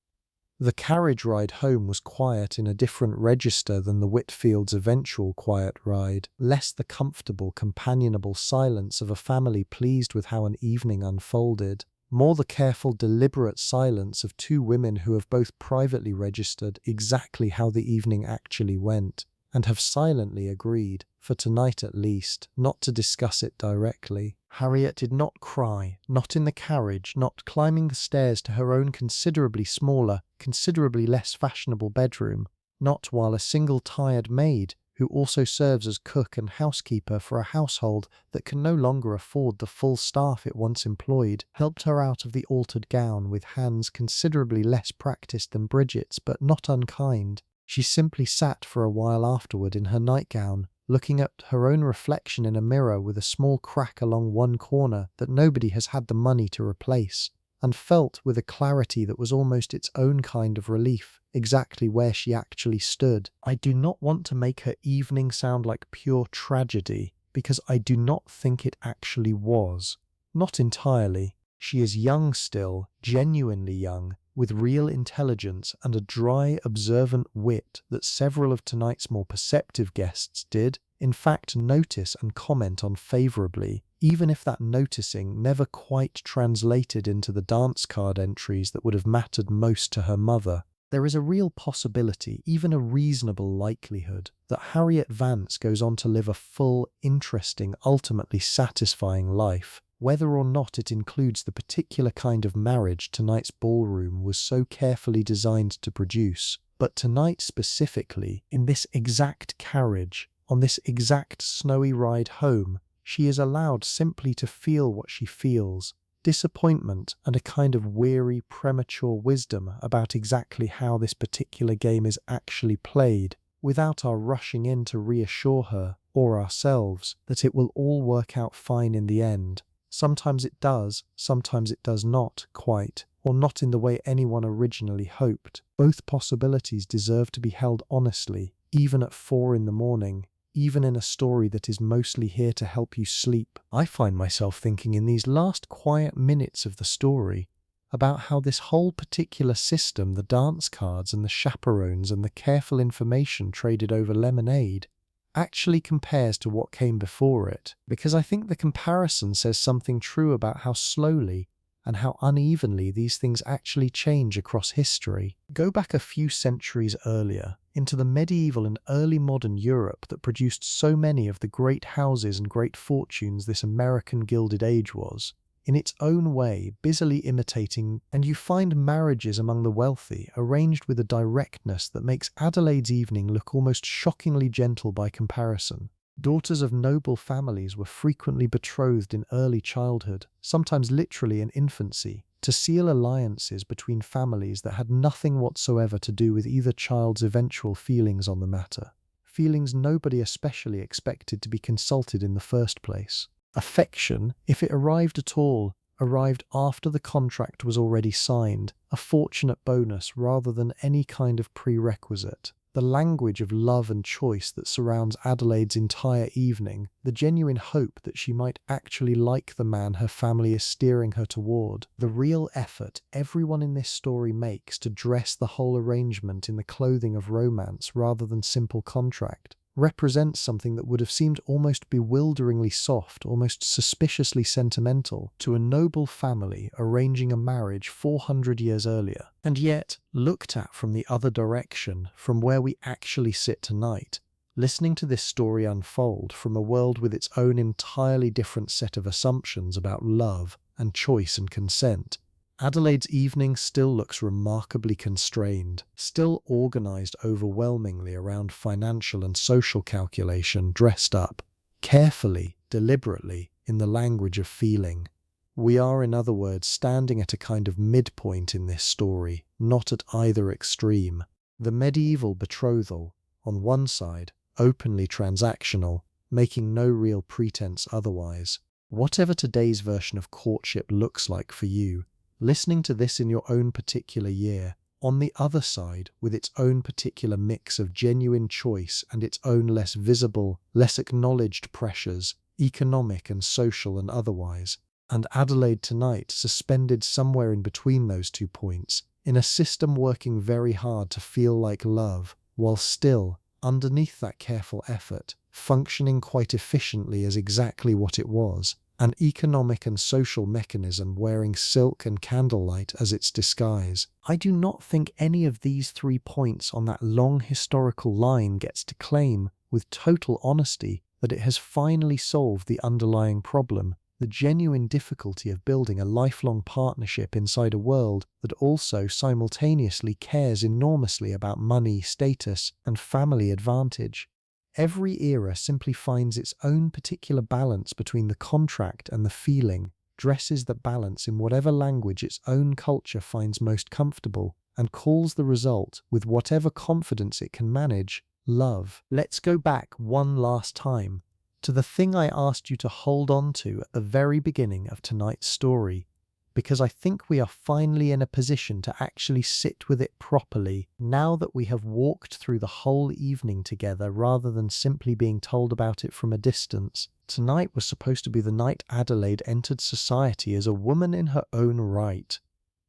The carriage ride home was quiet in a different register than the Whitfields' eventual quiet ride, less the comfortable, companionable silence of a family pleased with how an evening unfolded, more the careful, deliberate silence of 2 women who have both privately registered exactly how the evening actually went, and have silently agreed, for tonight at least, not to discuss it directly. Harriet did not cry, not in the carriage, not climbing the stairs to her own considerably smaller, considerably less fashionable bedroom, not while a single tired maid, who also serves as cook and housekeeper for a household that can no longer afford the full staff it once employed, helped her out of the altered gown with hands considerably less practiced than Bridget's, but not unkind. She simply sat for a while afterward in her nightgown, looking at her own reflection in a mirror with a small crack along one corner that nobody has had the money to replace, and felt with a clarity that was almost its own kind of relief exactly where she actually stood. I do not want to make her evening sound like pure tragedy, because I do not think it actually was. Not entirely. She is young still, genuinely young, with real intelligence and a dry, observant wit that several of tonight's more perceptive guests did, in fact, notice and comment on favourably, even if that noticing never quite translated into the dance card entries that would have mattered most to her mother. There is a real possibility, even a reasonable likelihood, that Harriet Vance goes on to live a full, interesting, ultimately satisfying life, whether or not it includes the particular kind of marriage tonight's ballroom was so carefully designed to produce. But tonight specifically, in this exact carriage, on this exact snowy ride home, she is allowed simply to feel what she feels, disappointment and a kind of weary, premature wisdom about exactly how this particular game is actually played, without our rushing in to reassure her, or ourselves, that it will all work out fine in the end. Sometimes it does, sometimes it does not, quite, or not in the way anyone originally hoped. Both possibilities deserve to be held honestly, even at 4 a.m, even in a story that is mostly here to help you sleep. I find myself thinking in these last quiet minutes of the story about how this whole particular system, the dance cards and the chaperones and the careful information traded over lemonade, actually compares to what came before it, because I think the comparison says something true about how slowly, and how unevenly these things actually change across history. Go back a few centuries earlier, into the medieval and early modern Europe that produced so many of the great houses and great fortunes this American Gilded Age was, in its own way, busily imitating, and you find marriages among the wealthy arranged with a directness that makes Adelaide's evening look almost shockingly gentle by comparison. Daughters of noble families were frequently betrothed in early childhood, sometimes literally in infancy, to seal alliances between families that had nothing whatsoever to do with either child's eventual feelings on the matter. Feelings nobody especially expected to be consulted in the first place. Affection, if it arrived at all, arrived after the contract was already signed, a fortunate bonus rather than any kind of prerequisite. The language of love and choice that surrounds Adelaide's entire evening, the genuine hope that she might actually like the man her family is steering her toward, the real effort everyone in this story makes to dress the whole arrangement in the clothing of romance rather than simple contract, represents something that would have seemed almost bewilderingly soft, almost suspiciously sentimental, to a noble family arranging a marriage 400 years earlier. And yet, looked at from the other direction, from where we actually sit tonight, listening to this story unfold from a world with its own entirely different set of assumptions about love and choice and consent, Adelaide's evening still looks remarkably constrained, still organized overwhelmingly around financial and social calculation, dressed up, carefully, deliberately, in the language of feeling. We are, in other words, standing at a kind of midpoint in this story, not at either extreme. The medieval betrothal, on one side, openly transactional, making no real pretense otherwise. Whatever today's version of courtship looks like for you, listening to this in your own particular year, on the other side, with its own particular mix of genuine choice and its own less visible, less acknowledged pressures, economic and social and otherwise, and Adelaide tonight suspended somewhere in between those 2 points, in a system working very hard to feel like love, while still, underneath that careful effort, functioning quite efficiently as exactly what it was, an economic and social mechanism wearing silk and candlelight as its disguise. I do not think any of these 3 points on that long historical line gets to claim, with total honesty, that it has finally solved the underlying problem, the genuine difficulty of building a lifelong partnership inside a world that also simultaneously cares enormously about money, status, and family advantage. Every era simply finds its own particular balance between the contract and the feeling, dresses that balance in whatever language its own culture finds most comfortable, and calls the result, with whatever confidence it can manage, love. Let's go back one last time to the thing I asked you to hold on to at the very beginning of tonight's story, because I think we are finally in a position to actually sit with it properly, now that we have walked through the whole evening together rather than simply being told about it from a distance. Tonight was supposed to be the night Adelaide entered society as a woman in her own right.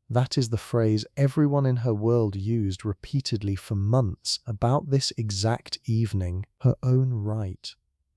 That is the phrase everyone in her world used repeatedly for months about this exact evening, her own right.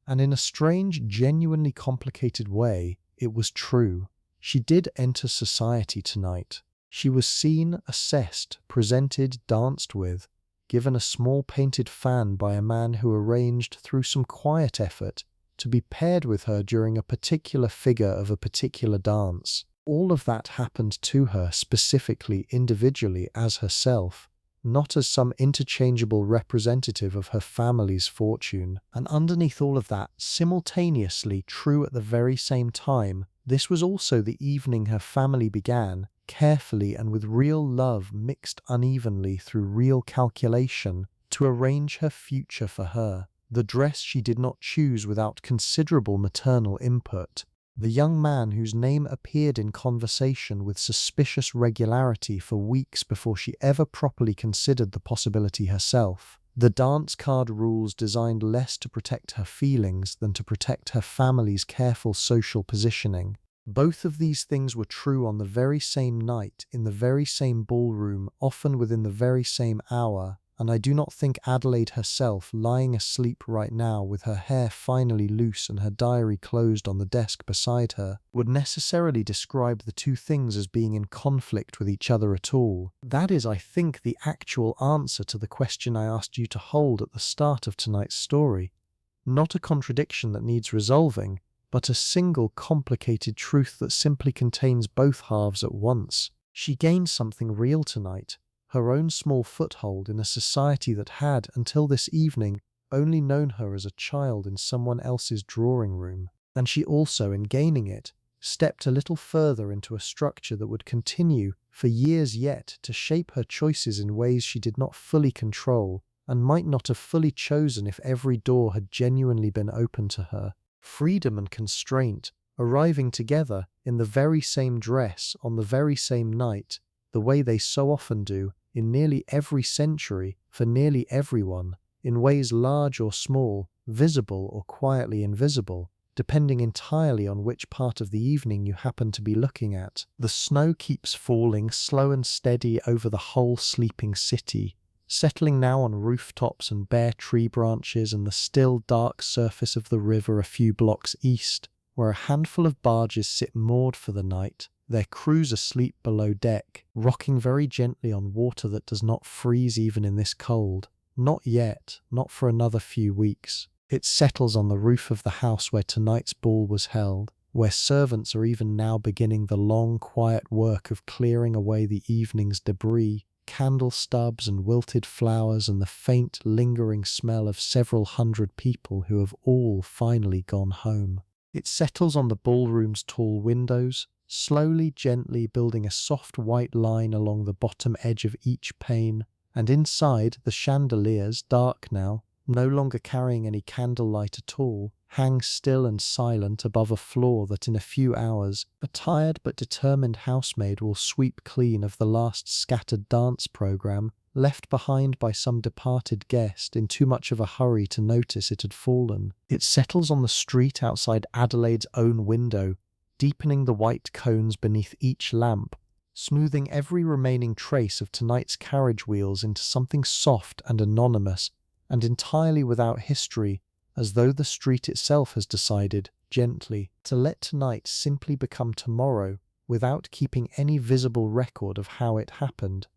And in a strange, genuinely complicated way, it was true. She did enter society tonight. She was seen, assessed, presented, danced with, given a small painted fan by a man who arranged, through some quiet effort, to be paired with her during a particular figure of a particular dance. All of that happened to her specifically, individually, as herself, not as some interchangeable representative of her family's fortune. And underneath all of that, simultaneously true at the very same time, this was also the evening her family began, carefully and with real love mixed unevenly through real calculation, to arrange her future for her. The dress she did not choose without considerable maternal input. The young man whose name appeared in conversation with suspicious regularity for weeks before she ever properly considered the possibility herself. The dance card rules designed less to protect her feelings than to protect her family's careful social positioning. Both of these things were true on the very same night, in the very same ballroom, often within the very same hour, and I do not think Adelaide herself, lying asleep right now with her hair finally loose and her diary closed on the desk beside her, would necessarily describe the two things as being in conflict with each other at all. That is, I think, the actual answer to the question I asked you to hold at the start of tonight's story. Not a contradiction that needs resolving, but a single complicated truth that simply contains both halves at once. She gained something real tonight, her own small foothold in a society that had, until this evening, only known her as a child in someone else's drawing room. And she also, in gaining it, stepped a little further into a structure that would continue, for years yet, to shape her choices in ways she did not fully control, and might not have fully chosen if every door had genuinely been open to her. Freedom and constraint, arriving together in the very same dress on the very same night, the way they so often do, in nearly every century, for nearly everyone, in ways large or small, visible or quietly invisible, depending entirely on which part of the evening you happen to be looking at. The snow keeps falling slow and steady over the whole sleeping city, settling now on rooftops and bare tree branches and the still dark surface of the river a few blocks east, where a handful of barges sit moored for the night, their crews asleep below deck, rocking very gently on water that does not freeze even in this cold. Not yet, not for another few weeks. It settles on the roof of the house where tonight's ball was held, where servants are even now beginning the long, quiet work of clearing away the evening's debris, candle stubs and wilted flowers and the faint, lingering smell of several hundred people who have all finally gone home. It settles on the ballroom's tall windows, slowly, gently building a soft white line along the bottom edge of each pane, and inside the chandeliers, dark now, no longer carrying any candlelight at all, hang still and silent above a floor that in a few hours a tired but determined housemaid will sweep clean of the last scattered dance program left behind by some departed guest in too much of a hurry to notice it had fallen. It settles on the street outside Adelaide's own window, deepening the white cones beneath each lamp, smoothing every remaining trace of tonight's carriage wheels into something soft and anonymous, and entirely without history, as though the street itself has decided, gently, to let tonight simply become tomorrow, without keeping any visible record of how it happened.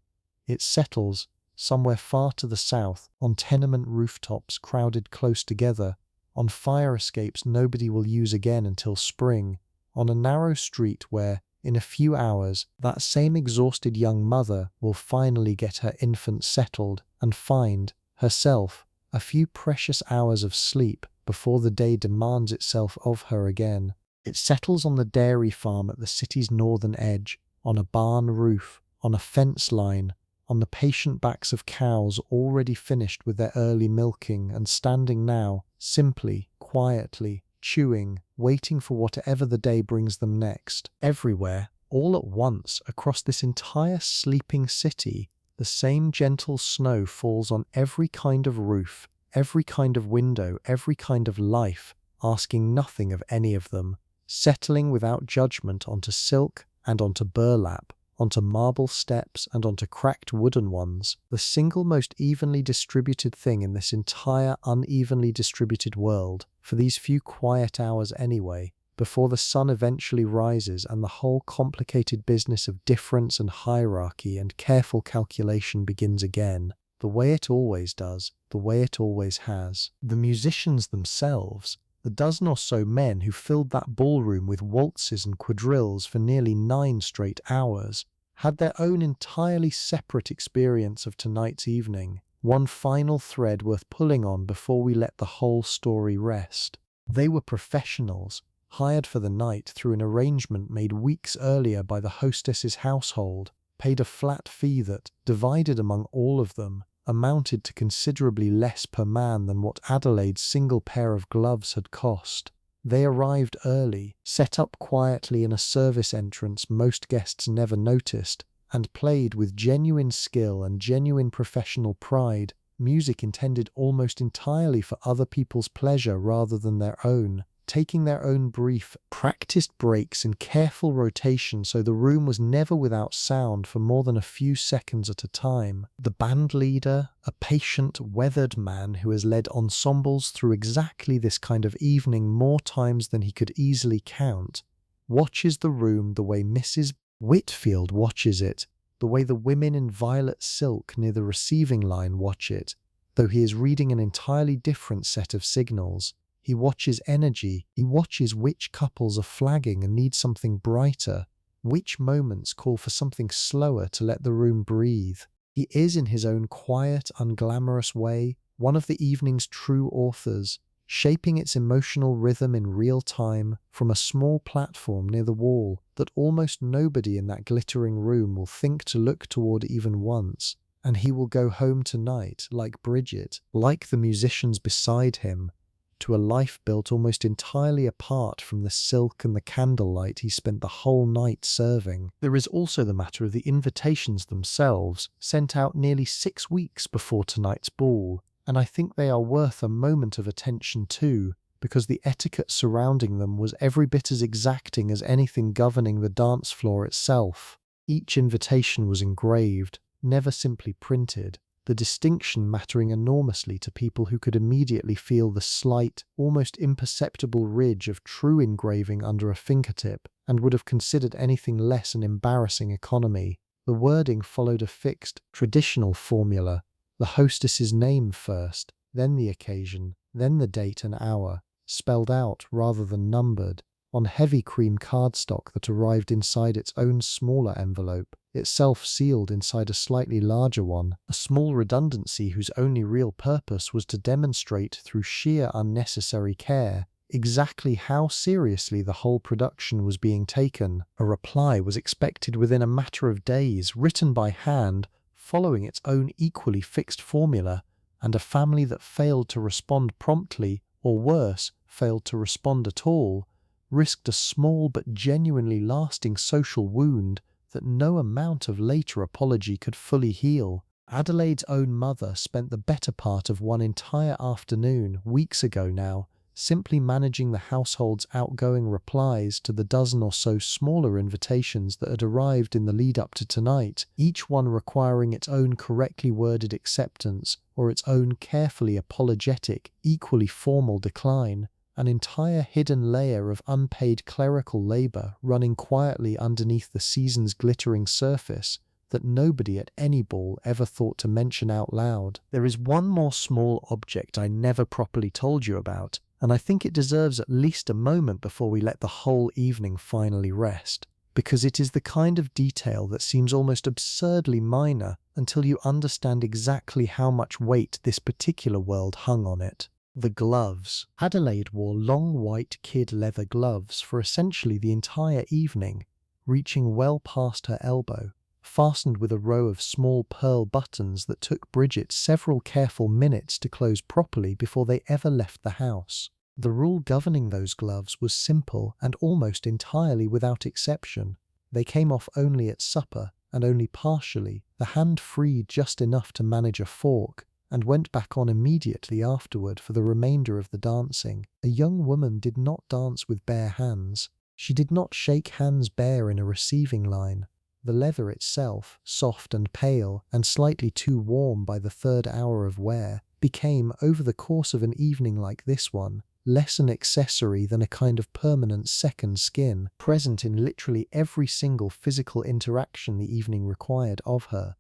It settles, somewhere far to the south, on tenement rooftops crowded close together, on fire escapes nobody will use again until spring, on a narrow street where, in a few hours, that same exhausted young mother will finally get her infant settled and find, herself, a few precious hours of sleep before the day demands itself of her again. It settles on the dairy farm at the city's northern edge, on a barn roof, on a fence line, on the patient backs of cows already finished with their early milking and standing now, simply, quietly, chewing, waiting for whatever the day brings them next. Everywhere, all at once, across this entire sleeping city, the same gentle snow falls on every kind of roof, every kind of window, every kind of life, asking nothing of any of them, settling without judgment onto silk and onto burlap, onto marble steps and onto cracked wooden ones, the single most evenly distributed thing in this entire unevenly distributed world, for these few quiet hours anyway, before the sun eventually rises and the whole complicated business of difference and hierarchy and careful calculation begins again, the way it always does, the way it always has. The musicians themselves, the dozen or so men who filled that ballroom with waltzes and quadrilles for nearly 9 straight hours, had their own entirely separate experience of tonight's evening, one final thread worth pulling on before we let the whole story rest. They were professionals, hired for the night through an arrangement made weeks earlier by the hostess's household, paid a flat fee that, divided among all of them, amounted to considerably less per man than what Adelaide's single pair of gloves had cost. They arrived early, set up quietly in a service entrance most guests never noticed, and played with genuine skill and genuine professional pride, music intended almost entirely for other people's pleasure rather than their own, taking their own brief, practiced breaks in careful rotation so the room was never without sound for more than a few seconds at a time. The band leader, a patient, weathered man who has led ensembles through exactly this kind of evening more times than he could easily count, watches the room the way Mrs. Whitfield watches it, the way the women in violet silk near the receiving line watch it, though he is reading an entirely different set of signals. He watches energy, he watches which couples are flagging and need something brighter, which moments call for something slower to let the room breathe. He is, in his own quiet, unglamorous way, one of the evening's true authors, shaping its emotional rhythm in real time from a small platform near the wall that almost nobody in that glittering room will think to look toward even once. And he will go home tonight, like Bridget, like the musicians beside him, to a life built almost entirely apart from the silk and the candlelight he spent the whole night serving. There is also the matter of the invitations themselves, sent out nearly 6 weeks before tonight's ball, and I think they are worth a moment of attention too, because the etiquette surrounding them was every bit as exacting as anything governing the dance floor itself. Each invitation was engraved, never simply printed, the distinction mattering enormously to people who could immediately feel the slight, almost imperceptible ridge of true engraving under a fingertip, and would have considered anything less an embarrassing economy. The wording followed a fixed, traditional formula: the hostess's name first, then the occasion, then the date and hour, spelled out rather than numbered, on heavy cream cardstock that arrived inside its own smaller envelope, itself sealed inside a slightly larger one, a small redundancy whose only real purpose was to demonstrate through sheer unnecessary care exactly how seriously the whole production was being taken. A reply was expected within a matter of days, written by hand, following its own equally fixed formula, and a family that failed to respond promptly, or worse, failed to respond at all, risked a small but genuinely lasting social wound that no amount of later apology could fully heal. Adelaide's own mother spent the better part of one entire afternoon, weeks ago now, simply managing the household's outgoing replies to the dozen or so smaller invitations that had arrived in the lead-up to tonight, each one requiring its own correctly worded acceptance or its own carefully apologetic, equally formal decline. An entire hidden layer of unpaid clerical labour running quietly underneath the season's glittering surface that nobody at any ball ever thought to mention out loud. There is one more small object I never properly told you about, and I think it deserves at least a moment before we let the whole evening finally rest, because it is the kind of detail that seems almost absurdly minor until you understand exactly how much weight this particular world hung on it. The gloves. Adelaide wore long white kid leather gloves for essentially the entire evening, reaching well past her elbow, fastened with a row of small pearl buttons that took Bridget several careful minutes to close properly before they ever left the house. The rule governing those gloves was simple and almost entirely without exception. They came off only at supper, and only partially, the hand free just enough to manage a fork, and went back on immediately afterward for the remainder of the dancing. A young woman did not dance with bare hands. She did not shake hands bare in a receiving line. The leather itself, soft and pale, and slightly too warm by the third hour of wear, became, over the course of an evening like this one, less an accessory than a kind of permanent second skin, present in literally every single physical interaction the evening required of her.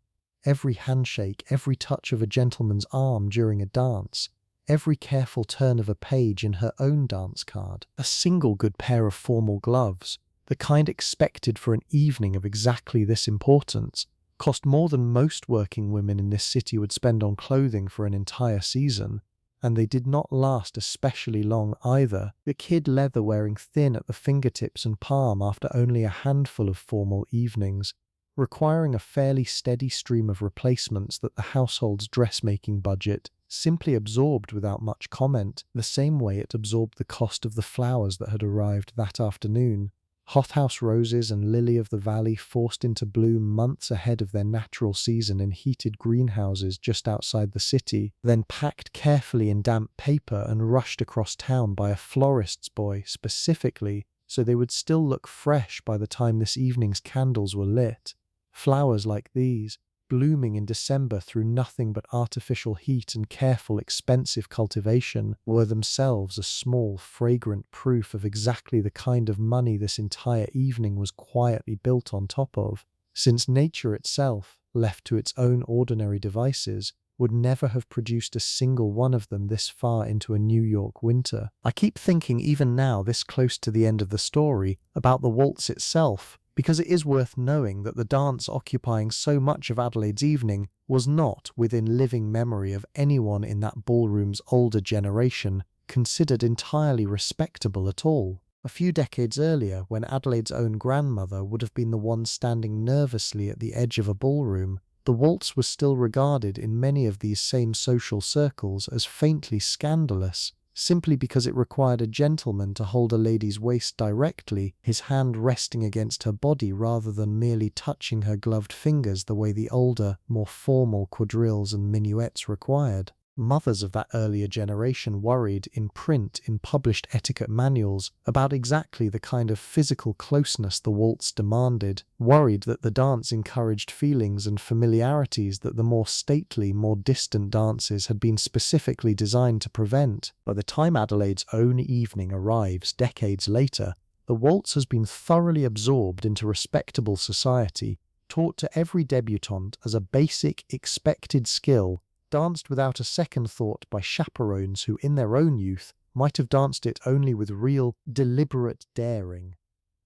Every handshake, every touch of a gentleman's arm during a dance, every careful turn of a page in her own dance card, a single good pair of formal gloves, the kind expected for an evening of exactly this importance, cost more than most working women in this city would spend on clothing for an entire season, and they did not last especially long either, the kid leather wearing thin at the fingertips and palm after only a handful of formal evenings, requiring a fairly steady stream of replacements that the household's dressmaking budget simply absorbed without much comment, the same way it absorbed the cost of the flowers that had arrived that afternoon. hothouse roses and lily of the valley forced into bloom months ahead of their natural season in heated greenhouses just outside the city, then packed carefully in damp paper and rushed across town by a florist's boy specifically so they would still look fresh by the time this evening's candles were lit. Flowers like these, blooming in December through nothing but artificial heat and careful, expensive cultivation, were themselves a small, fragrant proof of exactly the kind of money this entire evening was quietly built on top of, since nature itself, left to its own ordinary devices, would never have produced a single one of them this far into a New York winter. I keep thinking, even now, this close to the end of the story, about the waltz itself, because it is worth knowing that the dance occupying so much of Adelaide's evening was not, within living memory of anyone in that ballroom's older generation, considered entirely respectable at all. A few decades earlier, when Adelaide's own grandmother would have been the one standing nervously at the edge of a ballroom, the waltz was still regarded in many of these same social circles as faintly scandalous, simply because it required a gentleman to hold a lady's waist directly, his hand resting against her body rather than merely touching her gloved fingers the way the older, more formal quadrilles and minuets required. Mothers of that earlier generation worried in print in published etiquette manuals about exactly the kind of physical closeness the waltz demanded, worried that the dance encouraged feelings and familiarities that the more stately, more distant dances had been specifically designed to prevent. By the time Adelaide's own evening arrives decades later, the waltz has been thoroughly absorbed into respectable society, taught to every debutante as a basic, expected skill, danced without a second thought by chaperones who in their own youth might have danced it only with real, deliberate daring.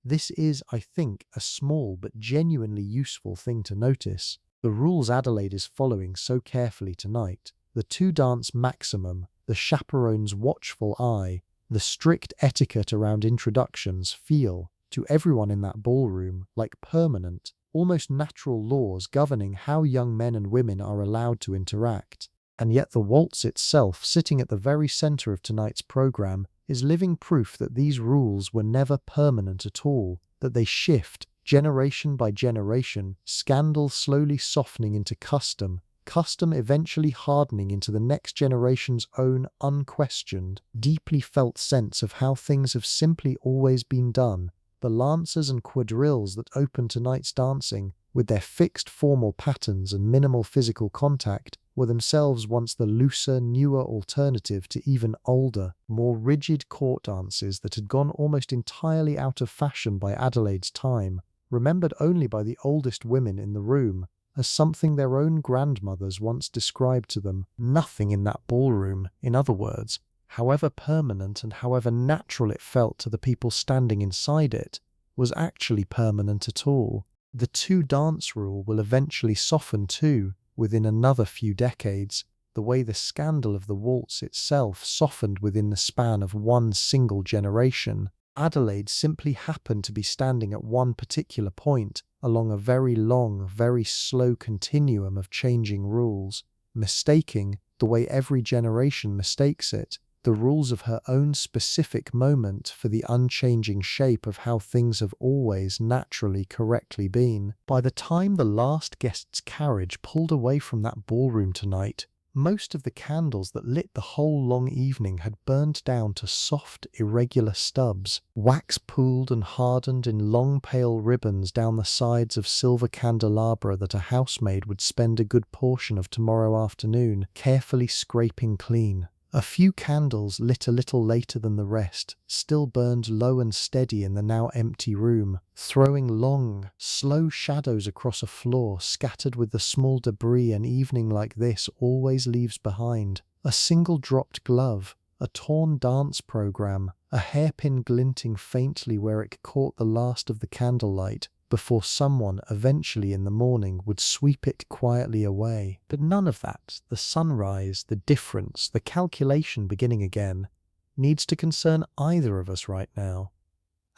This is, I think, a small but genuinely useful thing to notice. The rules Adelaide is following so carefully tonight, the two-dance maximum, the chaperone's watchful eye, the strict etiquette around introductions feel, to everyone in that ballroom, like permanent, almost natural laws governing how young men and women are allowed to interact. And yet the waltz itself, sitting at the very center of tonight's program, is living proof that these rules were never permanent at all, that they shift, generation by generation, scandal slowly softening into custom, custom eventually hardening into the next generation's own unquestioned, deeply felt sense of how things have simply always been done. The lancers and quadrilles that open tonight's dancing, with their fixed formal patterns and minimal physical contact, were themselves once the looser, newer alternative to even older, more rigid court dances that had gone almost entirely out of fashion by Adelaide's time, remembered only by the oldest women in the room, as something their own grandmothers once described to them. Nothing in that ballroom, in other words, however permanent and however natural it felt to the people standing inside it, was actually permanent at all. The two-dance rule will eventually soften too, within another few decades, the way the scandal of the waltz itself softened within the span of one single generation. Adelaide simply happened to be standing at one particular point along a very long, very slow continuum of changing rules, mistaking, the way every generation mistakes it, the rules of her own specific moment for the unchanging shape of how things have always naturally correctly been. By the time the last guest's carriage pulled away from that ballroom tonight, most of the candles that lit the whole long evening had burned down to soft, irregular stubs, wax-pooled and hardened in long pale ribbons down the sides of silver candelabra that a housemaid would spend a good portion of tomorrow afternoon carefully scraping clean. A few candles, lit a little later than the rest, still burned low and steady in the now empty room, throwing long, slow shadows across a floor scattered with the small debris an evening like this always leaves behind. A single dropped glove, a torn dance program, a hairpin glinting faintly where it caught the last of the candlelight, before someone, eventually in the morning, would sweep it quietly away. But none of that, the sunrise, the difference, the calculation beginning again, needs to concern either of us right now.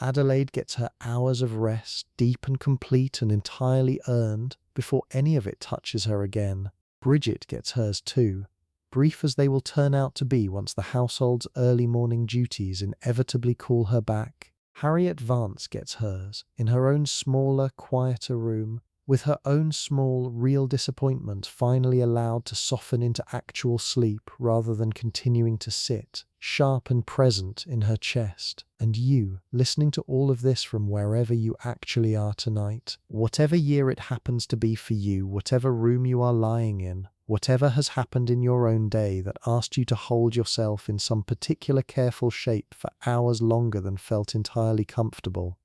Adelaide gets her hours of rest, deep and complete and entirely earned, before any of it touches her again. Bridget gets hers too, brief as they will turn out to be once the household's early morning duties inevitably call her back. Harriet Vance gets hers, in her own smaller, quieter room, with her own small, real disappointment finally allowed to soften into actual sleep rather than continuing to sit, sharp and present, in her chest. And you, listening to all of this from wherever you actually are tonight, whatever year it happens to be for you, whatever room you are lying in, whatever has happened in your own day that asked you to hold yourself in some particular careful shape for hours longer than felt entirely comfortable,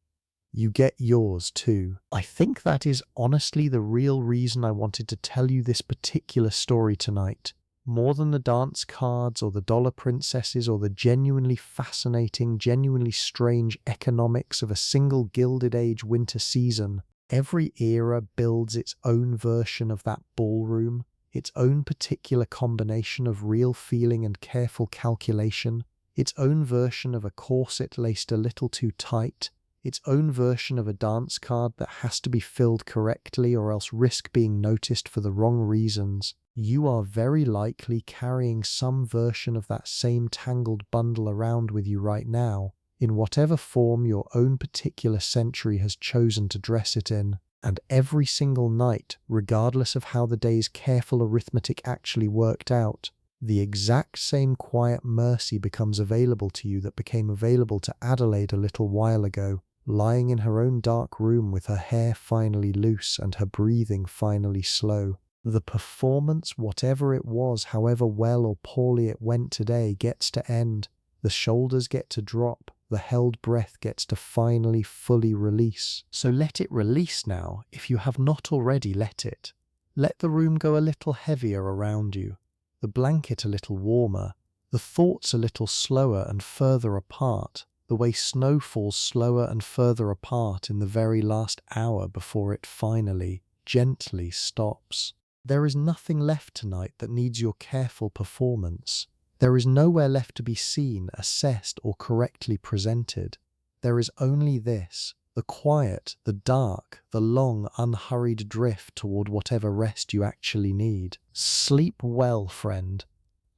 you get yours too. I think that is honestly the real reason I wanted to tell you this particular story tonight. More than the dance cards or the dollar princesses or the genuinely fascinating, genuinely strange economics of a single Gilded Age winter season, every era builds its own version of that ballroom, its own particular combination of real feeling and careful calculation, its own version of a corset laced a little too tight, its own version of a dance card that has to be filled correctly or else risk being noticed for the wrong reasons. You are very likely carrying some version of that same tangled bundle around with you right now, in whatever form your own particular century has chosen to dress it in. And every single night, regardless of how the day's careful arithmetic actually worked out, the exact same quiet mercy becomes available to you that became available to Adelaide a little while ago, lying in her own dark room with her hair finally loose and her breathing finally slow. The performance, whatever it was, however well or poorly it went today, gets to end. The shoulders get to drop. The held breath gets to finally fully release. So let it release now, if you have not already let it. Let the room go a little heavier around you, the blanket a little warmer, the thoughts a little slower and further apart, the way snow falls slower and further apart in the very last hour before it finally, gently stops. There is nothing left tonight that needs your careful performance. There is nowhere left to be seen, assessed, or correctly presented. There is only this, the quiet, the dark, the long, unhurried drift toward whatever rest you actually need. Sleep well, friend.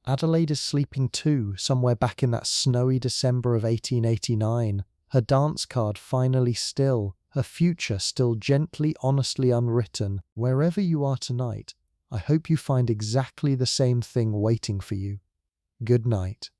Adelaide is sleeping too, somewhere back in that snowy December of 1889, her dance card finally still, her future still gently, honestly unwritten. Wherever you are tonight, I hope you find exactly the same thing waiting for you. Good night.